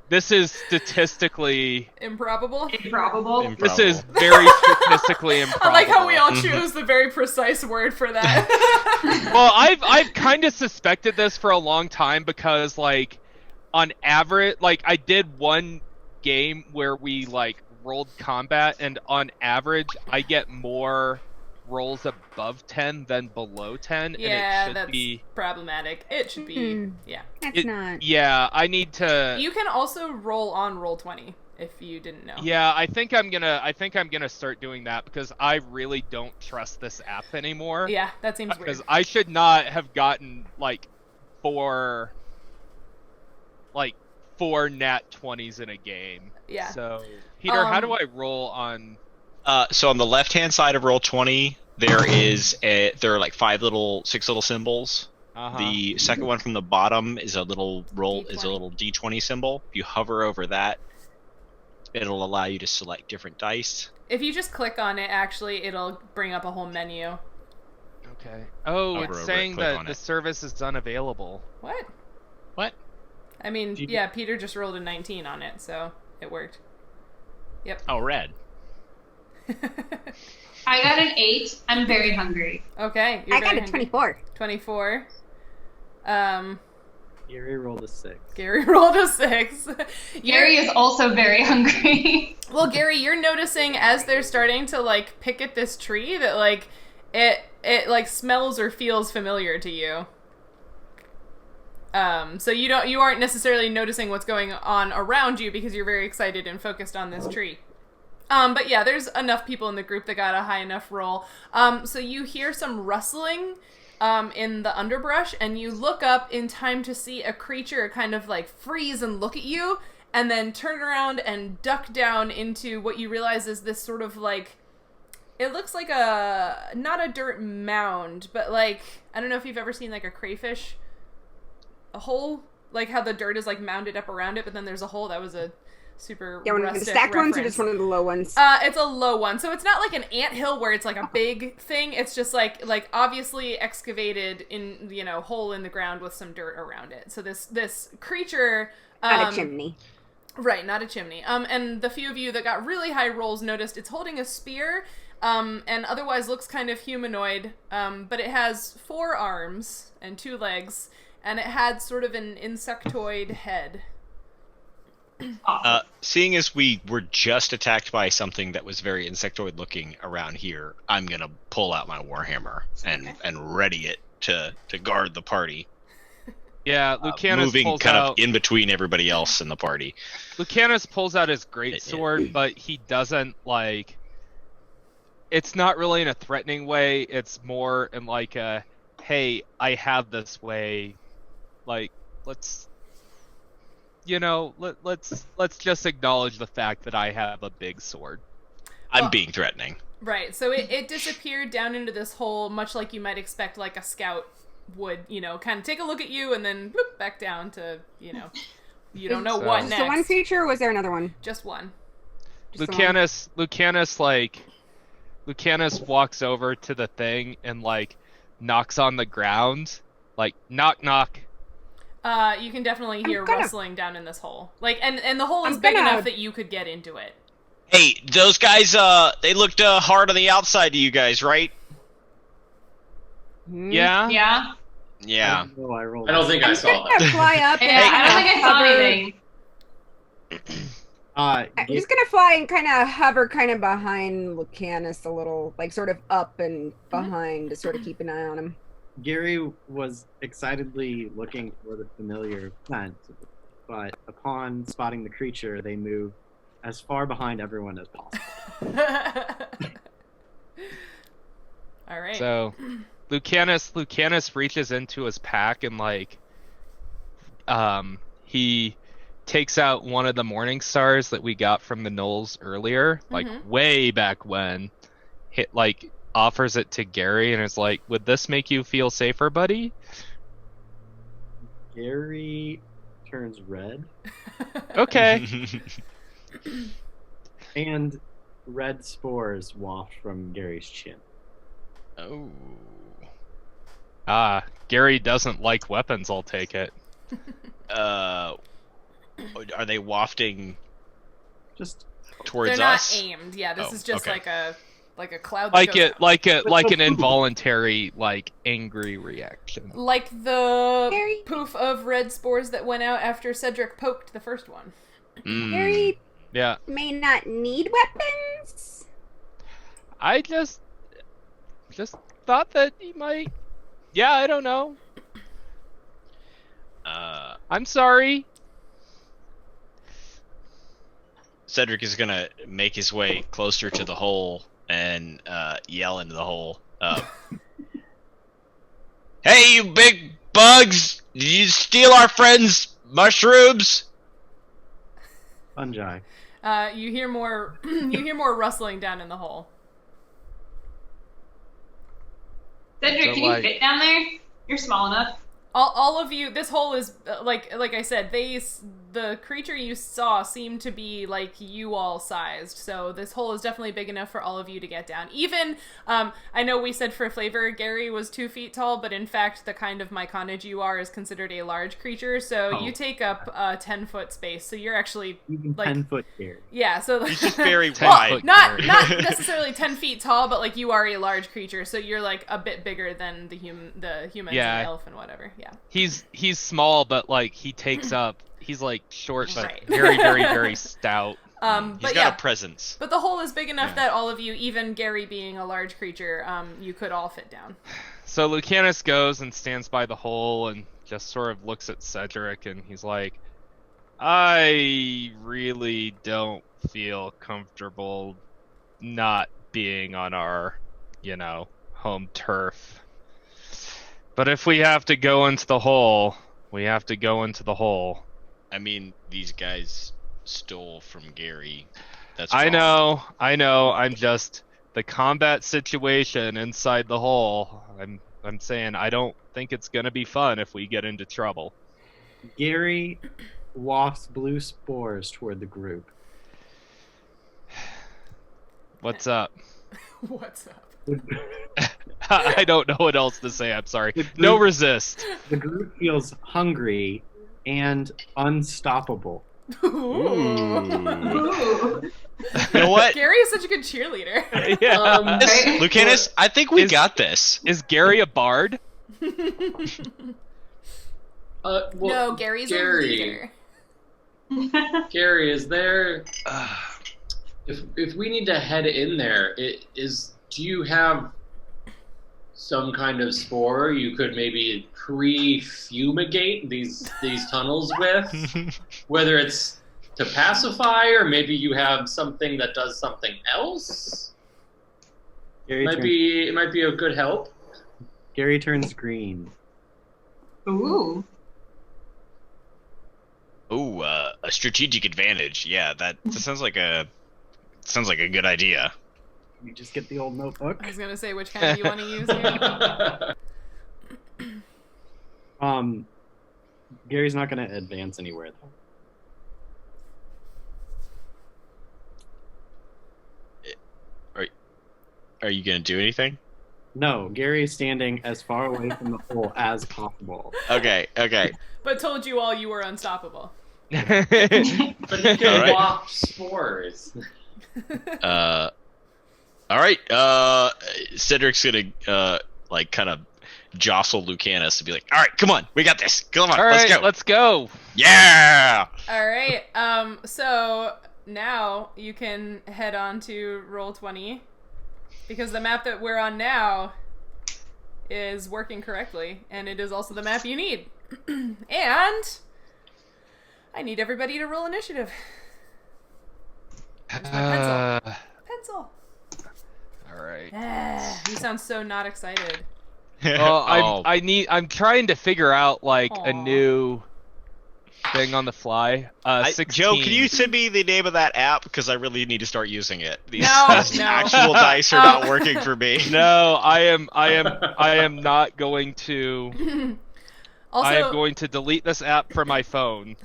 statistically improbable. This is very statistically improbable. I like how we all choose the very precise word for that. Well, I've kind of suspected this for a long time because, like, on average, like, I did one game where we like rolled combat, and on average, I get more rolls above 10 than below 10. Yeah, and it should be problematic. It should be. Yeah, that's not. Yeah, I need to. You can also roll on Roll20 if you didn't know. Yeah, I think I'm gonna start doing that because I really don't trust this app anymore. Yeah, that seems weird. Because I should not have gotten like four nat 20s in a game. Yeah. So, Peter, how do I roll on? So on the left-hand side of Roll20, there are like 6 little symbols. Uh-huh. The second one from the bottom is a little D20 symbol. If you hover over that, it'll allow you to select different dice. If you just click on it, actually, it'll bring up a whole menu. Okay. Oh, it's saying that the service is unavailable. What? I mean, yeah, Peter just rolled a 19 on it, so it worked. Yep. Oh, red. I got an 8. I'm very hungry. Okay. I got a 24. 24. Gary rolled a 6. Gary rolled a 6. Gary is also very hungry. Well, Gary, you're noticing as they're starting to like pick at this tree that like it like smells or feels familiar to you. So you aren't necessarily noticing what's going on around you because you're very excited and focused on this tree. But yeah, there's enough people in the group that got a high enough roll. So you hear some rustling in the underbrush, and you look up in time to see a creature kind of like freeze and look at you, and then turn around and duck down into what you realize is this sort of like, it looks like not a dirt mound, but like, I don't know if you've ever seen like a crayfish, a hole, like how the dirt is like mounded up around it, but then there's a hole. That was a super Yeah, one of the rustic stacked ones or reference. just one of the low ones? It's a low one, so it's not like an anthill where it's like a big thing. It's just like obviously excavated in hole in the ground with some dirt around it. So this creature, Not a chimney. right? Not a chimney. And the few of you that got really high rolls noticed it's holding a spear, and otherwise looks kind of humanoid. But it has 4 arms and 2 legs, and it had sort of an insectoid head. Seeing as we were just attacked by something that was very insectoid looking around here, I'm gonna pull out my warhammer and ready it to guard the party. Yeah, Lucanus moving pulls kind out. of in between everybody else in the party. Lucanus pulls out his greatsword, but he doesn't like. It's not really in a threatening way. It's more in like a, "Hey, I have this way. Like, let's just acknowledge the fact that I have a big sword." I'm being threatening. Right, so it disappeared down into this hole, much like you might expect like a scout would, kind of take a look at you and then whoop, back down to, you don't know what Just next. the one creature, or was there another one? Just one. Just the one. Lucanus walks over to the thing and like knocks on the ground, like knock knock. You can definitely hear rustling down in this hole. Like, and the hole is I'm big gonna- enough that you could get into it. Hey, those guys, they looked hard on the outside to you guys, right? Yeah. Yeah. Yeah. Oh, I rolled. I don't think I I'm saw gonna that. fly up and Yeah, I don't think I saw hover- anything. I'm just gonna fly and kind of hover kind of behind Lucanus a little, like sort of up and behind to sort of keep an eye on him. Gary was excitedly looking for the familiar plant, but upon spotting the creature, they move as far behind everyone as possible. All right. So, Lucanus reaches into his pack and like, he takes out one of the morning stars that we got from the gnolls earlier, like way back when. Offers it to Gary and is like, "Would this make you feel safer, buddy?" Gary turns red, Okay. and red spores waft from Gary's chin. Oh. Gary doesn't like weapons. I'll take it. Are they wafting Just towards They're not us? aimed. Yeah, this Oh, is just okay. like a cloud. That goes out. Like an involuntary, like angry reaction. Like the Gary? poof of red spores that went out after Cedric poked the first one. Gary Yeah. may not need weapons. I just thought that he might. Yeah, I don't know. I'm sorry. Cedric is gonna make his way closer to the hole and yell into the hole. Hey, you big bugs! Did you steal our friend's mushrooms? fungi. You hear more. You hear more rustling down in the hole. Cedric, So, can you like- fit down there? You're small enough. All of you. This hole is like I said. The creature you saw seemed to be like you all sized. So this hole is definitely big enough for all of you to get down. Even I know we said for flavor Gary was 2 feet tall, but in fact the kind of myconid you are is considered a large creature. So you take up 10-foot space. So you're actually Even like 10-foot Gary. yeah. So He's just very 10 wide. foot. not Gary. not necessarily 10 feet tall, but like you are a large creature. So you're like a bit bigger than the humans Yeah. and the elf and whatever. Yeah. He's small, but like he takes up. He's like short, but Right. very, very, very stout. He's But got yeah. a presence. But the hole is big enough Yeah. that all of you, even Gary being a large creature, you could all fit down. So Lucanus goes and stands by the hole and just sort of looks at Cedric, and he's like, "I really don't feel comfortable not being on our, home turf. But if we have to go into the hole, we have to go into the hole." I mean, these guys stole from Gary. That's I wrong. know. I'm just the combat situation inside the hole. I'm saying I don't think it's gonna be fun if we get into trouble. Gary wafts blue spores toward the group. What's up? What's up? I don't know what else to say. I'm sorry. The group- No resist. The group feels hungry and unstoppable. Ooh. You know what? Gary is such a good cheerleader. Yeah. Lucanus, I think we got this. Is Gary a bard? Well, No, Gary's a Gary. leader. Gary, is there? If we need to head in there, do you have some kind of spore you could maybe pre-fumigate these tunnels with? Whether it's to pacify, or maybe you have something that does something else. It might be a good help. Gary turns green. Ooh. Ooh, a strategic advantage. Yeah, that sounds like a good idea. You just get the old notebook. I was gonna say, which kind do you want to use here? Gary's not going to advance anywhere though. Are you gonna do anything? No, Gary's standing as far away from the hole as possible. Okay. But told you all you were unstoppable. But you can Alright. waft spores. All right. Cedric's gonna kind of jostle Lucanus and be like, "All right, come on, we got this. Come on, All right, let's go. Let's go. Yeah." All right. So now you can head on to Roll20, because the map that we're on now is working correctly, and it is also the map you need. And I need everybody to roll initiative. Where's my pencil? All right. You sound so not excited. Well, I'm trying to figure out like a Aw. new thing on the fly. 16. Joe, can you send me the name of that app, because I really need to start using it. These No. actual dice are not working for me. No, I am not going to. Also, I am going to delete this app from my phone.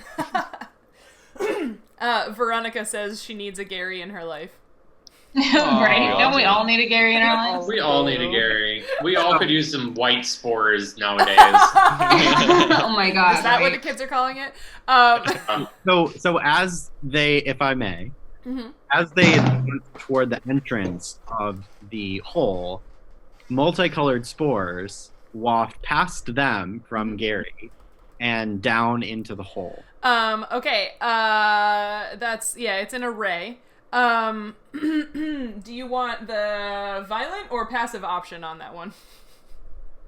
Veronica says she needs a Gary in her life. Right? Oh, Don't we all need a Gary in our lives? We all need a Gary. We all could use some white spores nowadays. Oh my god. Is that what right? the kids are calling it? So as they, if I may, Mhm. as they advance toward the entrance of the hole, multicolored spores waft past them from Gary and down into the hole. Okay. It's an array. Do you want the violent or passive option on that one?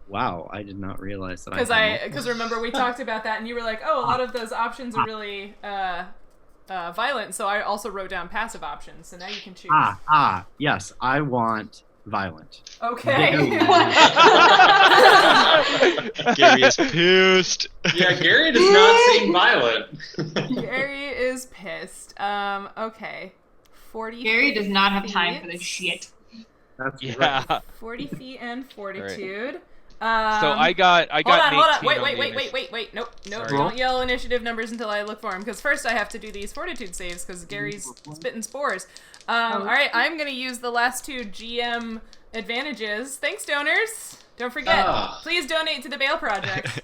Wow, I did not realize that. Because remember we talked about that, and you were like, "Oh, a lot of those options are really violent." So I also wrote down passive options. So now you can choose. Yes, I want violent. Okay. Gary is pissed. Yeah, Gary does not seem violent. Gary is pissed. Okay. 40. Gary does not have time feet. for this shit. That's Yeah. right. 40 feet and fortitude. So I got Hold on. 18 on the Wait. Nope. Sorry. Don't yell initiative numbers until I look for them, because first I have to do these fortitude saves, because Gary's spitting spores. Alright, I'm going to use the last two GM advantages. Thanks, donors. Don't forget, please donate to the Bail Project,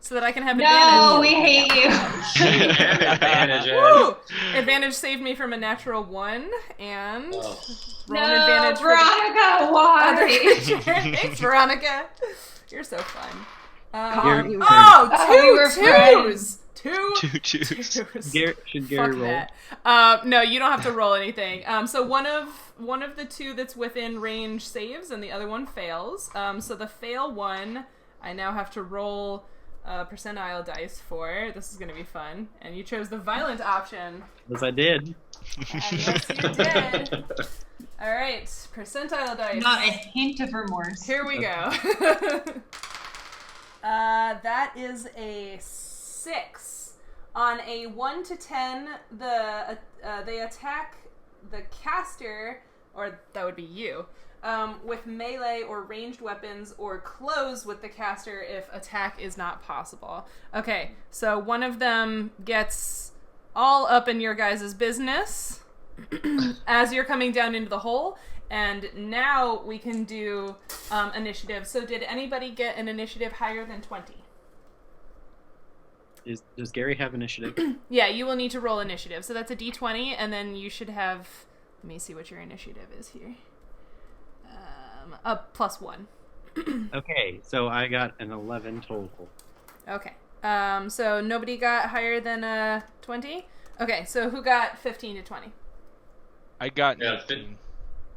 so that I can have No, advantage. we hate you. And advantages. Woo! Advantage saved me from a natural 1, and roll an advantage for the Veronica, other why? creature. Thanks, Veronica. You're so fun. Gary- you were Two friends. twos. Two Choose. twos. Should Gary Fuck roll? that. No, you don't have to roll anything. So one of the two that's within range saves, and the other one fails. So the fail one, I now have to roll percentile dice for. This is gonna be fun. And you chose the violent option. Yes, I did. And yes, you did. All right, percentile dice. Not a hint of remorse. Here we go. That is a 6. On a 1 to 10, they attack the caster, or that would be you, with melee or ranged weapons, or close with the caster if attack is not possible. Okay, so one of them gets all up in your guys' business as you're coming down into the hole, and now we can do initiative. So did anybody get an initiative higher than 20? Does Gary have initiative? Yeah, you will need to roll initiative. So that's a d20, and then you should have... Let me see what your initiative is here. A +1. Okay, so I got an 11 total. Okay. So nobody got higher than 20? Okay, so who got 15 to 20? I got Yeah, 19.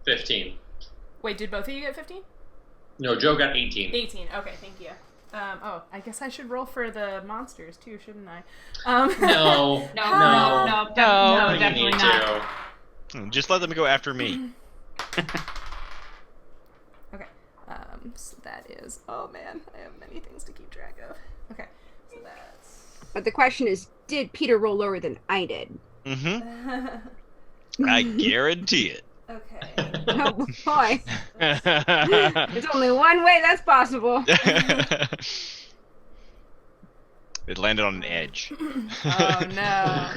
15. Wait, did both of you get 15? No, Joe got 18. 18. Okay, thank you. I guess I should roll for the monsters too, shouldn't I? No, No, definitely you need not. to. Just let them go after me. Okay. So that is... Oh, man. I have many things to keep track of. Okay. So that's... But the question is, did Peter roll lower than I did? Mm-hmm. I guarantee it. Okay. Oh, boy. There's only one way that's possible. It landed on an edge. Oh, no.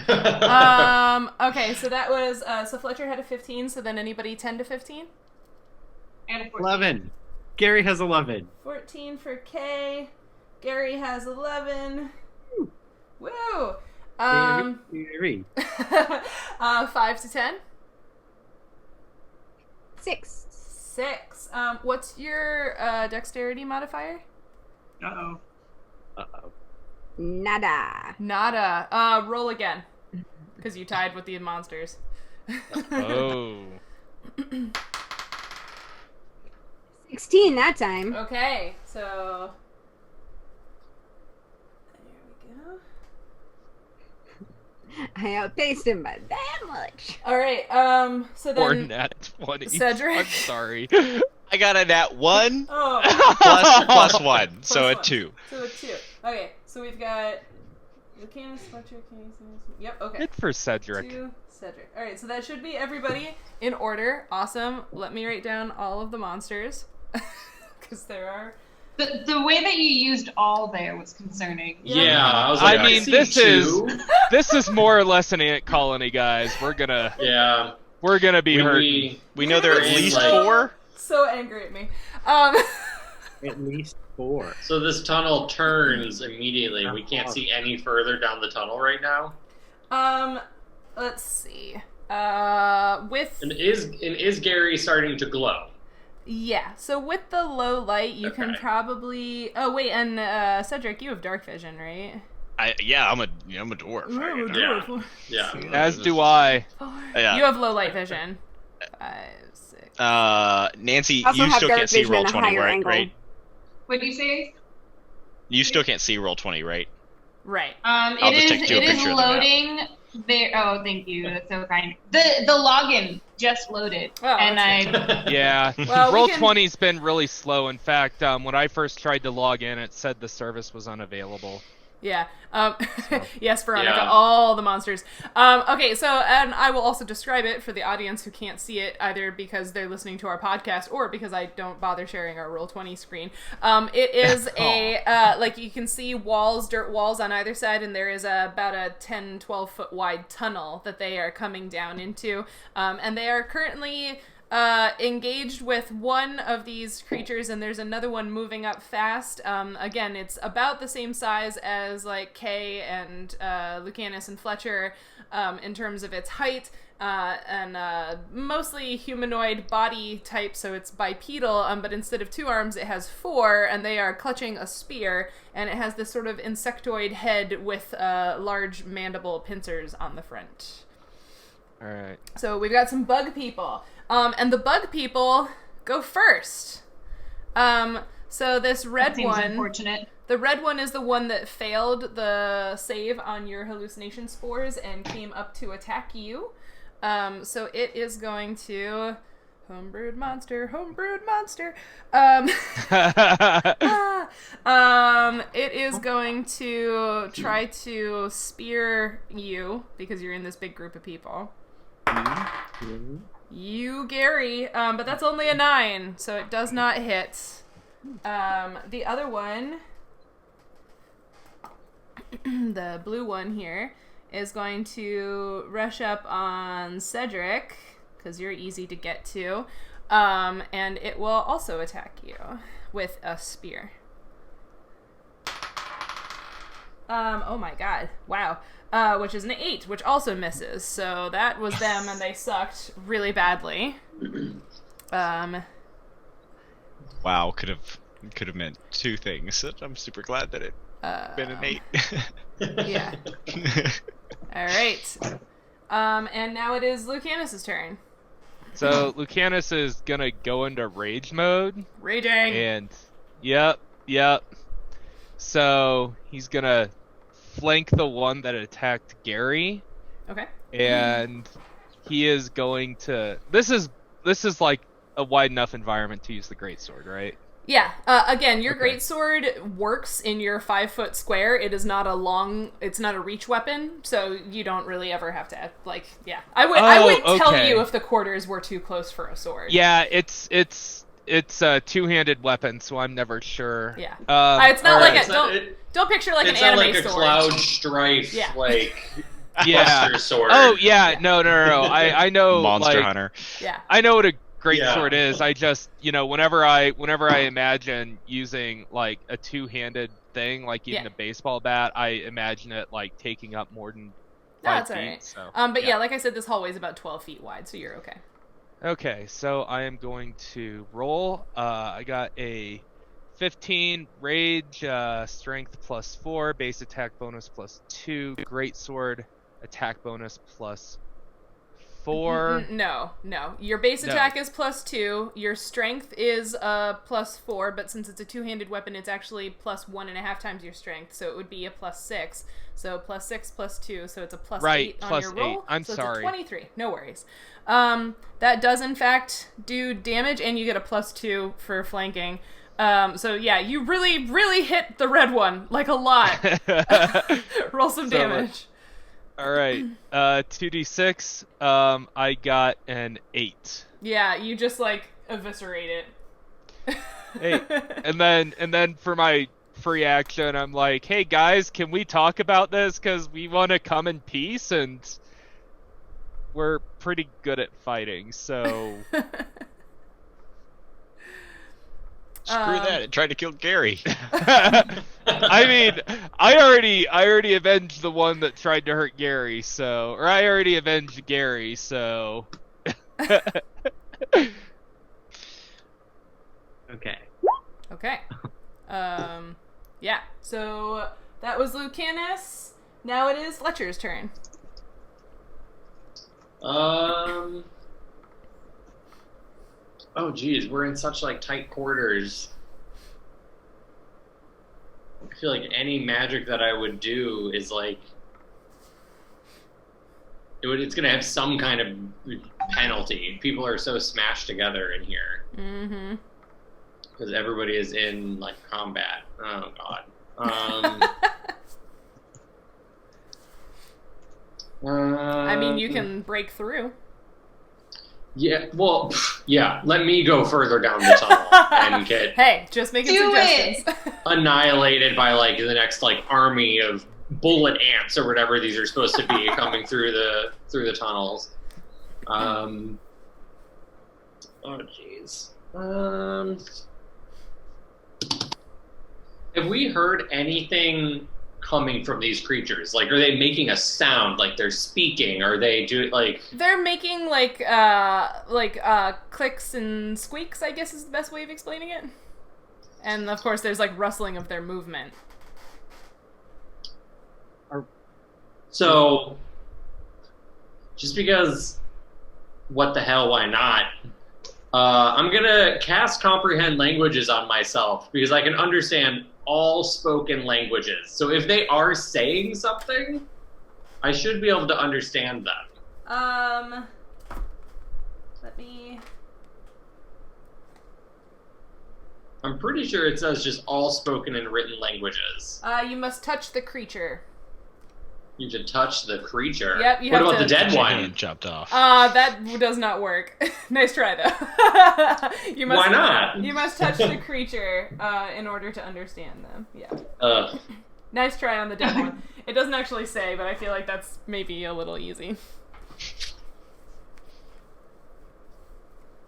Okay, so that was... so Fletcher had a 15, so then anybody 10 to 15? And a 14. 11. Gary has 11. 14 for Kay. Gary has 11. Woo! Gary. 5 to 10? 6. 6. What's your dexterity modifier? Uh-oh. Nada. Roll again. Because you tied with the monsters. Oh. 16 that time. Okay, so... There we go. I outpaced him by that much. Alright, so Or then... nat 20. Cedric? I'm sorry. I got a nat 1 Oh, plus 1, so a one. 2. So a 2. Okay, so we've got... Lucanus, Fletcher, Yep, okay. Good for Cedric. 2, Cedric. Alright, so that should be everybody in order. Awesome. Let me write down all of the monsters. Because there are... The way that you used all there was concerning. Yeah, I was like, I mean, see this two. this is more or less an ant colony, guys. We're gonna be hurt. We know there are at It's least like- 4. So angry at me. At least 4. So this tunnel turns immediately. We can't see any further down the tunnel right now. Let's see. With... And is Gary starting to glow? Yeah, so with the low light, you can Okay. probably... Oh, wait, and Cedric, you have dark vision, right? I'm a dwarf. Yeah. As do I. Yeah. You have low light vision. 5, 6... Nancy, Also you have still dark can't see vision roll and a 20, higher right? angle. Right? What do you say? You still can't see roll 20, right? Right. I'll just take you a It is picture of the map. loading there. Oh, thank you. That's so kind. The login just loaded, Oh, and that's I Yeah. Well, we Roll can- 20's been really slow. In fact, when I first tried to log in, it said the service was unavailable. Yeah. Yes, Veronica, Yeah. all the monsters. Okay, so, and I will also describe it for the audience who can't see it, either because they're listening to our podcast or because I don't bother sharing our Roll20 screen. It is like you can see walls, dirt walls on either side, and there is about a 10, 12 foot wide tunnel that they are coming down into. And they are currently... engaged with one of these creatures, and there's another one moving up fast. Again, it's about the same size as like Kay and Lucanus and Fletcher in terms of its height, and mostly humanoid body type, so it's bipedal, but instead of 2 arms, it has 4, and they are clutching a spear, and it has this sort of insectoid head with large mandible pincers on the front. All right. So we've got some bug people. And the bug people go first. So this red seems one, unfortunate. the red one is the one that failed the save on your hallucination spores and came up to attack you. So it is going to... Homebrewed monster. It is going to try to spear you because you're in this big group of people. You, Gary, but that's only a 9, so it does not hit. The other one, the blue one here, is going to rush up on Cedric, because you're easy to get to, and it will also attack you with a spear. Oh my god. Wow. Which is an 8, which also misses. So that was them, and they sucked really badly. Wow, could have meant 2 things. I'm super glad that it been an 8. Yeah. All right. And now it is Lucanus' turn. So Lucanus is gonna go into rage mode. Raging. And yep. So he's gonna flank the one that attacked Gary. Okay. And he is going to. This is like a wide enough environment to use the greatsword, right? Yeah. Again, your greatsword works in your 5-foot square. It is not it's not a reach weapon, so you don't really ever have to, yeah. I would tell you if the quarters were too close for a sword. Yeah, it's a two-handed weapon, so I'm never sure. Yeah. It's not like don't picture like an anime sword. It's not like a Cloud Strife, Buster sword. Oh yeah, no. I know Monster Hunter. Yeah. I know what a greatsword is. I just, whenever I imagine using like a two-handed thing, like even a baseball bat, I imagine it like taking up more than 5 feet. Alright. So, but like I said, this hallway is about 12 feet wide, so you're okay. Okay, so I am going to roll. I got a 15 rage, strength +4, base attack bonus +2, greatsword attack bonus +4. No. Your base attack is +2. Your strength is +4, but since it's a two-handed weapon, it's actually +1.5 times your strength, so it would be a +6. So +6 +2, so it's a +8 on your roll. I'm so sorry. It's a 23. No worries. That does in fact do damage, and you get a +2 for flanking. So yeah, you really, really hit the red one, like a lot. Roll some damage. All right, 2d6. I got an 8. Yeah, you just eviscerate it. Hey, and then for my free action, I'm like, hey guys, can we talk about this? Because we want to come in peace, and we're pretty good at fighting, so. Screw that! It tried to kill Gary. I mean, I already avenged the one that tried to hurt Gary, or I already avenged Gary, so. Okay. Yeah. So that was Lucanus. Now it is Fletcher's turn. Oh geez, we're in such tight quarters. I feel like any magic that I would do is it's gonna have some kind of penalty. People are so smashed together in here. Mm-hmm. Because everybody is in combat. Oh god. I mean, you can break through. Yeah, well, yeah. Let me go further down the tunnel and get hey, just making suggestions. Annihilated by the next army of bullet ants or whatever these are supposed to be coming through the tunnels. Oh jeez. Have we heard anything coming from these creatures? Are they making a sound? They're speaking? Are they doing They're making clicks and squeaks, I guess is the best way of explaining it. And of course there's rustling of their movement. So just because what the hell, why not? I'm gonna cast comprehend languages on myself because I can understand all spoken languages. So if they are saying something, I should be able to understand them. Let me... I'm pretty sure it says just all spoken and written languages. You must touch the creature. You have to touch the creature. Yep, you what have about to- the dead one? Hand chopped off. That does not work. Nice try, though. You must, Why not? You must touch the creature in order to understand them. Yeah. Nice try on the dead one. It doesn't actually say, but I feel like that's maybe a little easy.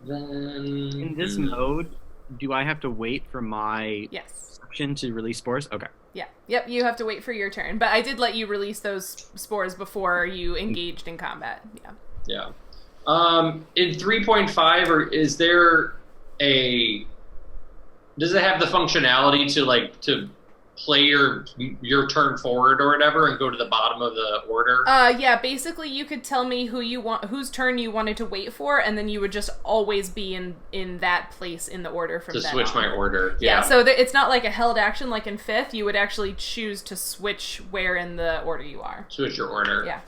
Then In this mode, do I have to wait for my Yes. action to release spores? Okay. Yeah. Yep, you have to wait for your turn. But I did let you release those spores before you engaged in combat. Yeah. Yeah. In 3.5, or is there a? Does it have the functionality to play your turn forward or whatever and go to the bottom of the order? Yeah, basically you could tell me whose turn you wanted to wait for, and then you would just always be in that place in the order from to then switch on. my order. Yeah, so it's not like a held action like in 5th. You would actually choose to switch where in the order you are. Switch your order. Yeah.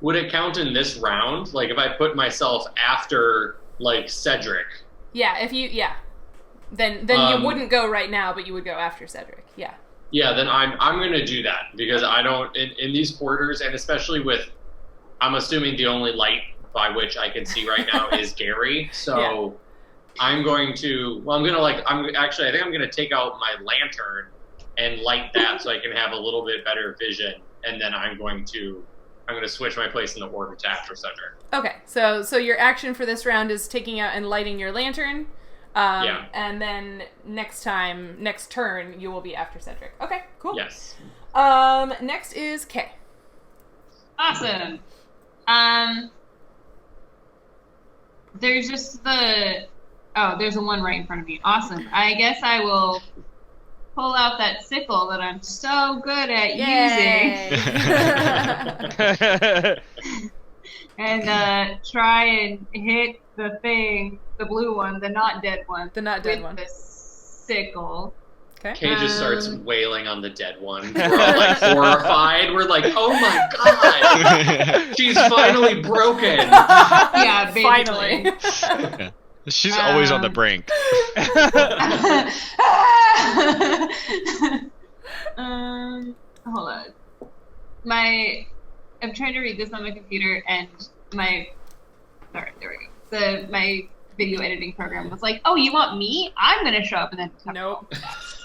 Would it count in this round? Like if I put myself after like Cedric? Yeah, Then you wouldn't go right now, but you would go after Cedric. Yeah. Yeah, then I'm gonna do that because I don't in these quarters, and especially with, I'm assuming the only light by which I can see right now is Gary. So yeah. I think I'm gonna take out my lantern and light that so I can have a little bit better vision, and then I'm going to switch my place in the order to after Cedric. Okay, so your action for this round is taking out and lighting your lantern. Yeah. And then next turn, you will be after Cedric. Okay, cool. Yes. Next is Kay. Awesome. There's just there's a one right in front of me. Awesome. I guess I will pull out that sickle that I'm so good at using. And try and hit the thing, the blue one, the not dead one. The not dead one. With the sickle. Okay. Kay just starts wailing on the dead one. We're all like horrified. We're like, oh my god! She's finally broken! Yeah, basically. Finally. She's always on the brink. Hold on. I'm trying to read this on my computer, and there we go. My video editing program was like, "Oh, you want me? I'm gonna show up," and then nope.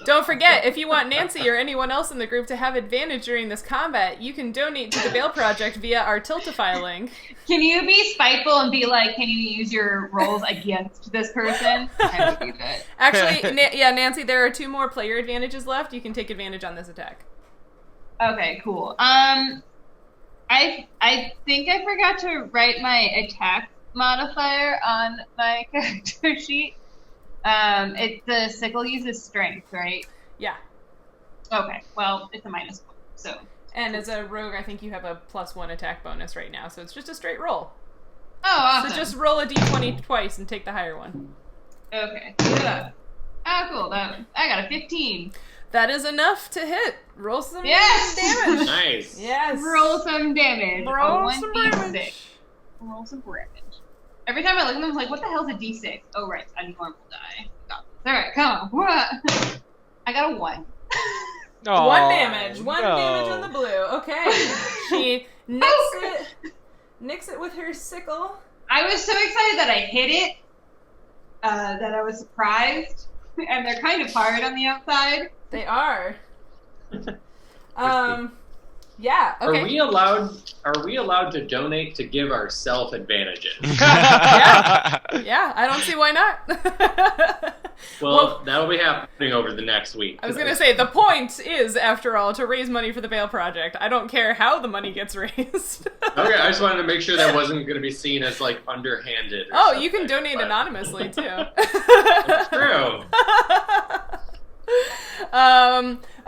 Don't forget, if you want Nancy or anyone else in the group to have advantage during this combat, you can donate to the Bail Project via our Tiltify link. Can you be spiteful and be like, "Can you use your rolls against this person?" I would do that. Actually, Nancy, there are 2 more player advantages left. You can take advantage on this attack. Okay, cool. I think I forgot to write my attack modifier on my character sheet. The sickle uses strength, right? Yeah. Okay, well, it's a -1, so. And as a rogue, I think you have a +1 attack bonus right now, so it's just a straight roll. Oh, awesome. So just roll a d20 twice and take the higher one. Okay. Yeah. Oh, cool. I got a 15. That is enough to hit. Roll some damage. Nice. Yes. Roll some damage. Roll some damage. Roll some damage. Every time I look at them, I'm like, what the hell's a d6? Oh, right. A normal die. Alright, come on. What? I got a 1. Oh, 1 damage. 1 no. damage on the blue. Okay. She nicks it with her sickle. I was so excited that I hit it that I was surprised. And they're kind of hard on the outside. They are. Yeah. Okay. Are we allowed to donate to give ourselves advantages? Yeah. I don't see why not. Well, that'll be happening over the next week. I was gonna say the point is, after all, to raise money for the Bail Project. I don't care how the money gets raised. Okay, I just wanted to make sure that wasn't going to be seen as like underhanded. Oh, you can donate anonymously too. That's true.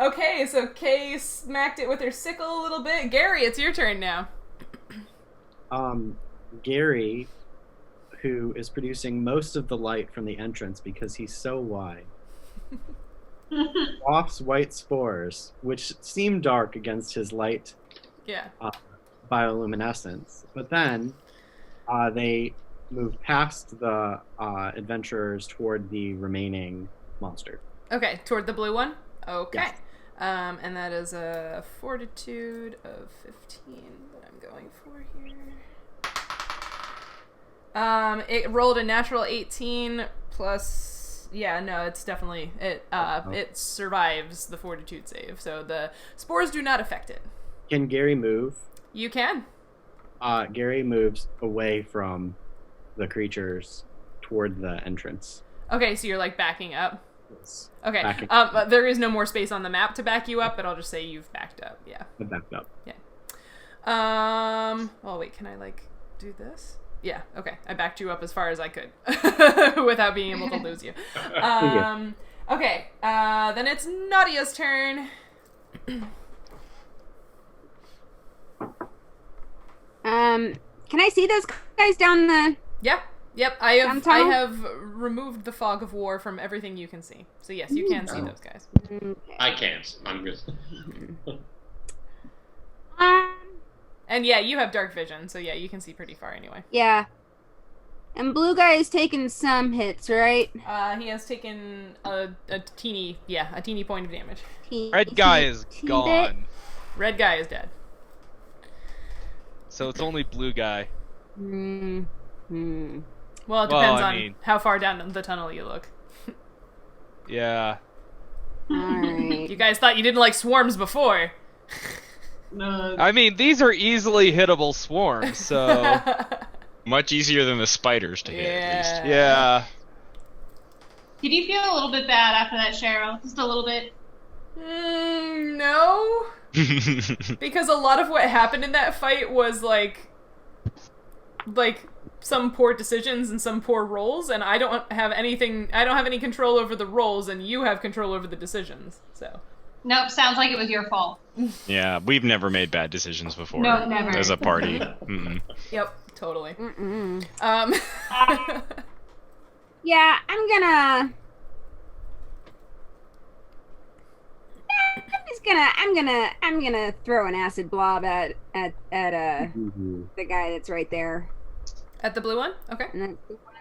Okay, so Kay smacked it with her sickle a little bit. Gary, it's your turn now. Gary, who is producing most of the light from the entrance because he's so wide, wafts white spores, which seem dark against his light bioluminescence. But then they move past the adventurers toward the remaining monster. Okay, toward the blue one? Okay. Yes. And that is a fortitude of 15 that I'm going for here. It rolled a natural 18 plus. Yeah, no, it's definitely it survives the fortitude save, so the spores do not affect it. Can Gary move? You can. Gary moves away from the creatures toward the entrance. Okay, so you're like backing up. Yes. Okay. Backing. There is no more space on the map to back you up, but I'll just say you've backed up. Yeah. I backed up. Yeah. Oh wait, can I like do this? Yeah. Okay. I backed you up as far as I could without being able to lose you. Okay. Then it's Nautia's turn. Can I see those guys down the? Yeah. Yep. I have removed the fog of war from everything you can see. So yes, you can see those guys. Okay. I can't. I'm good. And yeah, you have dark vision, so yeah, you can see pretty far anyway. Yeah. And blue guy is taking some hits, right? He has taken a teeny point of damage. Red guy is gone. Red guy is dead. So it's only blue guy. Well, it depends on how far down the tunnel you look. Yeah. Alright. You guys thought you didn't like swarms before. No. I mean, these are easily hittable swarms, so... Much easier than the spiders to hit, at least. Yeah. Did you feel a little bit bad after that, Sheryl? Just a little bit? No. Because a lot of what happened in that fight was like some poor decisions and some poor rolls, and I don't have any control over the rolls, and you have control over the decisions. So Nope, sounds like it was your fault. Yeah, we've never made bad decisions before. No, never. As a party. Mm-mm. Yep, totally. Yeah, I'm gonna throw an acid blob at the guy that's right there. At the blue one? Okay. And that's the one.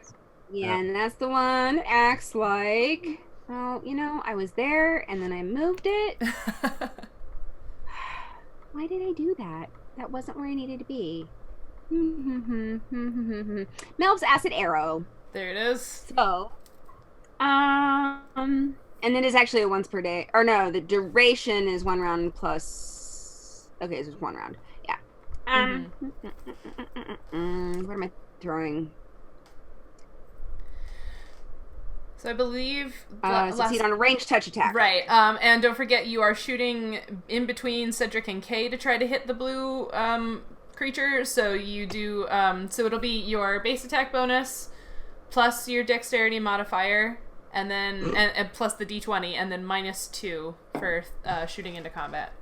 Yeah, and that's the one that acts like, well, I was there and then I moved it. Why did I do that? That wasn't where I needed to be. Melv's acid arrow. There it is. So, and it is actually a once per day. Or no, the duration is 1 round plus. Okay, so it's 1 round. Yeah. What am I throwing? So I believe succeed on a ranged touch attack. Right. And don't forget you are shooting in between Cedric and Kay to try to hit the blue creature. So you do. So it'll be your base attack bonus plus your dexterity modifier, and then and plus the d20, and then -2 for shooting into combat.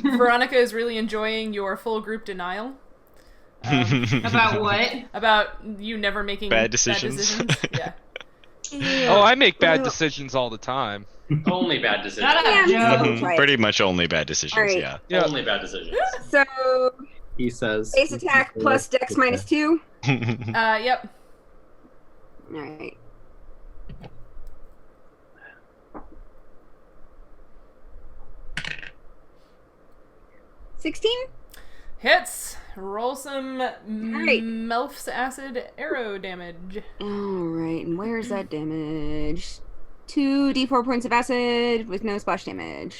Veronica is really enjoying your full group denial. About what? About you never making bad decisions. Yeah. Oh, I make bad decisions all the time. Only bad decisions. Shut up, Joe. Right. Pretty much only bad decisions, Right. yeah. Only bad decisions. So He says. base attack plus dex -2. Yep. All right. (16) Hits. Roll some right. Melf's acid arrow damage. All right, and where's that damage? 2d4 points of acid with no splash damage.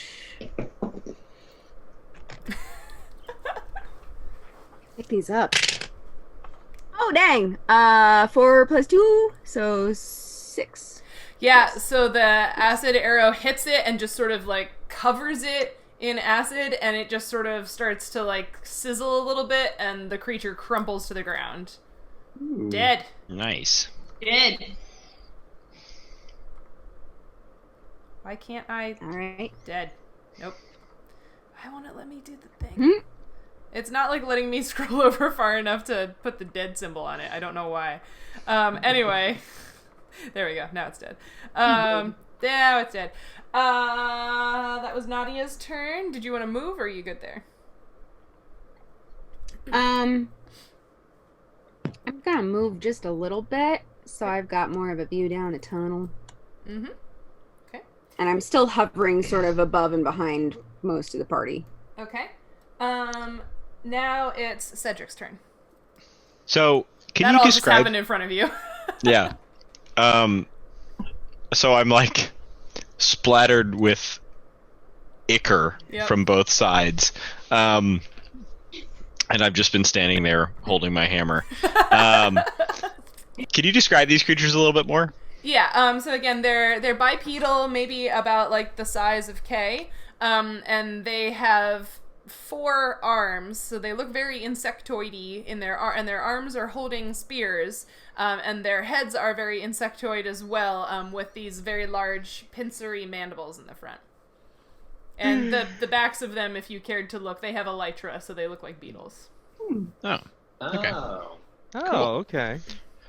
Pick these up. Oh dang! 4 plus 2, so 6. Yeah, so the acid arrow hits it and just sort of like covers it in acid, and it just sort of starts to like sizzle a little bit, and the creature crumples to the ground. Ooh. Dead. Nice. Did. Why can't I? All right. Dead. Nope. Why won't it let me do the thing? It's not like letting me scroll over far enough to put the dead symbol on it. I don't know why. Anyway. There we go. Now it's dead. Now it's dead. That was Nadia's turn. Did you want to move, or are you good there? I'm gonna move just a little bit, so I've got more of a view down the tunnel. Mm-hmm. And I'm still hovering sort of above and behind most of the party. Okay. Now it's Cedric's turn. So, can that you all describe? just happened in front of you. Yeah. So I'm like splattered with ichor from both sides. And I've just been standing there holding my hammer. Can you describe these creatures a little bit more? Yeah, so again, they're bipedal, maybe about like the size of K, and they have 4 arms, so they look very insectoidy and their arms are holding spears, and their heads are very insectoid as well, with these very large pincery mandibles in the front. And the backs of them, if you cared to look, they have elytra, so they look like beetles. Oh. Okay. Oh. Oh, okay.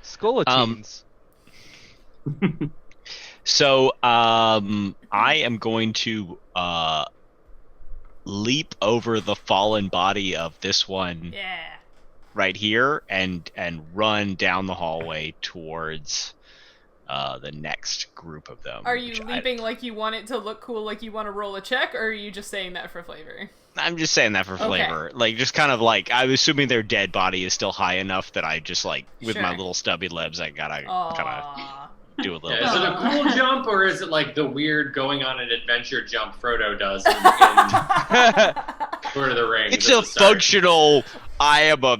Skeletons. So, I am going to leap over the fallen body of this one right here and run down the hallway towards the next group of them. Are you leaping like you want it to look cool, like you want to roll a check, or are you just saying that for flavor? I'm just saying that for flavor. Okay. Like, just kind of like, I'm assuming their dead body is still high enough that I just, like, with my little stubby limbs, I gotta kind of do a little bit. Is it a cool jump, or is it like the weird going on an adventure jump Frodo does in Lord of the Rings? It's a functional, I am a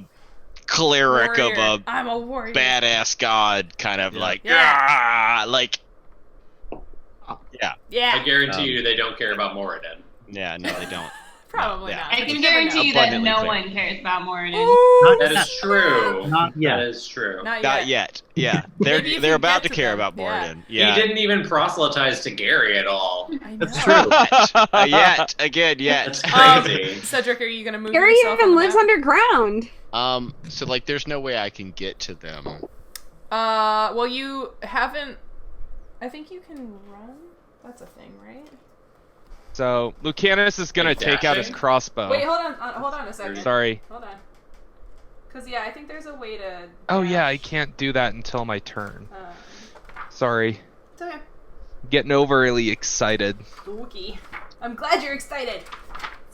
cleric warrior. Of a I'm a warrior. Badass god, kind of like, yeah. Like, yeah. I guarantee you they don't care about Moradin. Yeah, no, they don't. Probably not. I can guarantee you that no one cares about Moradin. That is true. Not yet. That is true. Not yet. Yeah, they're about to care about Moradin. Yeah. He didn't even proselytize to Gary at all. I know. That's true. Yet. That's crazy. Cedric, are you gonna move? Gary yourself even on the lives map? underground. So like, there's no way I can get to them. Well, you haven't. I think you can run. That's a thing, right? So Lucanus is gonna take out his crossbow. Wait, hold on a second. Sorry. Hold on. Cause I think there's a way to. Oh yeah, I can't do that until my turn. Sorry. It's okay. Getting overly excited. Spooky. I'm glad you're excited.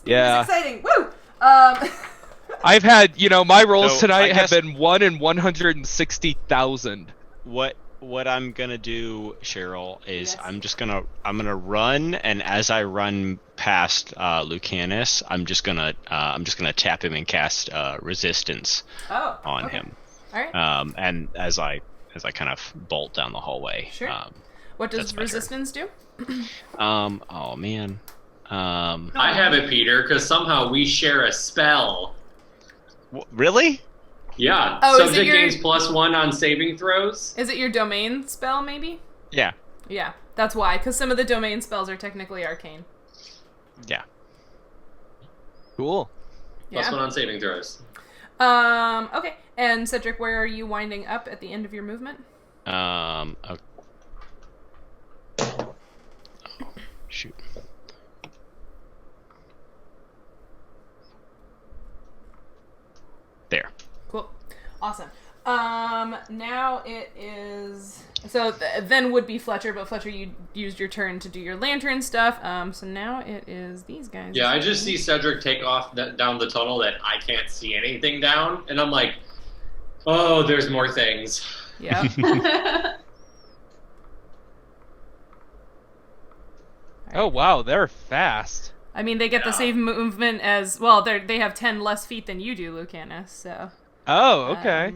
Yeah. It's exciting. Woo! I've had, my rolls So, tonight I have guess- been 1 in 160,000. What I'm gonna do, Sheryl, is Yes. I'm gonna run, and as I run past Lucanus, I'm just gonna tap him and cast resistance on him. All right. And as I kind of bolt down the hallway. Sure. What does that's my turn. resistance do? Oh man. I have it, Peter, because somehow we share a spell. Really? Yeah. Oh, is it Subject your- gains +1 on saving throws. Is it your domain spell, maybe? Yeah. Yeah, that's why. Because some of the domain spells are technically arcane. Yeah. Cool. Yeah. +1 on saving throws. Okay. And Cedric, where are you winding up at the end of your movement? Oh, shoot. There. Cool. Awesome. Now it is... So then would be Fletcher, but Fletcher, you used your turn to do your lantern stuff. So now it is these guys. Yeah, I just see Cedric take off down the tunnel that I can't see anything down, and I'm like, oh, there's more things. Yeah. Oh wow, they're fast. I mean, they get the same movement as... Well, they have 10 less feet than you do, Lucanus, so... Oh, okay.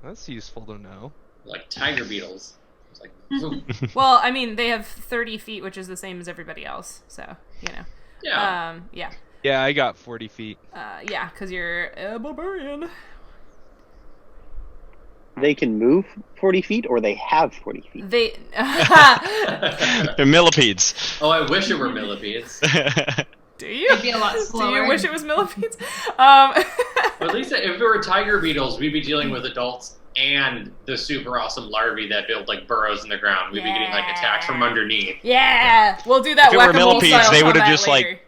That's useful to know. Like tiger beetles. It's like, zoom. Well, I mean, they have 30 feet, which is the same as everybody else, so, Yeah. Yeah. Yeah, I got 40 feet. Yeah, because you're a barbarian. They can move 40 feet, or they have 40 feet. They... They're millipedes. Oh, I wish it were millipedes. Do you? It'd be a lot slower. Do you wish it was millipedes? But at least if it were tiger beetles, we'd be dealing with adults and the super awesome larvae that build like burrows in the ground. We'd be getting like attacked from underneath. Yeah, we'll do that. If it were whack-a-mole millipedes, style they would have combat just, like, later.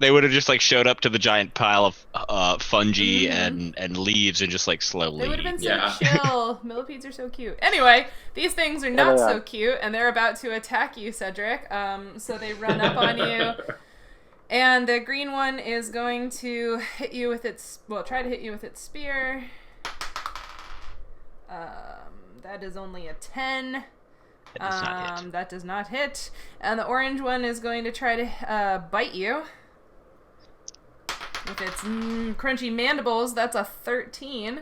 They would have just like showed up to the giant pile of fungi and leaves and just like slowly. They would have been so chill. Millipedes are so cute. Anyway, these things are not so cute, and they're about to attack you, Cedric. So they run up on you, and the green one is going to hit you with try to hit you with its spear. That is only a 10. That does not hit. That does not hit. And the orange one is going to try to bite you. With its crunchy mandibles, that's a 13.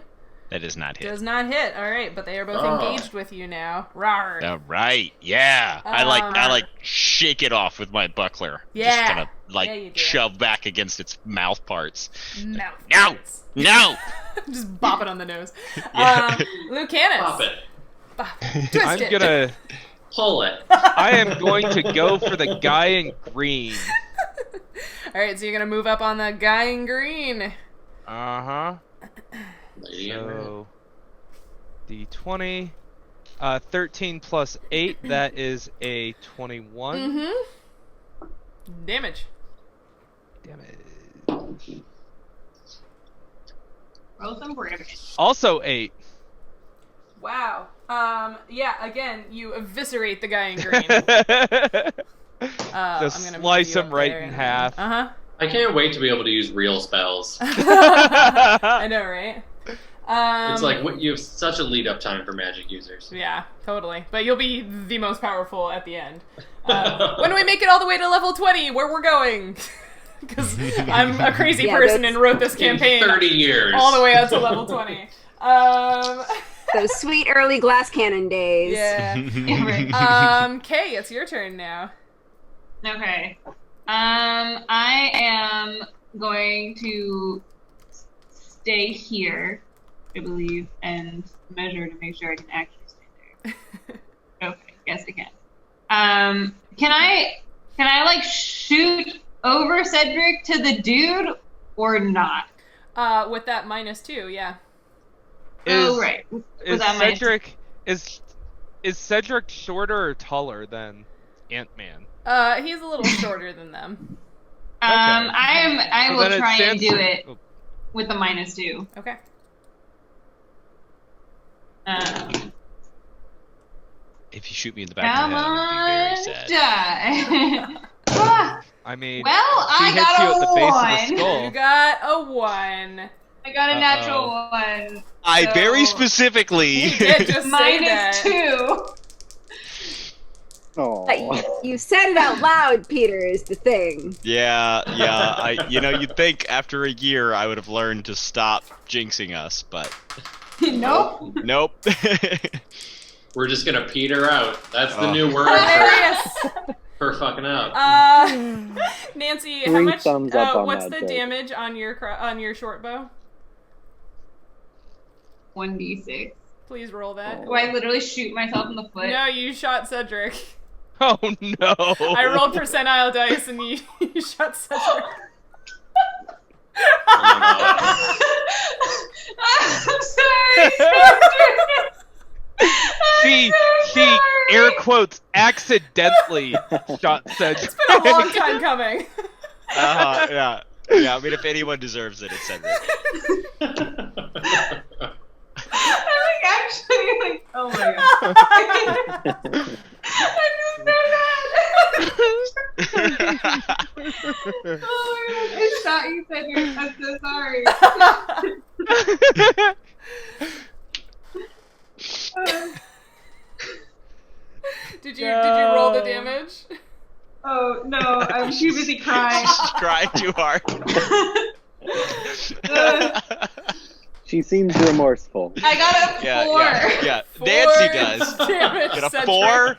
That does not hit. Does not hit. All right, but they are both engaged with you now. Rawr. All right, yeah. I like shake it off with my buckler. Yeah. Just kind of shove back against its mouth parts. No. Just bop it on the nose. Lucanus. Pop it. Twist I'm it. gonna Pull it. I am going to go for the guy in green. All right, so you're gonna move up on the guy in green. Uh-huh. Lady in red. So D20. 13 plus 8, that is a 21. Mm-hmm. Damage. Damn it. Roll some damage. Also 8. Wow. Yeah, again, you eviscerate the guy in green. Just slice him right in half. Uh-huh. I can't wait to be able to use real spells. I know, right? It's like you have such a lead-up time for magic users. Yeah, totally. But you'll be the most powerful at the end. When we make it all the way to level 20, where we're going. Because I'm a crazy person and wrote this campaign in 30 years. all the way up to level 20. Those sweet early glass cannon days. Yeah. Kay, it's your turn now. Okay. I am going to stay here, I believe, and measure to make sure I can actually stay there. Okay, guess I can. Can I like shoot over Cedric to the dude or not? With that -2, yeah. Right. Is Cedric is Cedric shorter or taller than Ant-Man? He's a little shorter than them. I will try and do it with the -2. Okay. If you shoot me in the back of the head, I'm gonna be very sad. Die. I mean, well, I hits got you at the base of the 1. skull. You got a 1. I got a natural 1. I so very specifically. You did just say that. -2. But you said it out loud, Peter, is the thing. Yeah. You'd think after a year I would have learned to stop jinxing us, but Nope. nope. We're just gonna peter out. That's the new word for fucking up. Nancy, Three how much? thumbs up on what's that the joke. damage on your short bow? 1d6. Please roll that. Do I literally shoot myself in the foot? No, you shot Cedric. Oh no! I rolled percentile dice and you shot Cedric. Oh my God. I'm sorry. She air quotes accidentally shot Cedric. It's been a long time coming. Yeah. I mean, if anyone deserves it, it's Cedric. I'm actually oh my God. I'm just so mad. Oh my God, I shot you, Cedric. I'm so sorry. Did you roll the damage? Oh no, I'm too busy crying. She's crying too hard. She seems remorseful. I got a 4. Yeah. 4 Nancy does. Damage, Got a Cedric. 4.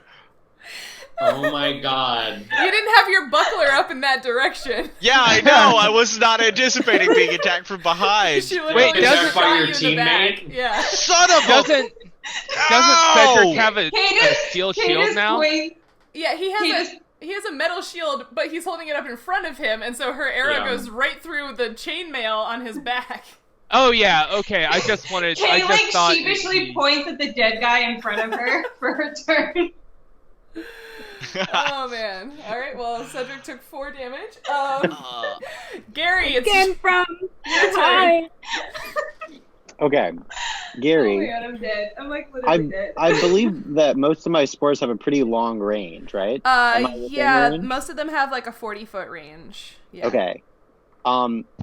Oh my God. You didn't have your buckler up in that direction. Yeah, I know. I was not anticipating being attacked from behind. She literally Wait, just doesn't- shot by your you in the back. teammate? Yeah. Son of a. Doesn't Cedric have a steel shield now? Yeah, he has a metal shield, but he's holding it up in front of him, and so her arrow Yeah. goes right through the chainmail on his back. Oh yeah, okay. I just wanted. Kay I just thought. sheepishly points at the dead guy in front of her for her turn. Oh man. All right. Well, Cedric took 4 damage. Gary, it's Again from your turn. Hi. Okay, Oh Gary. my god, I'm dead. I'm like literally dead. I believe that most of my spores have a pretty long range, right? Am I within Yeah, range? most of them have like a 40-foot range. Yeah. Okay.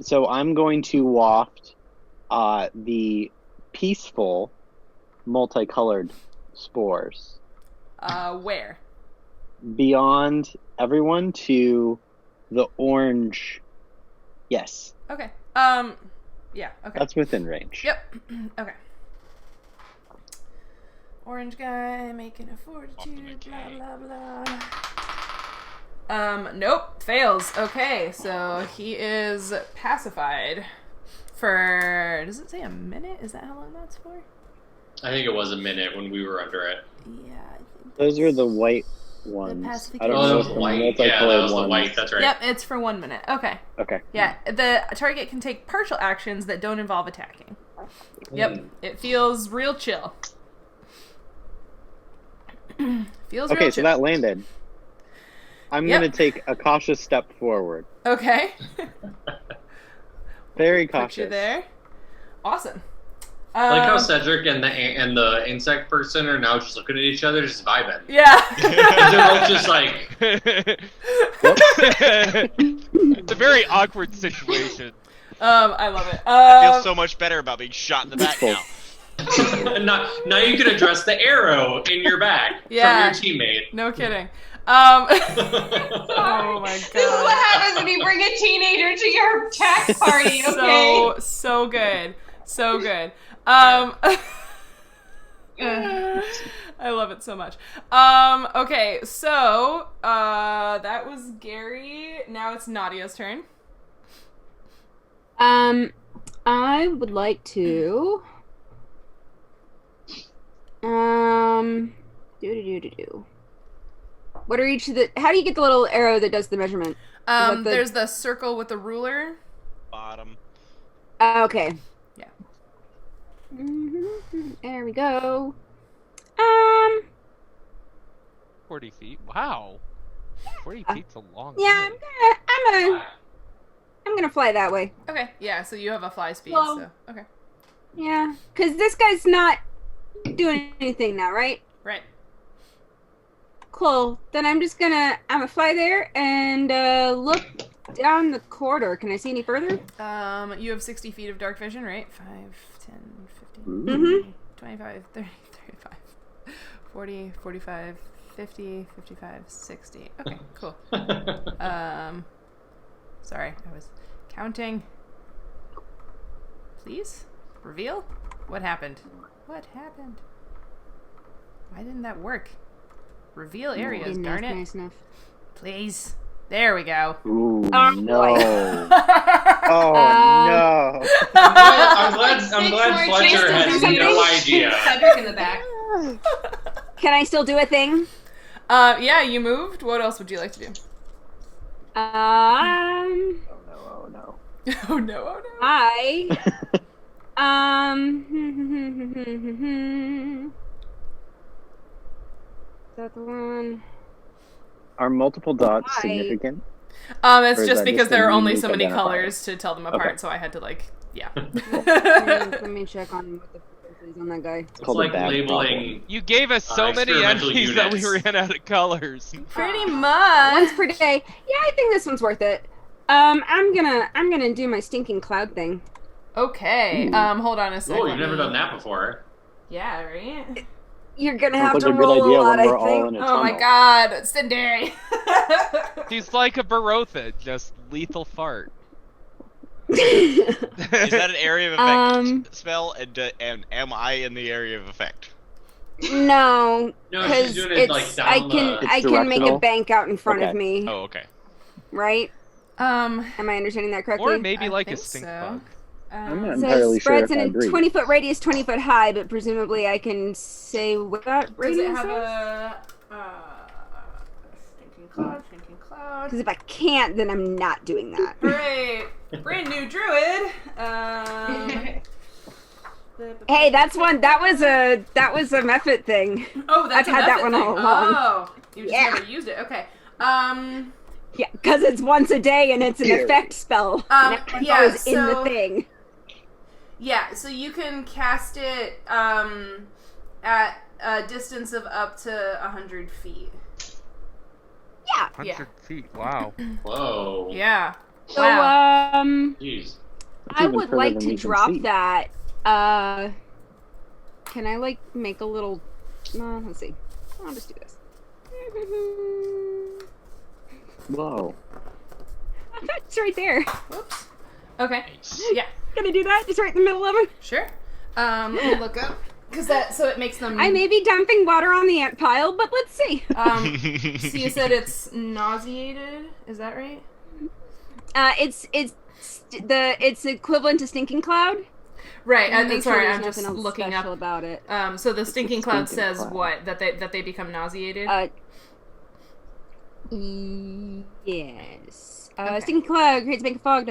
So I'm going to waft the peaceful, multicolored spores Where? beyond everyone to the orange. Yes, Okay. Yeah. Okay. that's within range. Yep. Okay. Orange guy making a fortitude. Blah blah blah. Nope. Fails. Okay, so he is pacified for. Does it say a minute? Is that how long that's for? I think it was a minute when we were under it. Yeah. I think Those were the that's- white ones. pacification. I don't Oh, know that if was the the white. multicolored Yeah, that was ones. the white. That's right. Yep, it's for 1 minute. Okay. Okay. Yeah, the target can take partial actions that don't involve attacking. Yep, it feels real chill. Feels Okay, real so chill. that landed. I'm Yep. gonna take a cautious step forward. Okay. Very Put cautious. you there. Awesome. I like how Cedric and the insect person are now just looking at each other, just vibing. Yeah. They're both just like, It's a very awkward situation. I love it. I feel so much better about being shot in the back now. now you can address the arrow in your back Yeah. from your teammate. No kidding. Sorry. Oh my This is what god. happens when you bring a teenager to your tax party, okay? So good. So good. I love it so much. Okay, so that was Gary. Now it's Nadia's turn. I would like to. Do. What are each of the? How do you get the little arrow that does the measurement? that the- There's the circle with the ruler. Bottom. Okay. Yeah. There we go. 40 feet. Wow. 40 feet's a long Yeah, way. I'm gonna fly that way. Okay, yeah, so you have a fly speed, Well- so okay. Yeah, because this guy's not doing anything now, right? Right. Cool. Then I'm gonna fly there and look down the corridor. Can I see any further? You have 60 feet of dark vision, right? 5, 10, 15, Mhm. 25, 30, 35, 40, 45, 50, 55, 60. Okay, cool. Sorry, I was counting. Please? Reveal? What happened? What happened? Why didn't that work? Reveal areas, darn it. Nice enough. Please. There we go. Ooh, Oh, no. boy. Oh, no. I'm glad Six Fletcher more chances has or something. no idea. Cedric in the back. Can I still do a thing? Yeah, you moved. What else would you like to do? Oh, no. Oh no, oh no. I is that the one? Are multiple dots Why? significant? It's Or is just that because just a there are only unique so many identifier? colors to tell them apart, Okay. so I had to yeah. Let me check on what the frequency is on that guy. It's It's called like a bag labeling. You gave us so many Experimental enemies that we units. ran out of colors. Pretty Once much. per day. Yeah, I think this one's worth it. I'm gonna do my stinking cloud thing. Okay. Hold on a second. Oh, you've never done that before. Yeah, right? You're gonna Sounds have like to a good roll idea a lot, when we're I all think. in a Oh my tunnel. god, Cinderry. He's like a Barotha, just lethal fart. Is that an area of effect Um, spell? And am I in the area of effect? No, No, she's because doing it it's like down I can the. I can make a directional? bank out in front of Okay. me, Oh, okay. right? Am I understanding that correctly? Or maybe I like a think stink so. bug. I'm not So entirely it sure spreads if I in a agree. 20-foot radius, 20-foot high, but presumably I can say what that Does radius it have is? a stinking cloud, stinking cloud? Because if I can't, then I'm not doing that. Hooray! Brand new druid. Hey, that's one. That was a method thing. Oh, that's I've had that one all along. Oh, you just never used it. Okay. Yeah, because it's once a day and it's an effect spell. It's in the thing. Yeah, so you can cast it at a distance of up to 100 feet. Yeah. 100 feet. Wow. Whoa. Yeah. So, Wow. Jeez. I even would further like than to we can drop see. that. Can I, like, make a little... let's see. I'll just do this. Whoa. It's right there. Whoops. Okay. Nice. Yeah. Can I do that? Just right in the middle of them? Sure. Let me look up. So it makes them... I may be dumping water on the ant pile, but let's see. So you said it's nauseated? Is that right? It's equivalent to stinking cloud. Right. Make I'm sure sorry. there's I'm just nothing else looking special up. about it. So the stinking cloud stinking says cloud. what? That they become nauseated? Yes. Okay. Stinking cloud creates a bank of fog.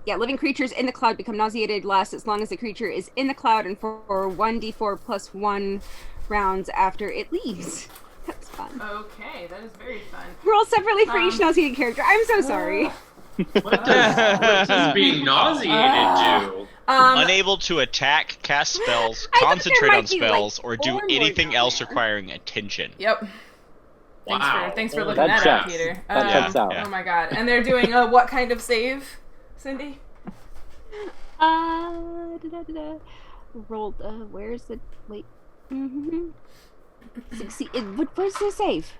Yeah, living creatures in the cloud become nauseated. Lasts as long as the creature is in the cloud and for 1d4 plus 1 rounds after it leaves. That's fun. Okay, that is very fun. Roll separately for each nauseated character. I'm so sorry. What does being nauseated do? Unable to attack, cast spells, I thought there concentrate might on be, like, spells, or do 4 more anything down else there. requiring attention. Yep. Thanks for Wow. looking That that up, checks. Peter. That checks out. Oh my god. And they're doing what kind of save, Cindy? Rolled. Where's the wait? Succeed. Where's the save?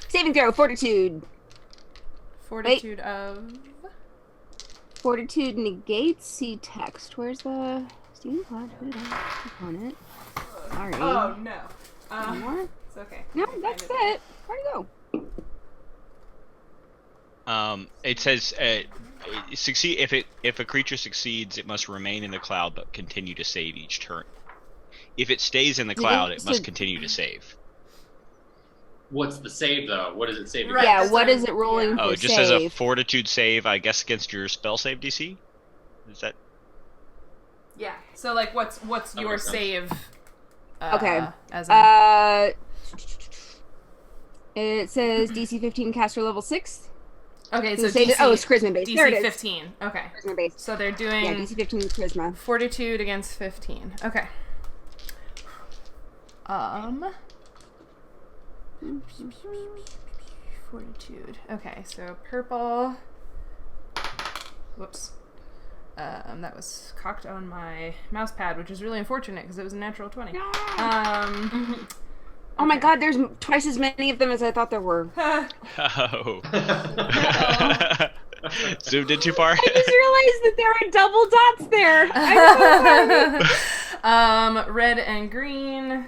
Saving throw. Fortitude. Fortitude of... Fortitude negates. See text. Where's the Steam Cloud? Where did I click on it? Sorry. Oh no. One more? It's okay. No, that's it. Where'd it go? It says succeed if a creature succeeds, it must remain in the cloud but continue to save each turn. If it stays in the cloud, it must continue to save. What's the save though? What does it save? Right. Yeah, that's what what is it rolling yeah. for Oh, it just says a save? fortitude save, I guess, against your spell save DC. Is that? Yeah. So like, what's That your makes sense. save? Okay. As in... It says DC 15 caster level 6. Okay, so Save it. DC, Oh, it's charisma based. There it DC is. 15. Okay. Charisma based. So they're doing Yeah, DC 15 charisma. fortitude against 15. Okay. Fortitude. Okay, so purple. Whoops. That was cocked on my mouse pad, which is really unfortunate because it was a natural 20. Oh my god, there's twice as many of them as I thought there were. Oh. Zoomed in too far. I just realized that there are double dots there. I'm so sorry. Red and green.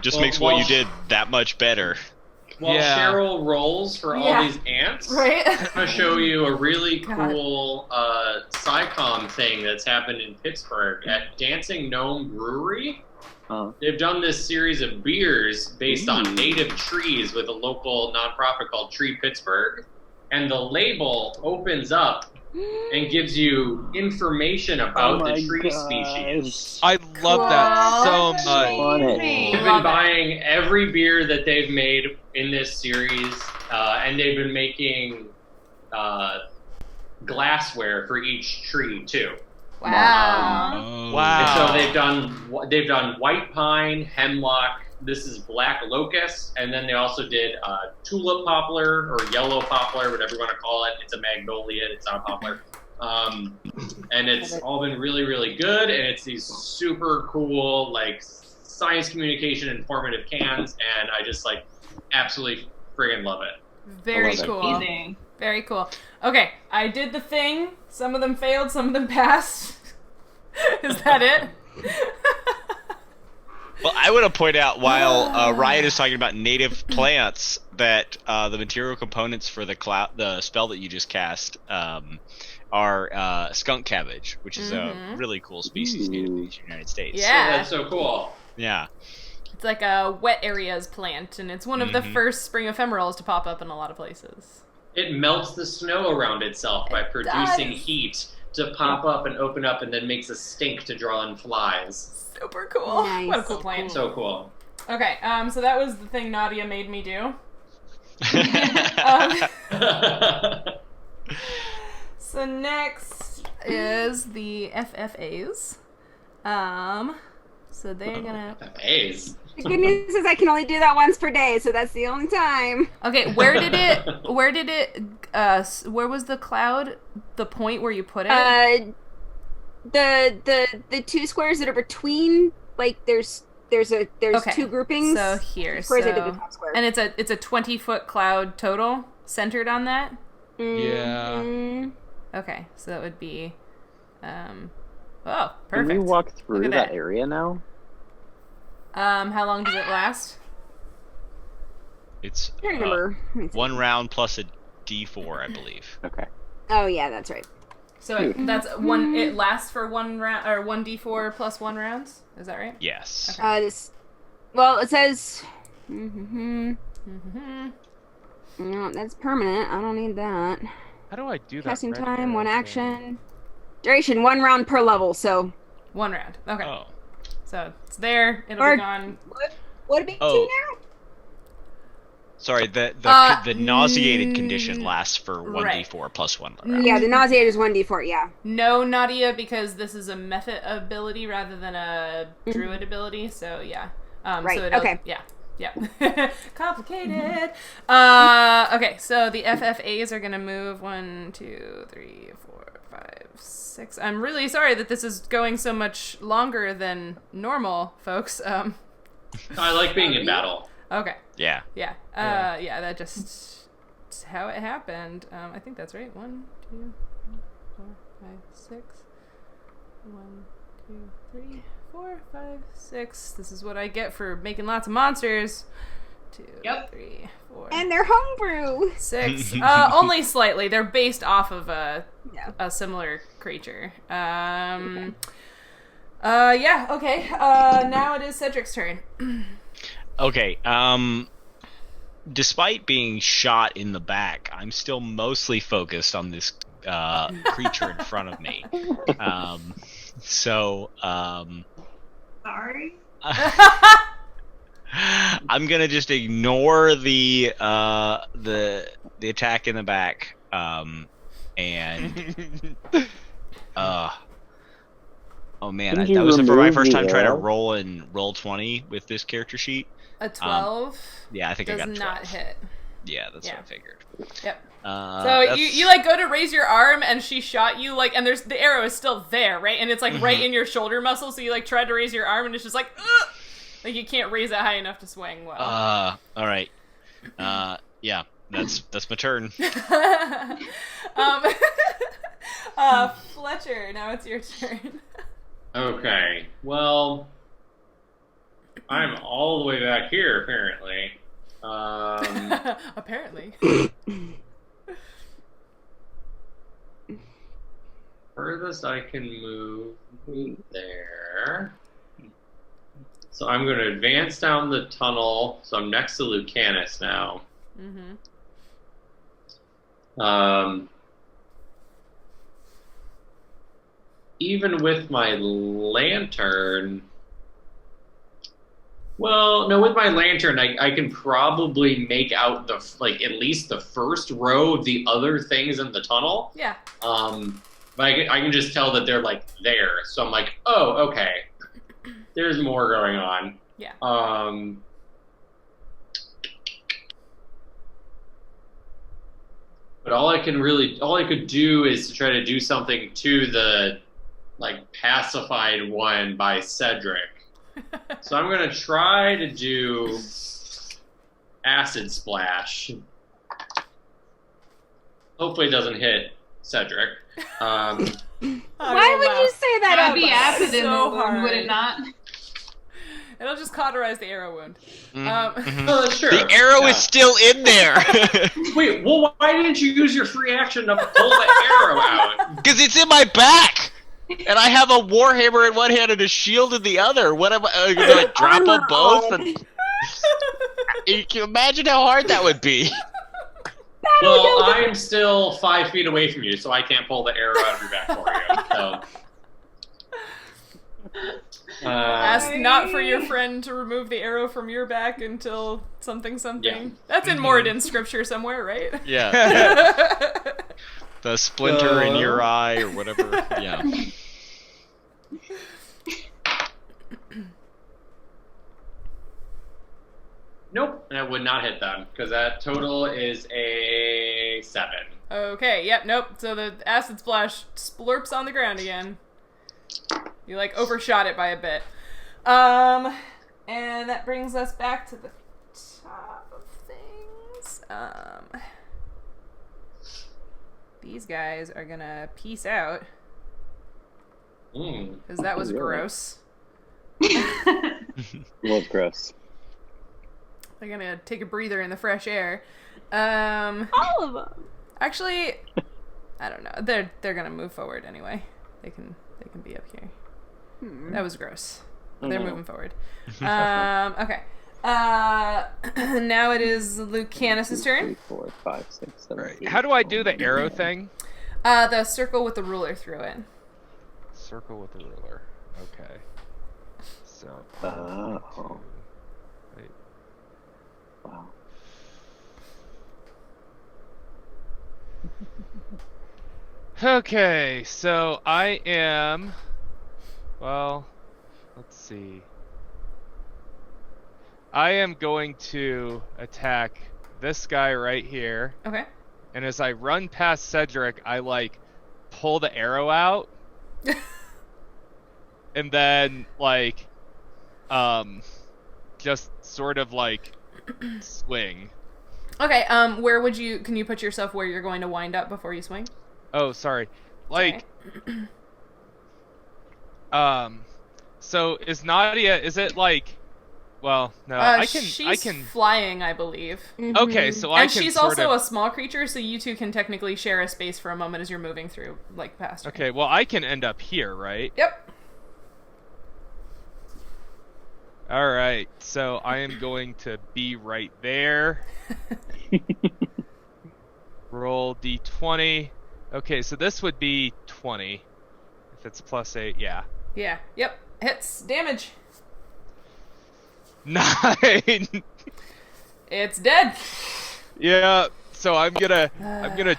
Just Well, makes what well, you did that much better. While Yeah. Sheryl rolls for all Yeah. these ants, Right? I'm going to show you a really God. cool SciComm thing that's happened in Pittsburgh at Dancing Gnome Brewery. They've done this series of beers based on native trees with a local nonprofit called Tree Pittsburgh. And the label opens up and gives you information about the tree species. I love that so Cool. much. Funny. They've been buying every beer that they've made in this series, and they've been making glassware for each tree too. Wow. Oh. Wow. And so they've done white pine, hemlock. This is black locust, and then they also did tulip poplar or yellow poplar, whatever you want to call it. It's a magnolia. It's not a poplar. And it's all been really, really good. And it's these super cool, like, science communication informative cans, and I just like absolutely friggin' love it. Very I love it. cool. Amazing. Very cool. Okay, I did the thing. Some of them failed, some of them passed. Is that it? Well, I want to point out while Ryan is talking about native plants that the material components for the spell that you just cast are skunk cabbage, which is a really cool species native to the United States. So Yeah. that's so cool. Yeah. It's like a wet areas plant, and it's one of the first spring ephemerals to pop up in a lot of places. It melts the snow around itself by producing does. heat to pop up and open up and then makes a stink to draw in flies. Super cool. Nice. What a cool plan. So cool. Okay, so that was the thing Nautia made me do. So next is the FFAs. So they're gonna. FFAs. The good news is I can only do that once per day, so that's the only time. Okay, where was the cloud? The point where you put it? The two squares that are between, like, there's Okay, two groupings. So here, Squares I did the top square. and it's a 20-foot cloud total centered on that. Mhm. Okay, so that would be, oh, Can perfect. we walk through Look at that that. area now? How long does it last? It's I can't remember. Let me see. 1 round plus a D4, I believe. Okay. Oh yeah, that's right. So that's one. It lasts for 1 round or 1d4 plus 1 rounds. Is that right? Yes. Well, it says. Mm-hmm. No, that's permanent. I don't need that. How do I do that? Casting red time, arrow 1 thing? action. Duration, 1 round per level. So 1 round. Okay. Oh. So it's there. It'll Or- be gone. would it be Oh. 2 now? Sorry, the nauseated condition lasts for 1d4 plus 1 round. Yeah, the nauseator is 1d4. Yeah. No, Nautia, because this is a method ability rather than a druid ability. So yeah. Right, So it'll, okay. Yeah. Complicated. Okay. So the FFAs are gonna move 1, 2, 3, 4, 5, 6. I'm really sorry that this is going so much longer than normal, folks. I like being in battle. Okay. Yeah. Yeah. That just it's how it happened. I think that's right. 1, 2, 4, 5, 6. 1, 2, 3, 4, 5, 6. This is what I get for making lots of monsters. 2, Yep. 3, 4, And they're homebrew. 6. Only slightly. They're based off of a similar creature. Yeah. Okay. Now it is Cedric's turn. Okay, despite being shot in the back, I'm still mostly focused on this creature in front of me. Sorry. I'm gonna just ignore the attack in the back, and oh man, Didn't you that was for my remove first the time trying to arrow? roll in Roll20 with this character sheet. A 12 Yeah, I think I does got a 12. not hit. Yeah, that's Yeah. what I figured. Yep. So So you like go to raise your arm and she shot you like, and there's the arrow is still there, right? And it's like right in your shoulder muscle. So you like tried to raise your arm and it's just like, ugh! Like you can't raise it high enough to swing well. all right. Yeah, that's my turn. Fletcher, now it's your turn. Okay. Well, I'm all the way back here apparently. Apparently. Furthest I can move there. So I'm going to advance down the tunnel. So I'm next to Lucanus now. Mm-hmm. Even with my lantern. Well, no, with my lantern, I can probably make out the at least the first row of the other things in the tunnel. Yeah. But I can just tell that they're like there. So I'm like, oh, okay. There's more going on. Yeah. But all I could do is to try to do something to the pacified one by Cedric. So I'm gonna try to do acid splash. Hopefully it doesn't hit Cedric. Why would you say that? That'd out be loud? acid in So the wound, would hard. it not? It'll just cauterize the arrow wound. Oh, that's true. The arrow Yeah. is still in there. Wait, well, why didn't you use your free action to pull the arrow out? Because it's in my back, and I have a warhammer in one hand and a shield in the other. What am I? Do I drop them both? And... You can imagine how hard that would be. That Well, I'm still 5 feet away from you, so I can't pull the arrow out of your back for you. So. Ask not for your friend to remove the arrow from your back until something. Yeah. That's in Moradin scripture somewhere, right? Yeah. The splinter in your eye or whatever. Yeah. Nope, that would not hit them, because that total is a 7. Okay, yep, nope. So the acid splash splurps on the ground again. You, like, overshot it by a bit. And that brings us back to the top of things. These guys are gonna peace out. Because that was gross. Was gross. They're gonna take a breather in the fresh air. All of them. Actually, I don't know. They're gonna move forward anyway. They can be up here. That was gross. They're moving forward. Okay. Now it is Lucanus' turn. 3, 4, 5, 6, 7. Right. 8, How do I do the arrow thing? The circle with the ruler through it. Circle with the ruler. Okay. So. Oh. Wait. Wow. Okay, so I am. Well, let's see. I am going to attack this guy right here. Okay. And as I run past Cedric, I like pull the arrow out. And then like just sort of like swing. Okay, where would you can you put yourself where you're going to wind up before you swing? Oh, sorry. Like so is Nautia, is it like, well, no, she's flying, I believe. Okay, so I and can she's sort also of, a small creature, so you two can technically share a space for a moment as you're moving through, like, past her. okay, well, I can end up here, right? Yep. Alright, so I am going to be right there. Roll d20. Okay, so this would be 20. If it's +8, yeah. Yeah, yep. Hits. Damage. 9! It's dead. Yeah, so I'm gonna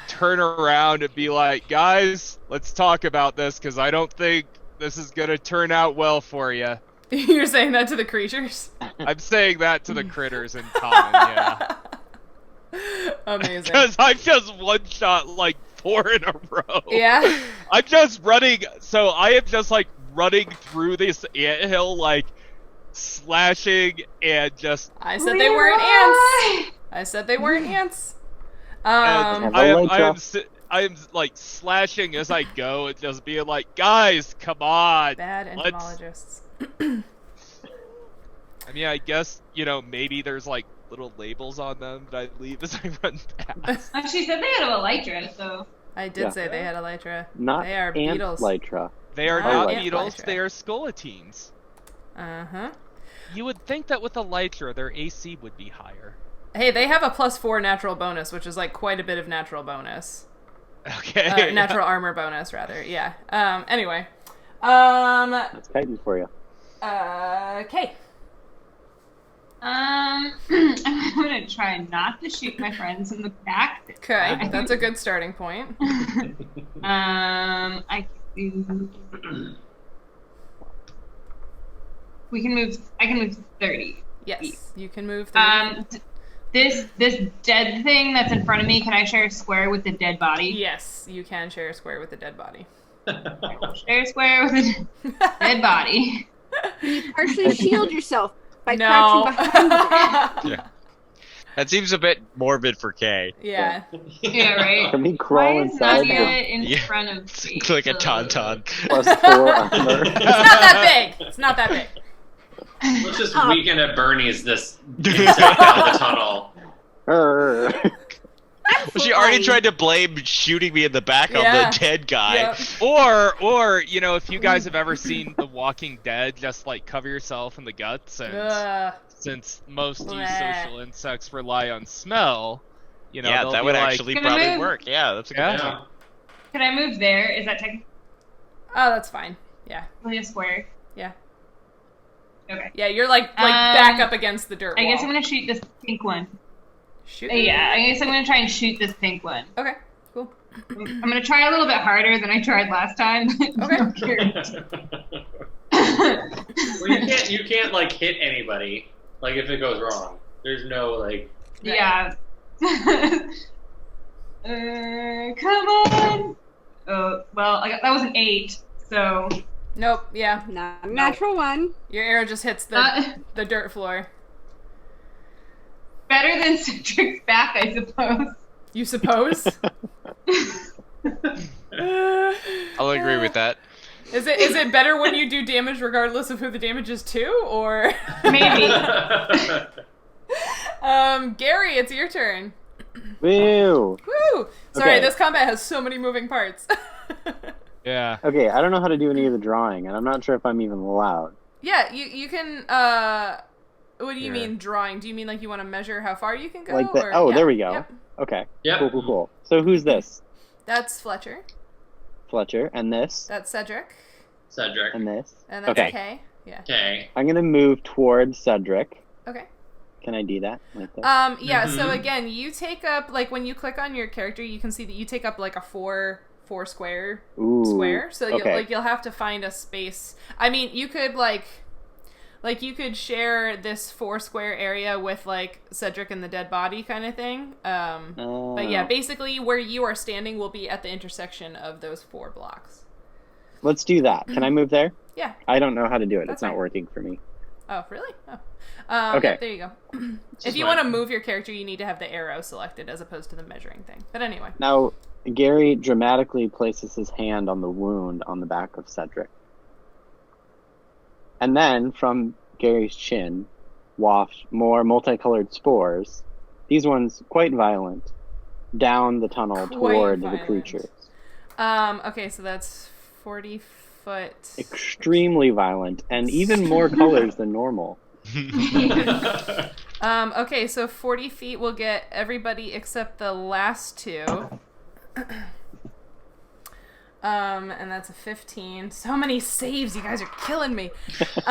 turn around and be like, guys, let's talk about this, because I don't think this is gonna turn out well for you. You're saying that to the creatures? I'm saying that to the critters in common, yeah. Amazing. Because I've just one-shot like 4 in a row. Yeah? I'm just running, so I am just like running through this anthill, like slashing and just. I said they weren't ants. I said they weren't ants. I am like slashing as I go and just being like, guys, come on. Bad entomologists. I mean, I guess, maybe there's like little labels on them that I leave as I run past. She said they had a elytra, so. I did say they had elytra. Not they are beetles. Elytra. They are Not not ant beetles, elytra. they are skeletines. Uh-huh. You would think that with elytra, their AC would be higher. Hey, they have a +4 natural bonus, which is like quite a bit of natural bonus. Okay. Natural armor bonus, rather. Yeah. Anyway. That's chitin for you. Okay. I'm gonna try not to shoot my friends in the back. Okay, that's a good starting point. I can move 30. Yes, you can move 30. This dead thing that's in front of me, can I share a square with the dead body? Yes, you can share a square with the dead body. I will share a square with a dead body. You partially shield yourself by No. crouching behind it. Yeah. That seems a bit morbid for Kay. Yeah. Yeah, right. Can we crawl Why is inside Nadia with in Yeah. front of me? Like a tauntaun. +4 armor? It's not that big. It's not that big. Let's just weaken at Bernie's this insect down the tunnel. Arr. Well, she already tried to blame shooting me in the back on Yeah. the dead guy. Yep. Or if you guys have ever seen The Walking Dead, just like cover yourself in the guts, and since most Bleh. social insects rely on smell, You know, Yeah, they'll that be would like, actually Can I probably move? work. Yeah, that's a good Yeah. point. Can I move there? Is that technically Oh, that's fine. Yeah. a square? Yeah. Okay. Yeah, you're like back up against the dirt I wall. guess I'm gonna shoot this pink one. Shoot. Yeah, I guess I'm gonna try and shoot this pink one. Okay. Cool. I'm gonna try a little bit harder than I tried last time. Okay. Well, you can't like hit anybody. Like if it goes wrong, there's no like. Yeah. Come on. Well, that was an 8. So. Nope. Yeah. Not a natural one. Your arrow just hits the dirt floor. Better than Cedric's back, I suppose. You suppose? I'll agree with that. Is it better when you do damage regardless of who the damage is to, or Maybe. Gary, it's your turn. Woo! Woo! Sorry, Okay. this combat has so many moving parts. yeah. Okay, I don't know how to do any of the drawing, and I'm not sure if I'm even allowed. Yeah, you can. What do you Here. mean drawing? Do you mean like you want to measure how far you can go? Like the, or, oh, yeah. there we go. Yep. Okay. Yep. Cool. So who's this? That's Fletcher. Fletcher, and this, That's Cedric. Cedric. and this. And that's Okay. Kay. Yeah. Okay. I'm gonna move towards Cedric. Okay. Can I do that? Like this? Yeah, so Mhm. again, you take up, like, when you click on your character, you can see that you take up, like, a four square Ooh. square. So, okay. you'll have to find a space. I mean, you could, like, you could share this 4 square area with, like, Cedric and the dead body kind of thing. But yeah, basically where you are standing will be at the intersection of those 4 blocks. Let's do that. Can I move there? Yeah. I don't know how to do it. That's It's not fine. working for me. Oh, really? Oh. Okay. Yep, there you go. If you fine. want to move your character, you need to have the arrow selected as opposed to the measuring thing. But anyway. Now, Gary dramatically places his hand on the wound on the back of Cedric. And then, from Gary's chin, waft more multicolored spores, these ones quite violent, down the tunnel Quite toward the violent. creatures. Okay, so that's 40 foot. Extremely violent, and even more colors than normal. Okay, so 40 feet will get everybody except the last 2. And that's a 15. So many saves, you guys are killing me. That's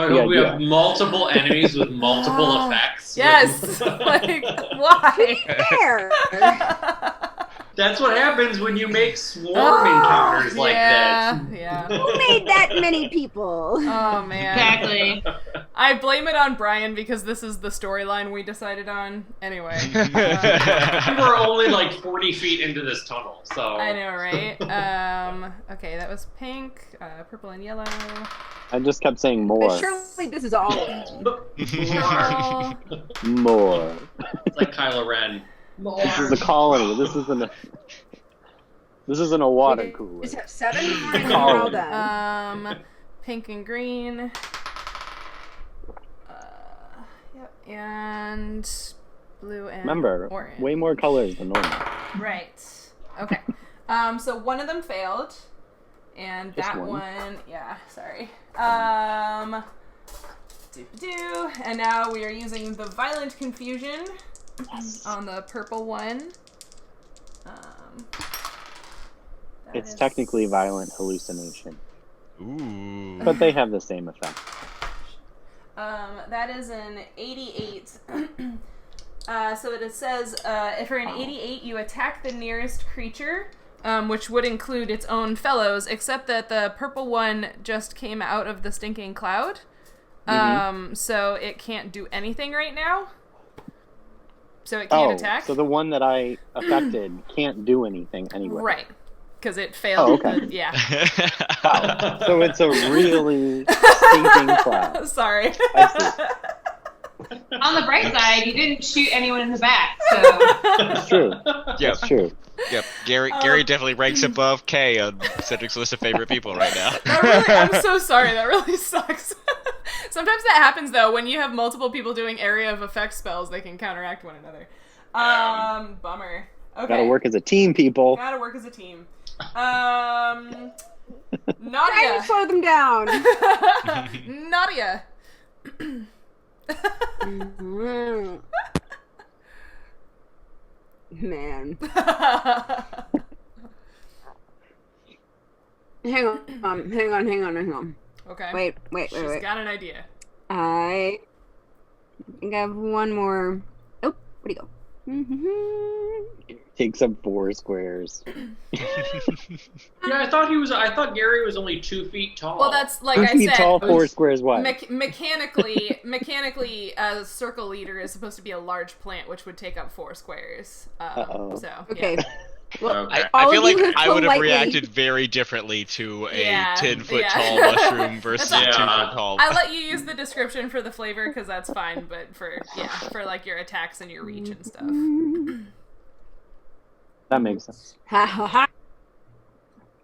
I the hope we idea. have multiple enemies with multiple effects. Yes! Like, why? There. That's what happens when you make swarm encounters like yeah, this. Yeah. Who made that many people? Oh, man. Exactly. I blame it on Brian because this is the storyline we decided on. Anyway. We were only like 40 feet into this tunnel, so. I know, right? Okay, that was pink, purple and yellow. I just kept saying more. But surely this is all. Purple. More. It's like Kylo Ren. More. This is a colony. This isn't a water cooler. Just have 7 more and then Oh. we're all done. Pink and green. Yep, and blue and Remember, orange. way more colors than normal. Right. Okay. So one of them failed, and Just that one? one, yeah. Sorry. Doo-doo. And now we are using the violent confusion on the purple one. That It's is- technically violent hallucination, Ooh. but they have the same effect. That is an 88. So it says, if for an 88, you attack the nearest creature, which would include its own fellows, except that the purple one just came out of the stinking cloud. So it can't do anything right now. So it can't attack. So the one that I affected can't do anything anyway. Right. Because it failed. Oh, okay. Yeah. Wow. So it's a really stinking cloud. Sorry. I On the bright side, you didn't shoot anyone in the back, so. It's true. Yep. It's true. Yep. Gary definitely ranks above Kay on Cedric's list of favorite people right now. That really, I'm so sorry. That really sucks. Sometimes that happens, though. When you have multiple people doing area of effect spells, they can counteract one another. Bummer. Okay. Gotta work as a team, people. Gotta work as a team. Trying Nautia. to slow them down. Nautia. Mhm. Man. Hang on. Okay. Wait. She's got an idea. I think I have one more. Oh, where'd he go? Takes up 4 squares. Yeah, I thought Gary was only 2 feet tall. Well, that's like 2 I feet said. tall, 4 squares wide. Mechanically, a circle leader is supposed to be a large plant, which would take up 4 squares. So Okay. Yeah. Well, Okay. I all feel of you like have I would have politely- reacted very differently to a Yeah, 10-foot yeah. tall mushroom versus a Yeah. 2-foot tall. I let you use the description for the flavor because that's fine, but for like your attacks and your reach and stuff. That makes sense. Ha ha ha.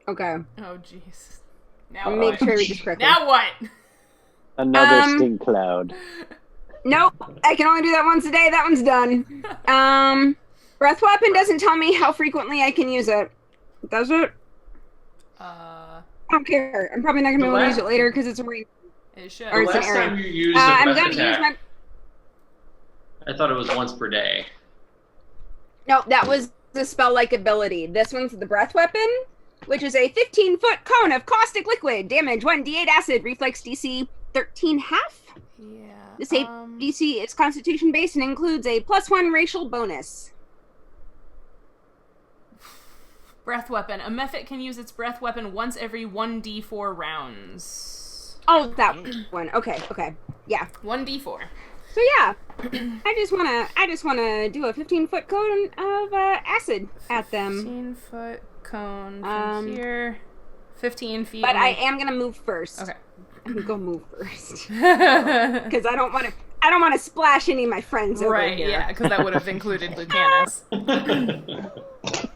Okay. Oh jeez. Now I'll what? make sure I read this correctly. Now what? Another stink cloud. Nope. I can only do that once a day. That one's done. Breath weapon doesn't tell me how frequently I can use it. Does it? I don't care. I'm probably not gonna be able to use it later because it's a ring. It should. Or The it's an last area. time you used a I'm breath gonna use attack, my. I thought it was once per day. No, that was the spell-like ability. This one's the breath weapon, which is a 15-foot cone of caustic liquid. Damage 1d8 acid. Reflex DC 13 half. Yeah. This DC is Constitution based and includes a +1 racial bonus. Breath weapon. A mephit can use its breath weapon once every 1d4 rounds. Oh, that one. Okay. Yeah. 1d4. So yeah, I just wanna do a 15-foot cone of acid at them. 15-foot cone from here. 15 feet. But I am gonna move first. Okay. I'm gonna go move first because I don't want to splash any of my friends over Right, here. yeah, because that would have included Lucanus.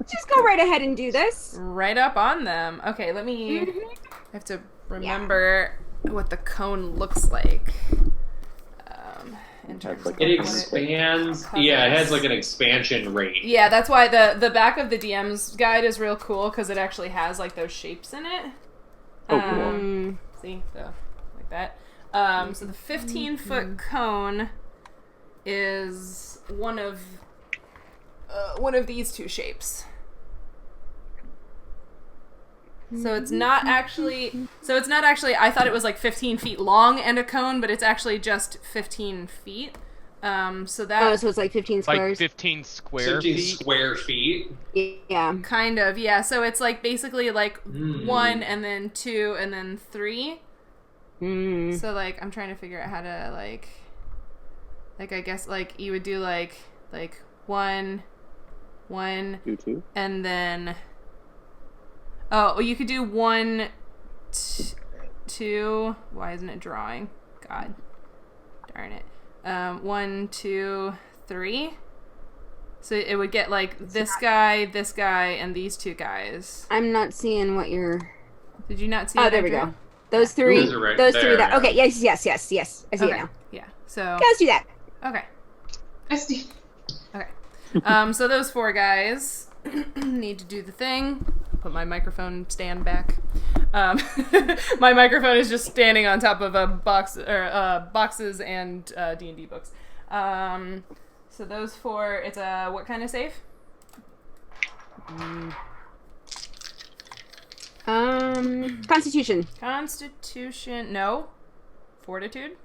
Just go right ahead and do this. Right up on them. Okay, let me... I have to remember what the cone looks like. In terms of It what expands. covers. Yeah, it has like an expansion rate. Yeah, that's why the back of the DM's guide is real cool, because it actually has, like, those shapes in it. Oh, cool. See? So, like that. So the 15-foot cone is one of these two shapes. So it's not actually, I thought it was like 15 feet long and a cone, but it's actually just 15 feet. So that... Oh, so it's like 15 Like squares? 15 square 15 feet. square feet. Yeah. Kind of, yeah. So it's like basically like 1 and then 2 and then 3. So like I'm trying to figure out how to like I guess like you would do like 1, 2. and then well, you could do 1, 2. Why isn't it drawing? God darn it. 1, 2, 3. So it would get like this guy, and these two guys. I'm not seeing what you're... Did you not see? Oh, it, there we Andrew? go. Those three. Those are right those there, three. That. yeah. Okay. Yes. I see it now. Yeah. So Yeah, let's do that. okay. I see. Okay. So those 4 guys need to do the thing. Put my microphone stand back. My microphone is just standing on top of a box or boxes and D&D books. So those 4. It's a what kind of save? Constitution. Constitution. No. Fortitude.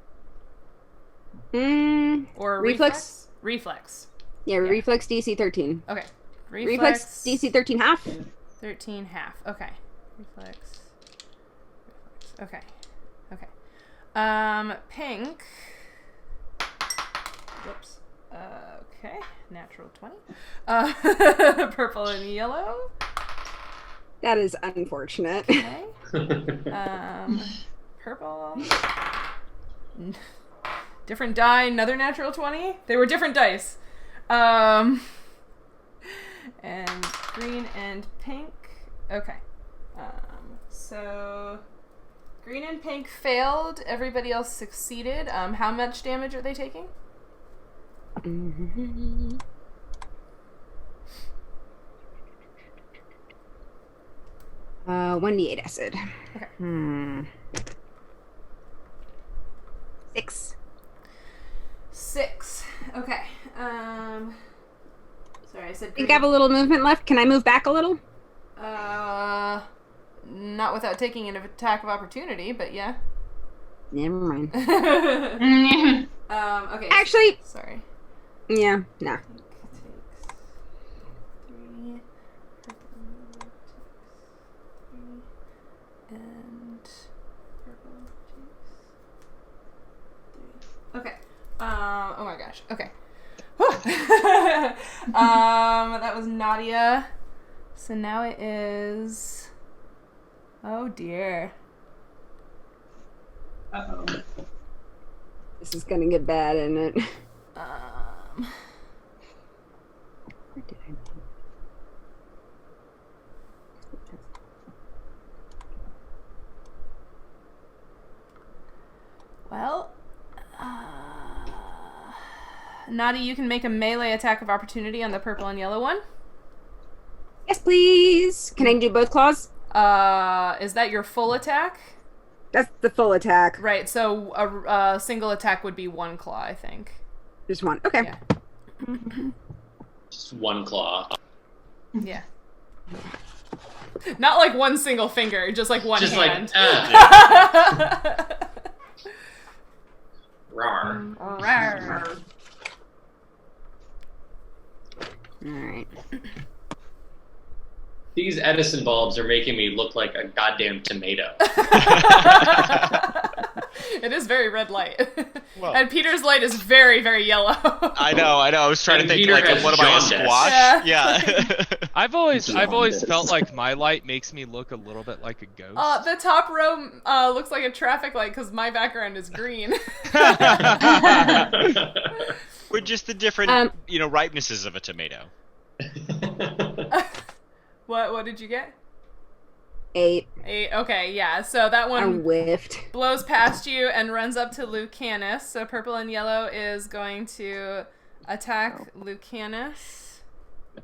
Or Reflex? Reflex. Yeah, reflex DC 13. Okay. Reflex DC 13 half. 13 half. Okay. Reflex. Okay. Pink. Whoops. Okay. Natural 20. Purple and yellow. That is unfortunate. Okay. Purple. Different die, another natural 20. They were different dice. And green and pink. Okay. So green and pink failed. Everybody else succeeded. How much damage are they taking? 1d8 acid. Okay. 6. Okay. Sorry, said I think I have a little movement left. Can I move back a little? Not without taking an attack of opportunity, but yeah. Never mind. Okay. Actually, sorry. yeah, nah. Okay. Oh my gosh. Okay. That was Nautia. So now it is. Oh dear. Uh-oh. This is gonna get bad, isn't it? Um. Where did I? Well. Naughty, you can make a melee attack of opportunity on the purple and yellow one. Yes, please. Can I do both claws? Is that your full attack? That's the full attack. Right, so a single attack would be one claw, I think. Just one. Okay. Yeah. Just one claw. Yeah. Not like one single finger, just like one Just hand. Rawr. Rawr. Alright. These Edison bulbs are making me look like a goddamn tomato. It is very red light. Well. And Peter's light is very, very yellow. I know. I was trying And to think, Peter like, has what am I, a jaundice. squash? Yeah. I've always Jaundice. felt like my light makes me look a little bit like a ghost. The top row looks like a traffic light because my background is green. We're just the different, ripenesses of a tomato. What did you get? 8. 8. Okay, yeah. So that I one whiffed. blows past you and runs up to Lucanus. So purple and yellow is going to attack Lucanus I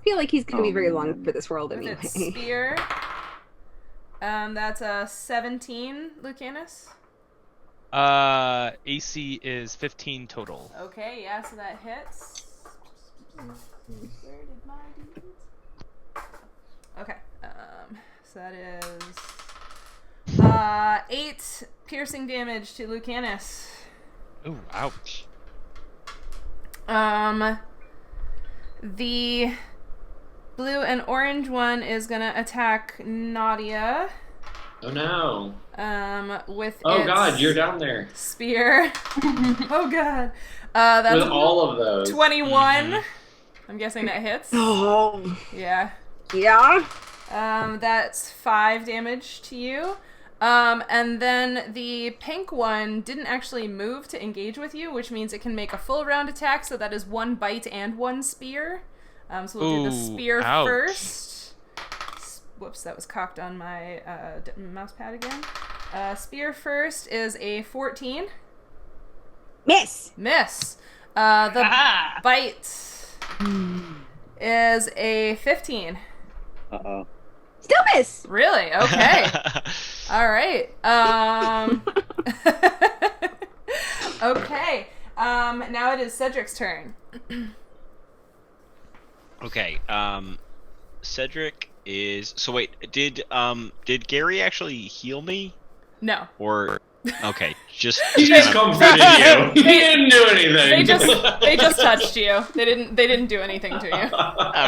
feel like he's going to be very long for this world with anyway. its spear. That's a 17, Lucanus. AC is 15 total. Okay, yeah, so that hits. Where did my d8s? Okay, so that is 8 piercing damage to Lucanus. Ooh, ouch. The blue and orange one is gonna attack Nautia. Oh no. With Oh its god, you're down there. spear. Oh god. That's With all of those. 21. Mhm. I'm guessing that hits. Oh. Yeah. Yeah? That's 5 damage to you. And then the pink one didn't actually move to engage with you, which means it can make a full round attack, so that is 1 bite and 1 spear. So we'll do the spear ouch. first. Whoops, that was cocked on my mouse pad again. Spear first is a 14. Miss! Miss. The bite is a 15. Uh-oh. Still miss! Really? Okay. All right. Okay. Now it is Cedric's turn. Okay. Cedric is. So wait, did Gary actually heal me? No. Or okay, just He just comforted you. He didn't do anything. They just touched you. They didn't do anything to you.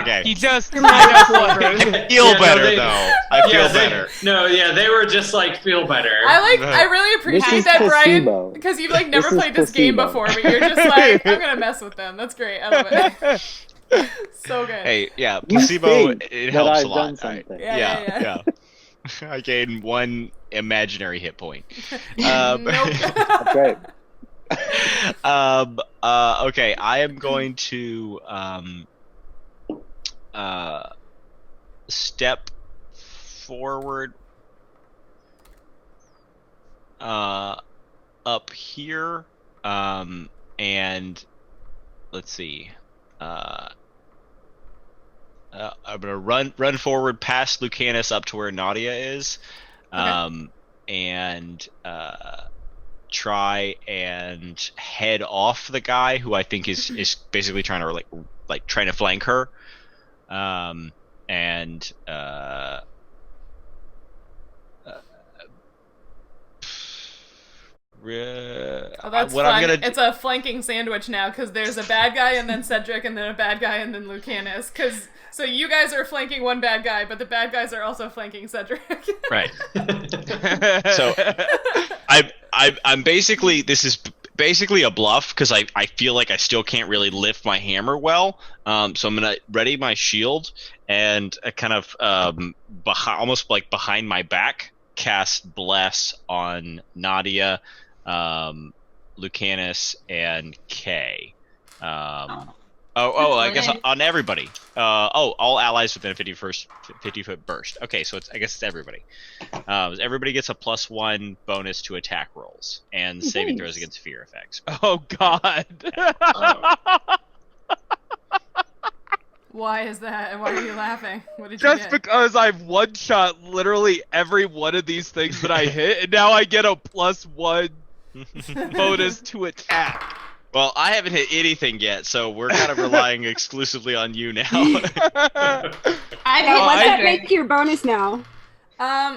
okay. He just I feel Yeah, no, better they- though. I feel better. They were just like, feel better. I really This appreciate is that, Brian, placebo. because you've like never This is played this game placebo. before, but you're just like, I'm gonna mess with them. That's great. I love it. So good. Hey, yeah, You placebo. think It that helps I've a lot. done All right. something. Yeah. I gain 1 imaginary hit point. Nope. That's right. Okay, I am going to step forward up here, and let's see. I'm gonna run forward past Lucanus up to where Nautia is, and try and head off the guy who I think is basically trying to like like trying to flank her. Oh, that's fun. It's a flanking sandwich now because there's a bad guy and then Cedric and then a bad guy and then Lucanus. So you guys are flanking one bad guy, but the bad guys are also flanking Cedric. Right. So I'm basically, this is basically a bluff because I feel like I still can't really lift my hammer well. So I'm gonna ready my shield and kind of almost like behind my back cast Bless on Nautia, Lucanus, and Kay. I guess on everybody. All allies within a 50-foot burst. Okay, so I guess it's everybody. Everybody gets a +1 bonus to attack rolls and saving throws against fear effects. Oh God. Why is that? Why are you laughing? What did you Just get? because I've one-shot literally every one of these things that I hit, and now I get a +1 bonus to attack. Well, I haven't hit anything yet, so we're kind of relying exclusively on you now. What's that make your bonus now?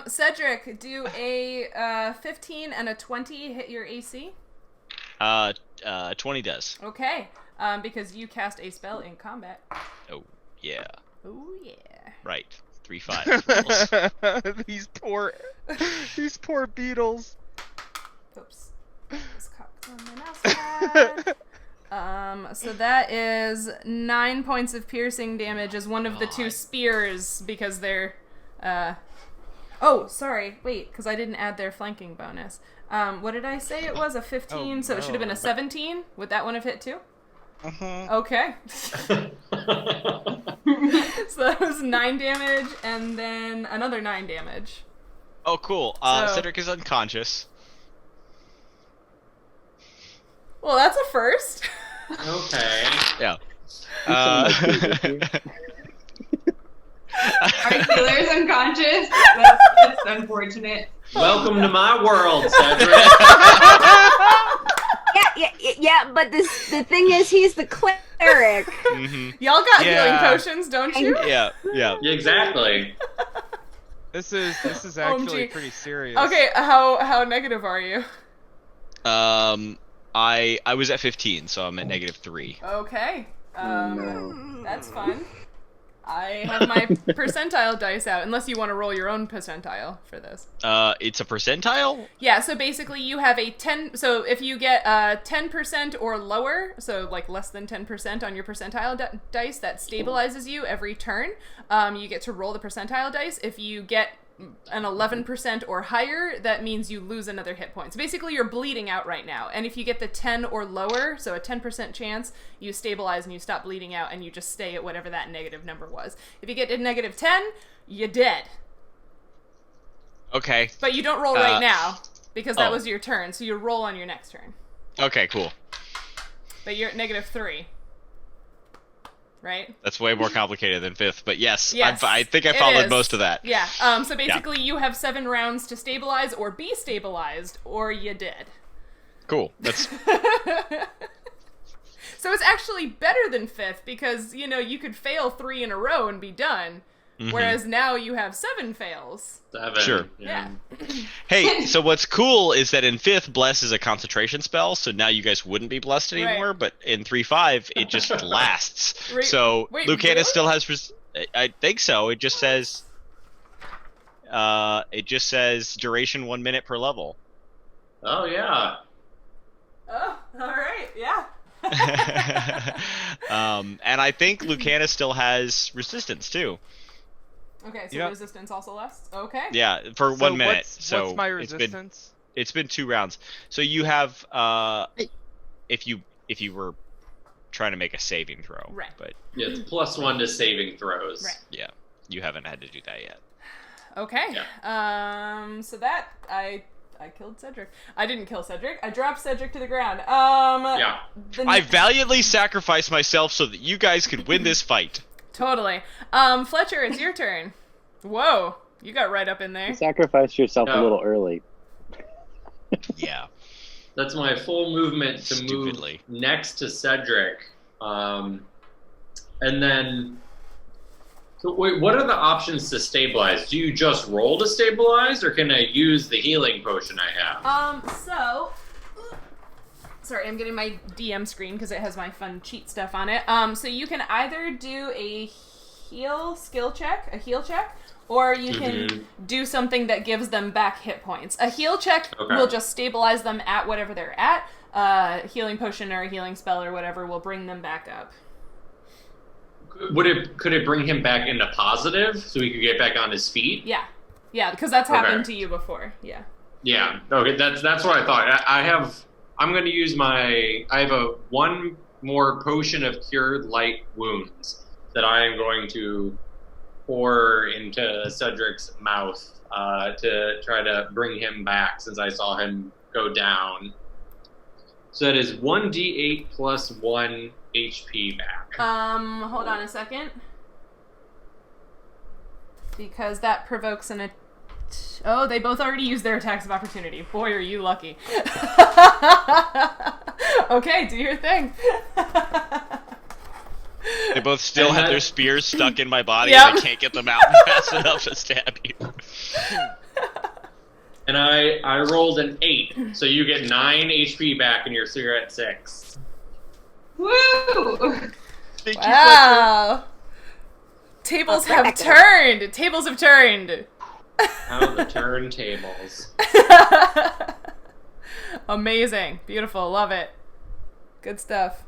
Cedric, do a 15 and a 20 hit your AC? 20 does. Okay, because you cast a spell in combat. Oh, yeah. Oh, yeah. Right. 3/5 rolls. These poor beetles. Oops. This cock's on my mouse pad. So that is 9 points of piercing damage as one of the two spears because they're, oh, sorry, wait, because I didn't add their flanking bonus. What did I say it was? A 15, so it should have been a 17? Would that one have hit too? Okay. So that was 9 damage, and then another 9 damage. Oh, cool. Cedric is unconscious. Well, that's a first. Okay. Yeah. Our killer's unconscious. That's unfortunate. Welcome to my world, Cedric. Yeah, but the thing is, he's the cleric. Mm-hmm. Y'all got healing potions, don't you? Yeah. Exactly. This is actually pretty serious. Okay, how negative are you? I was at 15, so I'm at -3. Okay. That's fun. I have my percentile dice out, unless you want to roll your own percentile for this. It's a percentile? Yeah, so basically you have a 10, so if you get 10% or lower, so like less than 10% on your percentile dice, that stabilizes you every turn. You get to roll the percentile dice. If you get an 11% or higher, that means you lose another hit point. So basically you're bleeding out right now. And if you get the 10 or lower, so a 10% chance, you stabilize and you stop bleeding out and you just stay at whatever that negative number was. If you get to -10, you're dead. Okay. But you don't roll right now because that was your turn. So you roll on your next turn. Okay, cool. But you're at -3. Right? That's way more complicated than 5th, but yes. I think I it followed is. most of that. Yeah. So basically you have 7 rounds to stabilize or be stabilized, or you dead. Cool. That's So it's actually better than 5th because, you could fail 3 in a row and be done. Mm-hmm. Whereas now you have 7 fails. 7. Sure. Yeah. Hey, so what's cool is that in 5th, Bless is a concentration spell, so now you guys wouldn't be blessed anymore, right. But in 3/5, it just lasts. So wait, Lucanus really? still has... I think so. It just says... duration 1 minute per level. Oh, yeah. Oh, alright, yeah. And I think Lucanus still has resistance, too. Okay, so resistance also lasts? Okay. Yeah, for 1 minute. What's my resistance? It's been 2 rounds. So you have if you were trying to make a saving throw. Right. But yeah, it's +1 to saving throws. Right. Yeah. You haven't had to do that yet. Okay. Yeah. So that I killed Cedric. I didn't kill Cedric. I dropped Cedric to the ground. Yeah. I valiantly sacrificed myself so that you guys could win this fight. Totally. Fletcher, it's your turn. Whoa, you got right up in there. You sacrificed yourself a little early. Yeah. That's my full movement to Stupidly. move next to Cedric. And then, so wait, what are the options to stabilize? Do you just roll to stabilize, or can I use the healing potion I have? Sorry, I'm getting my DM screen because it has my fun cheat stuff on it. So you can either do a heal check, or you can do something that gives them back hit points. A heal check will just stabilize them at whatever they're at. A healing potion or a healing spell or whatever will bring them back up. Could it bring him back into positive so he could get back on his feet? Yeah, because that's happened to you before. Yeah. Okay, that's what I thought. I'm going to use I have one more potion of cured light wounds that I am going to pour into Cedric's mouth to try to bring him back, since I saw him go down. So that is 1d8 plus 1 HP back. Hold on a second. Because that provokes an oh, they both already used their attacks of opportunity. Boy, are you lucky. Okay, do your thing. They both still have their spears stuck in my body, Yep. and I can't get them out fast enough to stab you. And I rolled an 8, so you get 9 HP back and you're at 6. Woo! Thank you, Fletcher. Wow. Tables have turned. Tables have turned. How the turntables. Amazing. Beautiful. Love it. Good stuff.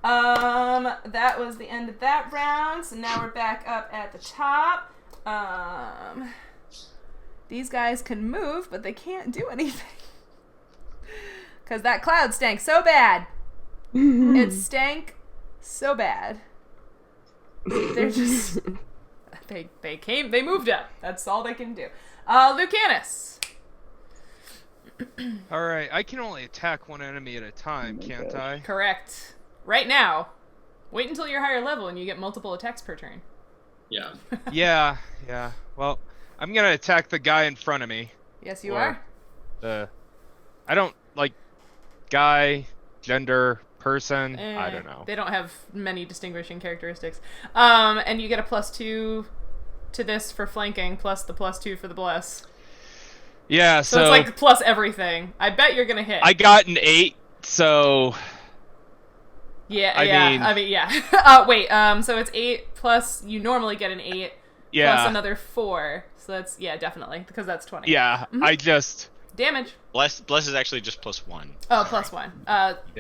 That was the end of that round. So now we're back up at the top. These guys can move, but they can't do anything. Because that cloud stank so bad. It stank so bad. They're just... They moved up. That's all they can do. Lucanus. Alright, I can only attack one enemy at a time, can't I? Correct. Right now. Wait until you're higher level and you get multiple attacks per turn. Yeah. Yeah. Well, I'm gonna attack the guy in front of me. Yes, you Or are. I don't like gay, gender, person. I don't know. They don't have many distinguishing characteristics. And you get a +2 to this for flanking, plus the +2 for the bless. Yeah, So it's like plus everything. I bet you're gonna hit. I got an 8, so I mean, yeah. Wait, so it's 8 plus you normally get an 8 plus another 4. So that's definitely, because that's 20. Yeah, I just damage. Bless is actually just +1. Oh, +1.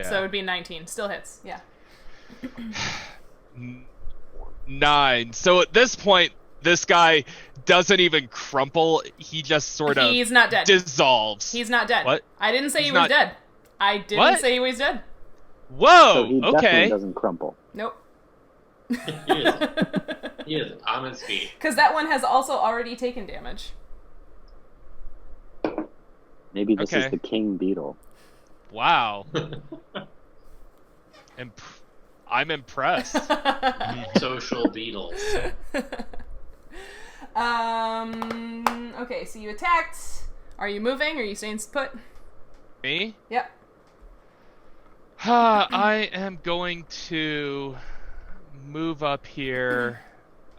So it would be 19. Still hits. Yeah. 9. So at this point, this guy doesn't even crumple. He just sort of He's not dead. dissolves. He's not dead. What? I didn't say He's he was not- dead. I didn't What? say he was dead. Whoa. So he Okay. definitely doesn't crumple. Nope. He is on his feet. Because that one has also already taken damage. Maybe this Okay. is the king beetle. Wow. I'm impressed. Social beetles. Okay, so you attacked. Are you moving? Are you staying put? Me? Yep. I am going to move up here,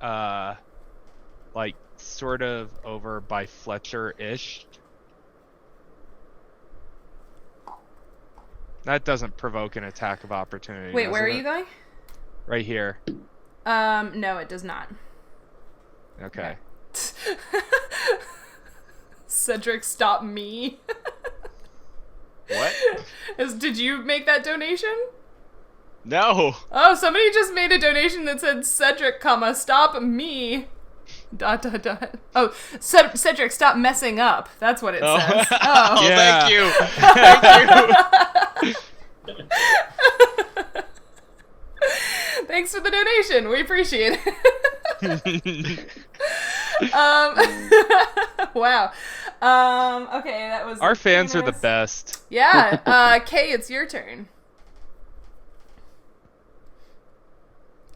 like sort of over by Fletcher-ish. That doesn't provoke an attack of opportunity. Wait, does where are it? you going? Right here. No, it does not. Okay. Cedric, stop me. What? Did you make that donation? No. Oh, somebody just made a donation that said Cedric, stop me. ... Oh, Cedric, stop messing up. That's what it says. Oh. Oh, Yeah. thank you. Thank you. Thanks for the donation. We appreciate it. Wow. Okay, that was Our fans are the Lucanus. best. Yeah. Kay, it's your turn.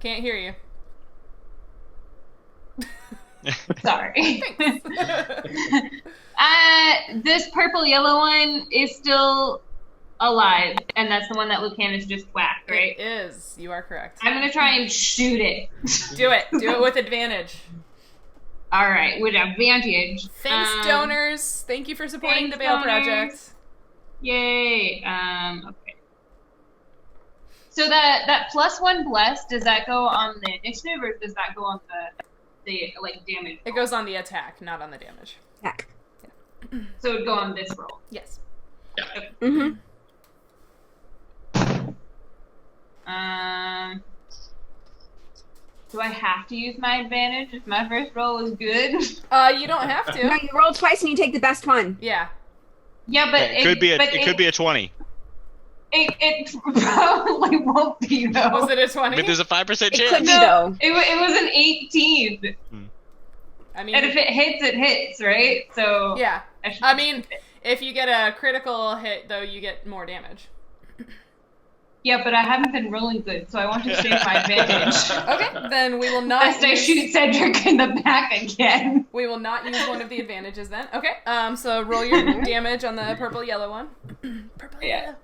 Can't hear you. Sorry. This purple yellow one is still alive, and that's the one that Lucanus just whacked, right? It is. You are correct. I'm gonna try and shoot it. Do it. Do it with advantage. All right, with advantage. Thanks, donors. Thank you for supporting the Bail Project. Yay. Okay. So that +1 blessed, does that go on the initiative, or does that go on the like damage? It goes on the attack, not on the damage. Attack. Yeah. So it would go on this roll. Yes. Yeah. Okay. Mm-hmm. Do I have to use my advantage if my first roll is good? You don't have No, to. you roll twice and you take the best one. Yeah. Yeah, but It could be a 20. It probably won't be though. Was it a 20? But there's a 5% It could chance. be though. It was an 18. I mean, And if it hits, it hits, right? So yeah. should I mean, if you get a critical hit, though, you get more damage. yeah, but I haven't been rolling good, so I want to save my advantage. Okay, then we will not. Lest I shoot Cedric in the back again. We will not use one of the advantages then. Okay. So roll your damage on the purple yellow one. Purple Yeah. yellow.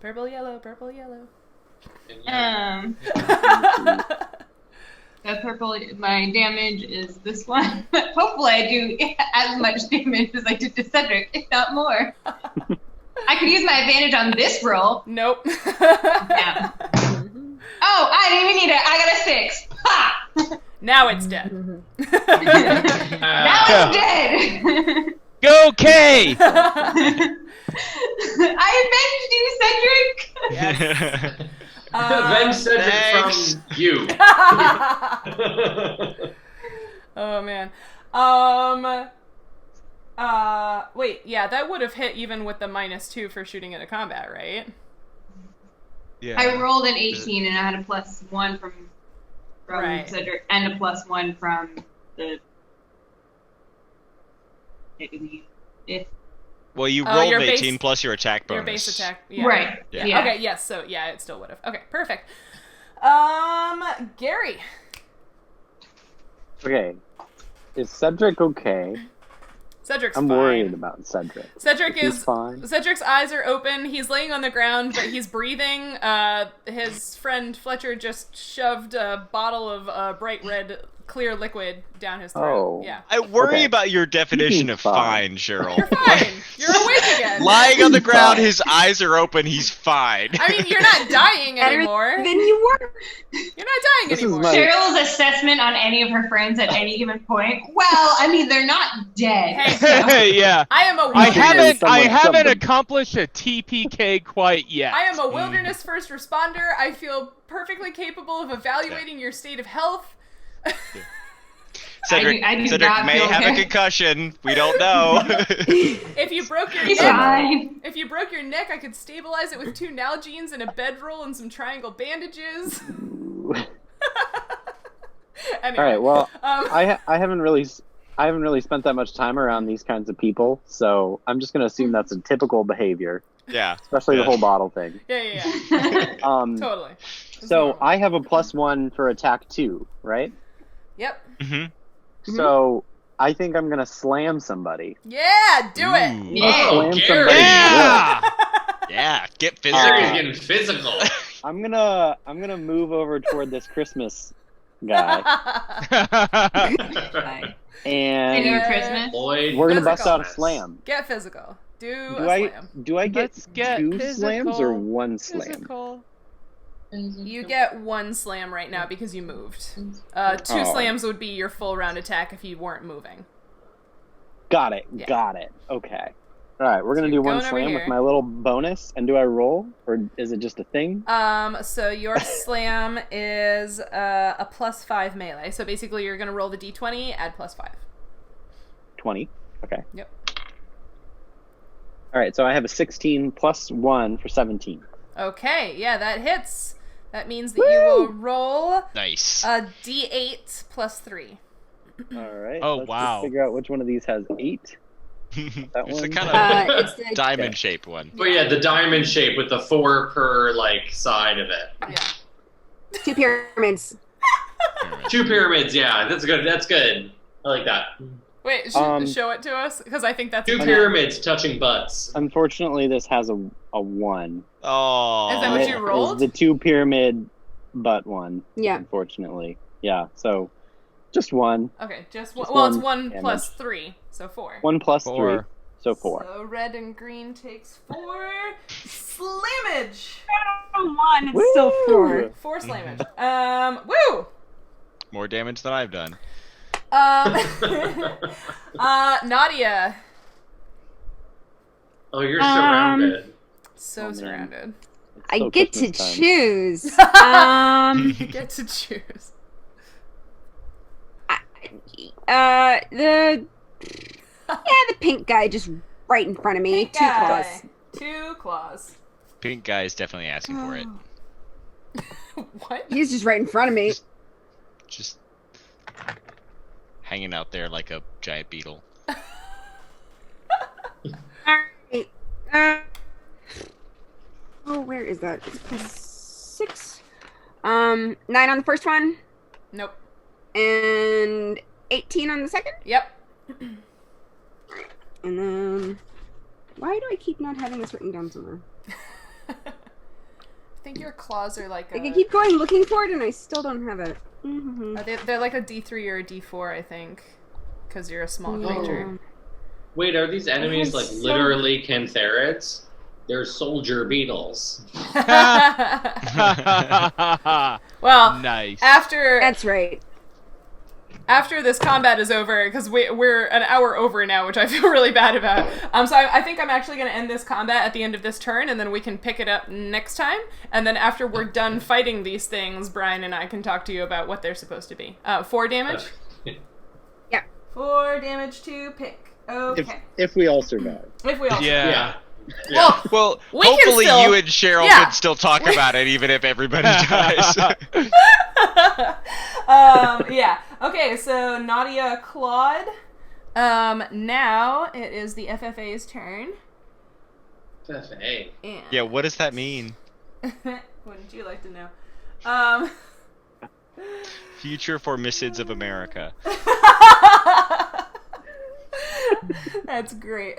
Purple yellow. Purple yellow. The purple, my damage is this one. Hopefully I do as much damage as I did to Cedric, if not more. I could use my advantage on this roll. Nope. Yeah. Oh, I didn't even need it. I got a 6. Ha! Now it's dead. Now it's dead. Go, Kay! I avenged you, Cedric. Yes. Avenge Cedric thanks. from you. Oh man. Wait, yeah, that would have hit even with the -2 for shooting into combat, right? Yeah. I rolled an 18 and I had a +1 from Right. Cedric and a +1 from the. If Well, you Oh, rolled your 18 base- plus your attack bonus. Your base attack. Yeah. Right. Yeah. Yeah. Okay, yes, so yeah, it still would have. Okay, perfect. Gary. Okay. Is Cedric okay? Cedric's I'm fine. worried about Cedric. Cedric He's is fine. Cedric's eyes are open. He's laying on the ground, but he's breathing. His friend Fletcher just shoved a bottle of bright red clear liquid down his throat. Oh. Yeah. I worry Okay. about your definition He's of fine. fine, Sheryl. You're fine. You're awake again. Lying on the He's ground, fine. his eyes are open, he's fine. I mean, you're not dying Better anymore. than you were. You're not dying This is anymore. my- Cheryl's assessment on any of her friends at any given point. Well, I mean, they're not dead. Hey, Yeah. I am a I wilderness. haven't Someone haven't shoved them. accomplished a TPK quite yet. I am a wilderness first responder. I feel perfectly capable of evaluating your state of health. Cedric, I do Cedric not may feel have a okay. concussion. We don't know. If you broke your He's neck, fine. if you broke your neck, I could stabilize it with 2 Nalgene's and a bedroll and some triangle bandages. Anyway, All right. Well, um, I haven't really spent that much time around these kinds of people, so I'm just gonna assume that's a typical behavior, Yeah. especially the Yeah. whole bottle thing. yeah, totally. That's So normal. I have a +1 for attack 2, right? Yep. hmm So I think I'm gonna slam somebody. Yeah, do it. Ooh. Yeah. Oh, Slam Gary. somebody. Yeah! Yeah, get Gary's physical. getting physical. I'm gonna move over toward this Christmas guy, Any and Christmas? Lloyd. we're gonna Physical. bust out a slam. Get physical. Do Do a I slam. get Let's get 2 physical. slams or 1 slam? Physical. You get 1 slam right now because you moved. 2 Oh. slams would be your full round attack if you weren't moving. Got it. Yeah. Got it. Okay. All right, we're gonna So you're do 1 going over slam here. with my little bonus. And do I roll, or is it just a thing? So your slam is a +5 melee. So basically you're gonna roll the d20, add +5. 20. Okay. Yep. All right, so I have a 16 plus 1 for 17. Okay, yeah, that hits. That means that you will roll Nice. a d8 +3. All right. Oh, let's wow. Just figure out which one of these has 8. that It's the one? kind of It's the diamond-shaped one. But yeah, the diamond shape with the 4 per side of it. Yeah. 2 pyramids. 2 pyramids, yeah, that's good. That's good. I like that. Wait, show it to us because I think that's Two pyramids touching butts. Unfortunately, this has a 1. Oh. Is that what you rolled? It's the 2 pyramid butt one. Yeah. Unfortunately. Yeah, so just 1. Okay, just Just well, it's one 1 plus damage. 3, so 4. 1 plus 3, 4. so 4. So red and green takes 4 slammage. 1, it's still 4. 4 slammage. Woo! More damage than I've done. Nautia. Oh, you're surrounded. So Oh, man. surrounded. It's I still get to Christmas time. choose. You get to choose. The pink guy just right in front of me. Pink 2 guy. claws. 2 claws. Pink guy is definitely asking for it. What? He's just right in front of me. Just hanging out there like a giant beetle. Alright. Where is that? It's plus 6. 9 on the first one, Nope. and 18 on the second. Yep. And then, why do I keep not having this written down somewhere? I think your claws are like Like I keep going looking for it, and I still don't have it. Mm-hmm. they're like a D3 or a D4, I think, because you're a small creature. Wait, are these enemies like so- literally cantharids? They're soldier beetles. Well, Nice. after That's right. this combat is over, because we're an hour over now, which I feel really bad about. So I think I'm actually going to end this combat at the end of this turn, and then we can pick it up next time. And then after we're done fighting these things, Brian and I can talk to you about what they're supposed to be. 4 damage? Yeah. 4 damage to pick. Okay. If we all survive. If we all Yeah. Well, Well, We can hopefully still- you and Sheryl yeah. can still talk about it, even if everybody dies. yeah. Okay, so Nautia clawed. Now it is the FFA's turn. Hey. And Yeah, what does that mean? wouldn't you like to know? Future for Missids of America. That's great.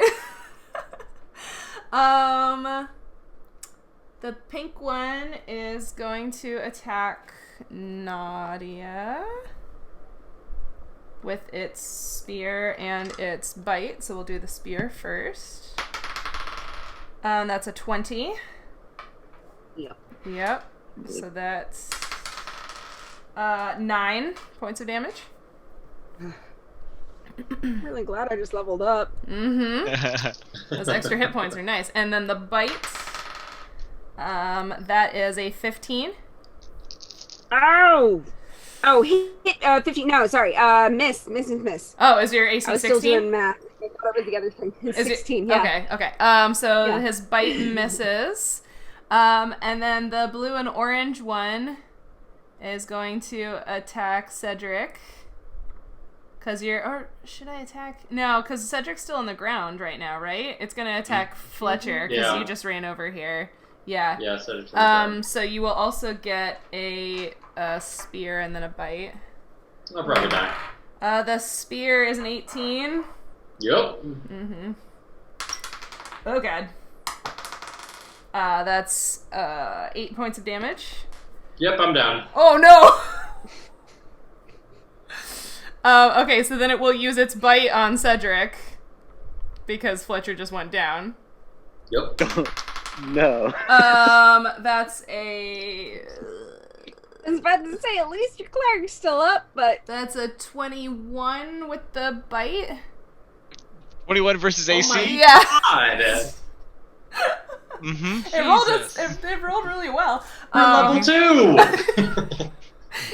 The pink one is going to attack Nautia with its spear and its bite. So we'll do the spear first. That's a 20. Yep. Yep. So that's 9 points of damage. I'm really glad I just leveled up. Mm-hmm. Those extra hit points are nice. And then the bite, that is a 15. Oh! Oh, hit 15. No, sorry. Miss. Oh, is your AC I was 16? still doing math. I thought it was the other thing. It's Is it- 16, yeah. Okay. So Yeah. his bite misses. And then the blue and orange one is going to attack Cedric. Or should I attack? No, because Cedric's still on the ground right now, right? It's going to attack Fletcher, because Yeah. you just ran over here. Yeah. Yeah, so it's So you will also get a spear and then a bite. I'll probably die. The spear is an 18. Yep. Mm-hmm. Oh, God. That's 8 points of damage. Yep, I'm down. Oh, no! Okay, so then it will use its bite on Cedric, because Fletcher just went down. Yep. No. That's a... I was about to say, at least your cleric's still up, but... That's a 21 with the bite? 21 versus Oh AC? my Yeah. God. Mm-hmm. It rolled really well. Level 2!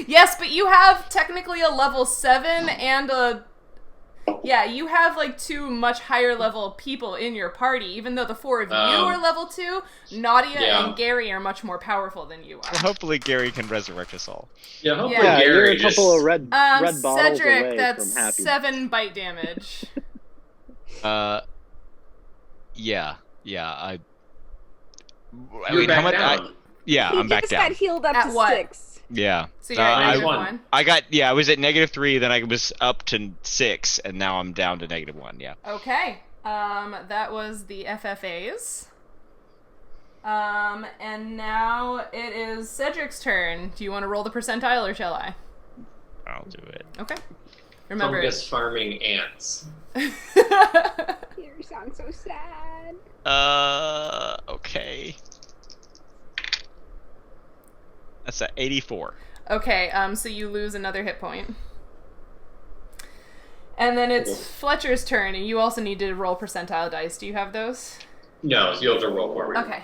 Yes, but you have technically a level 7 and a... Yeah, you have like 2 much higher level people in your party, even though the 4 of you are level 2. Nautia and Gary are much more powerful than you are. Well, hopefully Gary can resurrect us all. Yeah, hopefully Yeah, You're Gary a just... couple of red bottles Cedric, away that's from happy. 7 bite damage. Yeah. I You're mean, how back much? down. Yeah, he I'm back just down. got healed up At to what? 6. Yeah. So you're at negative I one. I was at -3, then I was up to 6, and now I'm down to -1. Yeah. Okay. That was the FFAs. And now it is Cedric's turn. Do you want to roll the percentile, or shall I? I'll do it. Okay. Remember. Fungus farming ants. You sound so sad. Okay. That's at 84. Okay, so you lose another hit point. And then it's Fletcher's turn, and you also need to roll percentile dice. Do you have those? No, so you have to roll for me. Okay.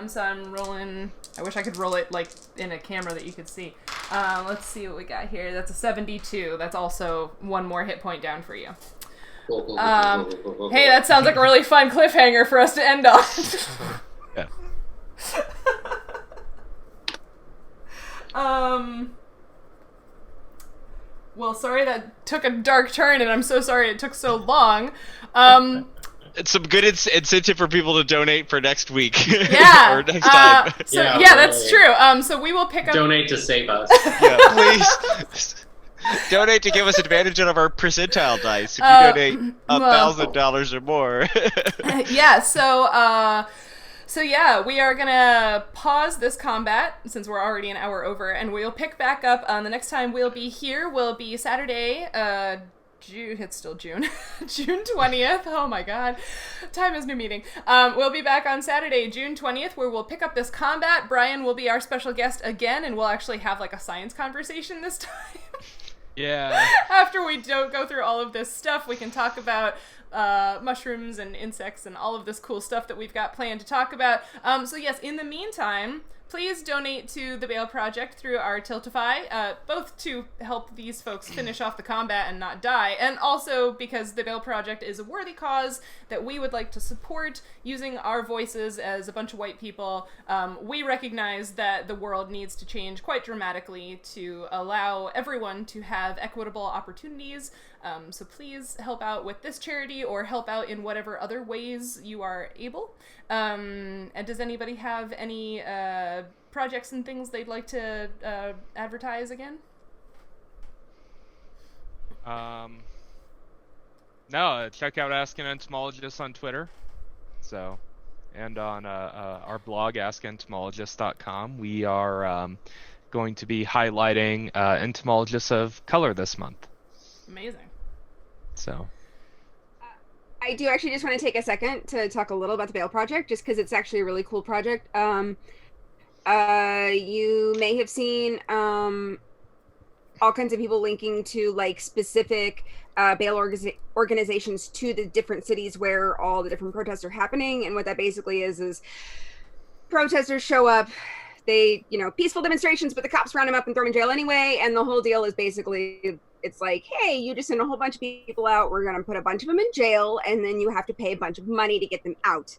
So I'm rolling. I wish I could roll it like in a camera that you could see. Let's see what we got here. That's a 72. That's also one more hit point down for you. Hey, that sounds like a really fun cliffhanger for us to end on. Yeah. Well, sorry that took a dark turn, and I'm so sorry it took so long. It's some good incentive for people to donate for next week. Yeah. Or next time. Yeah, that's true. So we will pick up... Donate to save us. Yeah, please. Donate to give us advantage on our percentile dice if you donate $1,000 or more. Yeah, so yeah, we are gonna pause this combat since we're already an hour over, and we'll pick back up the next time we'll be here will be Saturday, June, it's still June, June 20th, oh my god, time is new meeting. We'll be back on Saturday, June 20th, where we'll pick up this combat. Brian will be our special guest again, and we'll actually have like a science conversation this time. Yeah. After we don't go through all of this stuff, we can talk about mushrooms and insects and all of this cool stuff that we've got planned to talk about. So yes, in the meantime, please donate to the Bail Project through our Tiltify, both to help these folks finish off the combat and not die, and also because the Bail Project is a worthy cause that we would like to support using our voices as a bunch of white people. We recognize that the world needs to change quite dramatically to allow everyone to have equitable opportunities. So please help out with this charity or help out in whatever other ways you are able. And does anybody have any projects and things they'd like to advertise again? No, check out Ask an Entomologist on Twitter. So, and on our blog, askentomologist.com, we are going to be highlighting entomologists of color this month. Amazing. So I do actually just want to take a second to talk a little about the Bail Project, just because it's actually a really cool project. You may have seen all kinds of people linking to like specific bail organizations to the different cities where all the different protests are happening. And what that basically is protesters show up, they, peaceful demonstrations, but the cops round them up and throw them in jail anyway. And the whole deal is basically, it's like, hey, you just sent a whole bunch of people out. We're going to put a bunch of them in jail, and then you have to pay a bunch of money to get them out.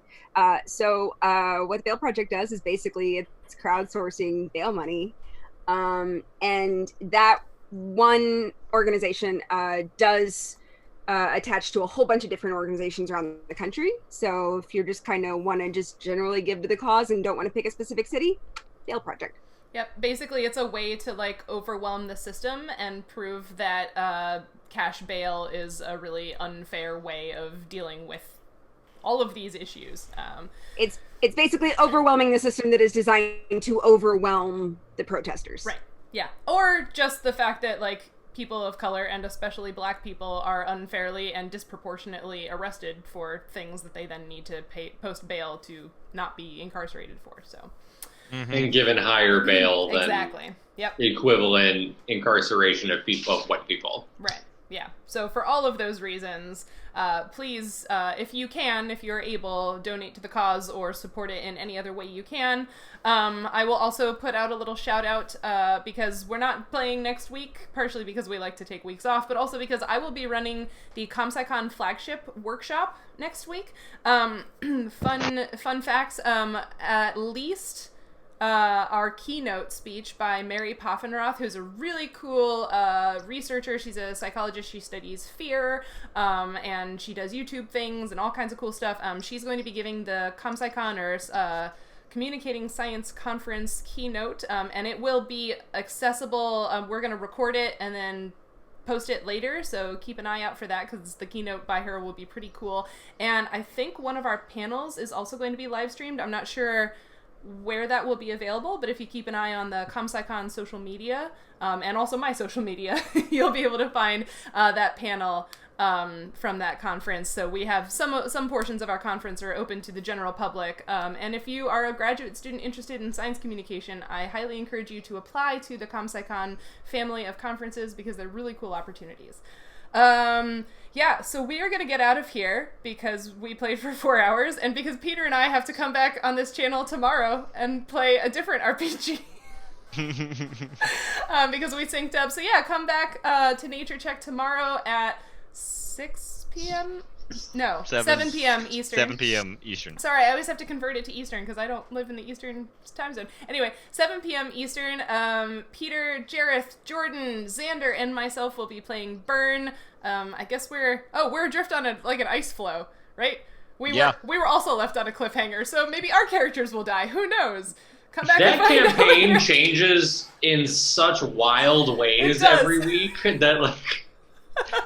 So what the Bail Project does is basically it's crowdsourcing bail money. And that one organization does attach to a whole bunch of different organizations around the country. So if you're just kind of want to just generally give to the cause and don't want to pick a specific city, Bail Project. Yep, basically it's a way to like overwhelm the system and prove that cash bail is a really unfair way of dealing with all of these issues. It's basically overwhelming the system that is designed to overwhelm the protesters. Right, yeah. Or just the fact that like people of color and especially black people are unfairly and disproportionately arrested for things that they then need to post bail to not be incarcerated for, so... And given higher bail than exactly. Yep. equivalent incarceration of white people. Right. Yeah. So for all of those reasons, please, if you're able, donate to the cause or support it in any other way you can. I will also put out a little shout out because we're not playing next week, partially because we like to take weeks off, but also because I will be running the ComSciCon flagship workshop next week. Fun facts. At least our keynote speech by Mary Poffenroth, who's a really cool researcher. She's a psychologist. She studies fear, and she does YouTube things and all kinds of cool stuff. She's going to be giving the ComSciCon or Communicating Science Conference keynote, and it will be accessible. We're going to record it and then post it later, so keep an eye out for that because the keynote by her will be pretty cool. And I think one of our panels is also going to be live streamed. I'm not sure where that will be available, but if you keep an eye on the ComSciCon social media, and also my social media, you'll be able to find that panel from that conference. So we have some portions of our conference are open to the general public, and if you are a graduate student interested in science communication, I highly encourage you to apply to the ComSciCon family of conferences because they're really cool opportunities. Yeah, so we are going to get out of here because we played for 4 hours and because Peter and I have to come back on this channel tomorrow and play a different RPG. Because we synced up. So yeah, come back to Nature Check tomorrow at 6 p.m.? No, 7 p.m. Eastern. 7 p.m. Eastern. Sorry, I always have to convert it to Eastern because I don't live in the Eastern time zone. Anyway, 7 p.m. Eastern. Peter, Jareth, Jordan, Xander, and myself will be playing Burn. I guess we're adrift on an ice floe, right? We were also left on a cliffhanger, so maybe our characters will die. Who knows? Come back and That find campaign out. changes in such wild ways every week that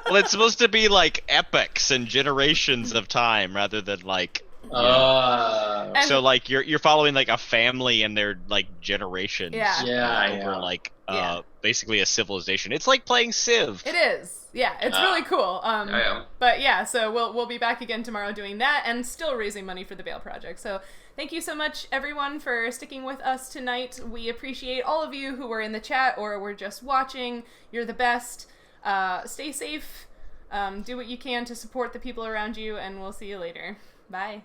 Well, it's supposed to be like epochs and generations of time rather than like. And- So like you're following like a family and their like generations. Yeah. Over basically a civilization. It's like playing Civ. It is. Yeah, it's really cool. yeah. But yeah, so we'll be back again tomorrow doing that and still raising money for the Bail Project. So thank you so much, everyone, for sticking with us tonight. We appreciate all of you who were in the chat or were just watching. You're the best. Stay safe. Do what you can to support the people around you, and we'll see you later. Bye.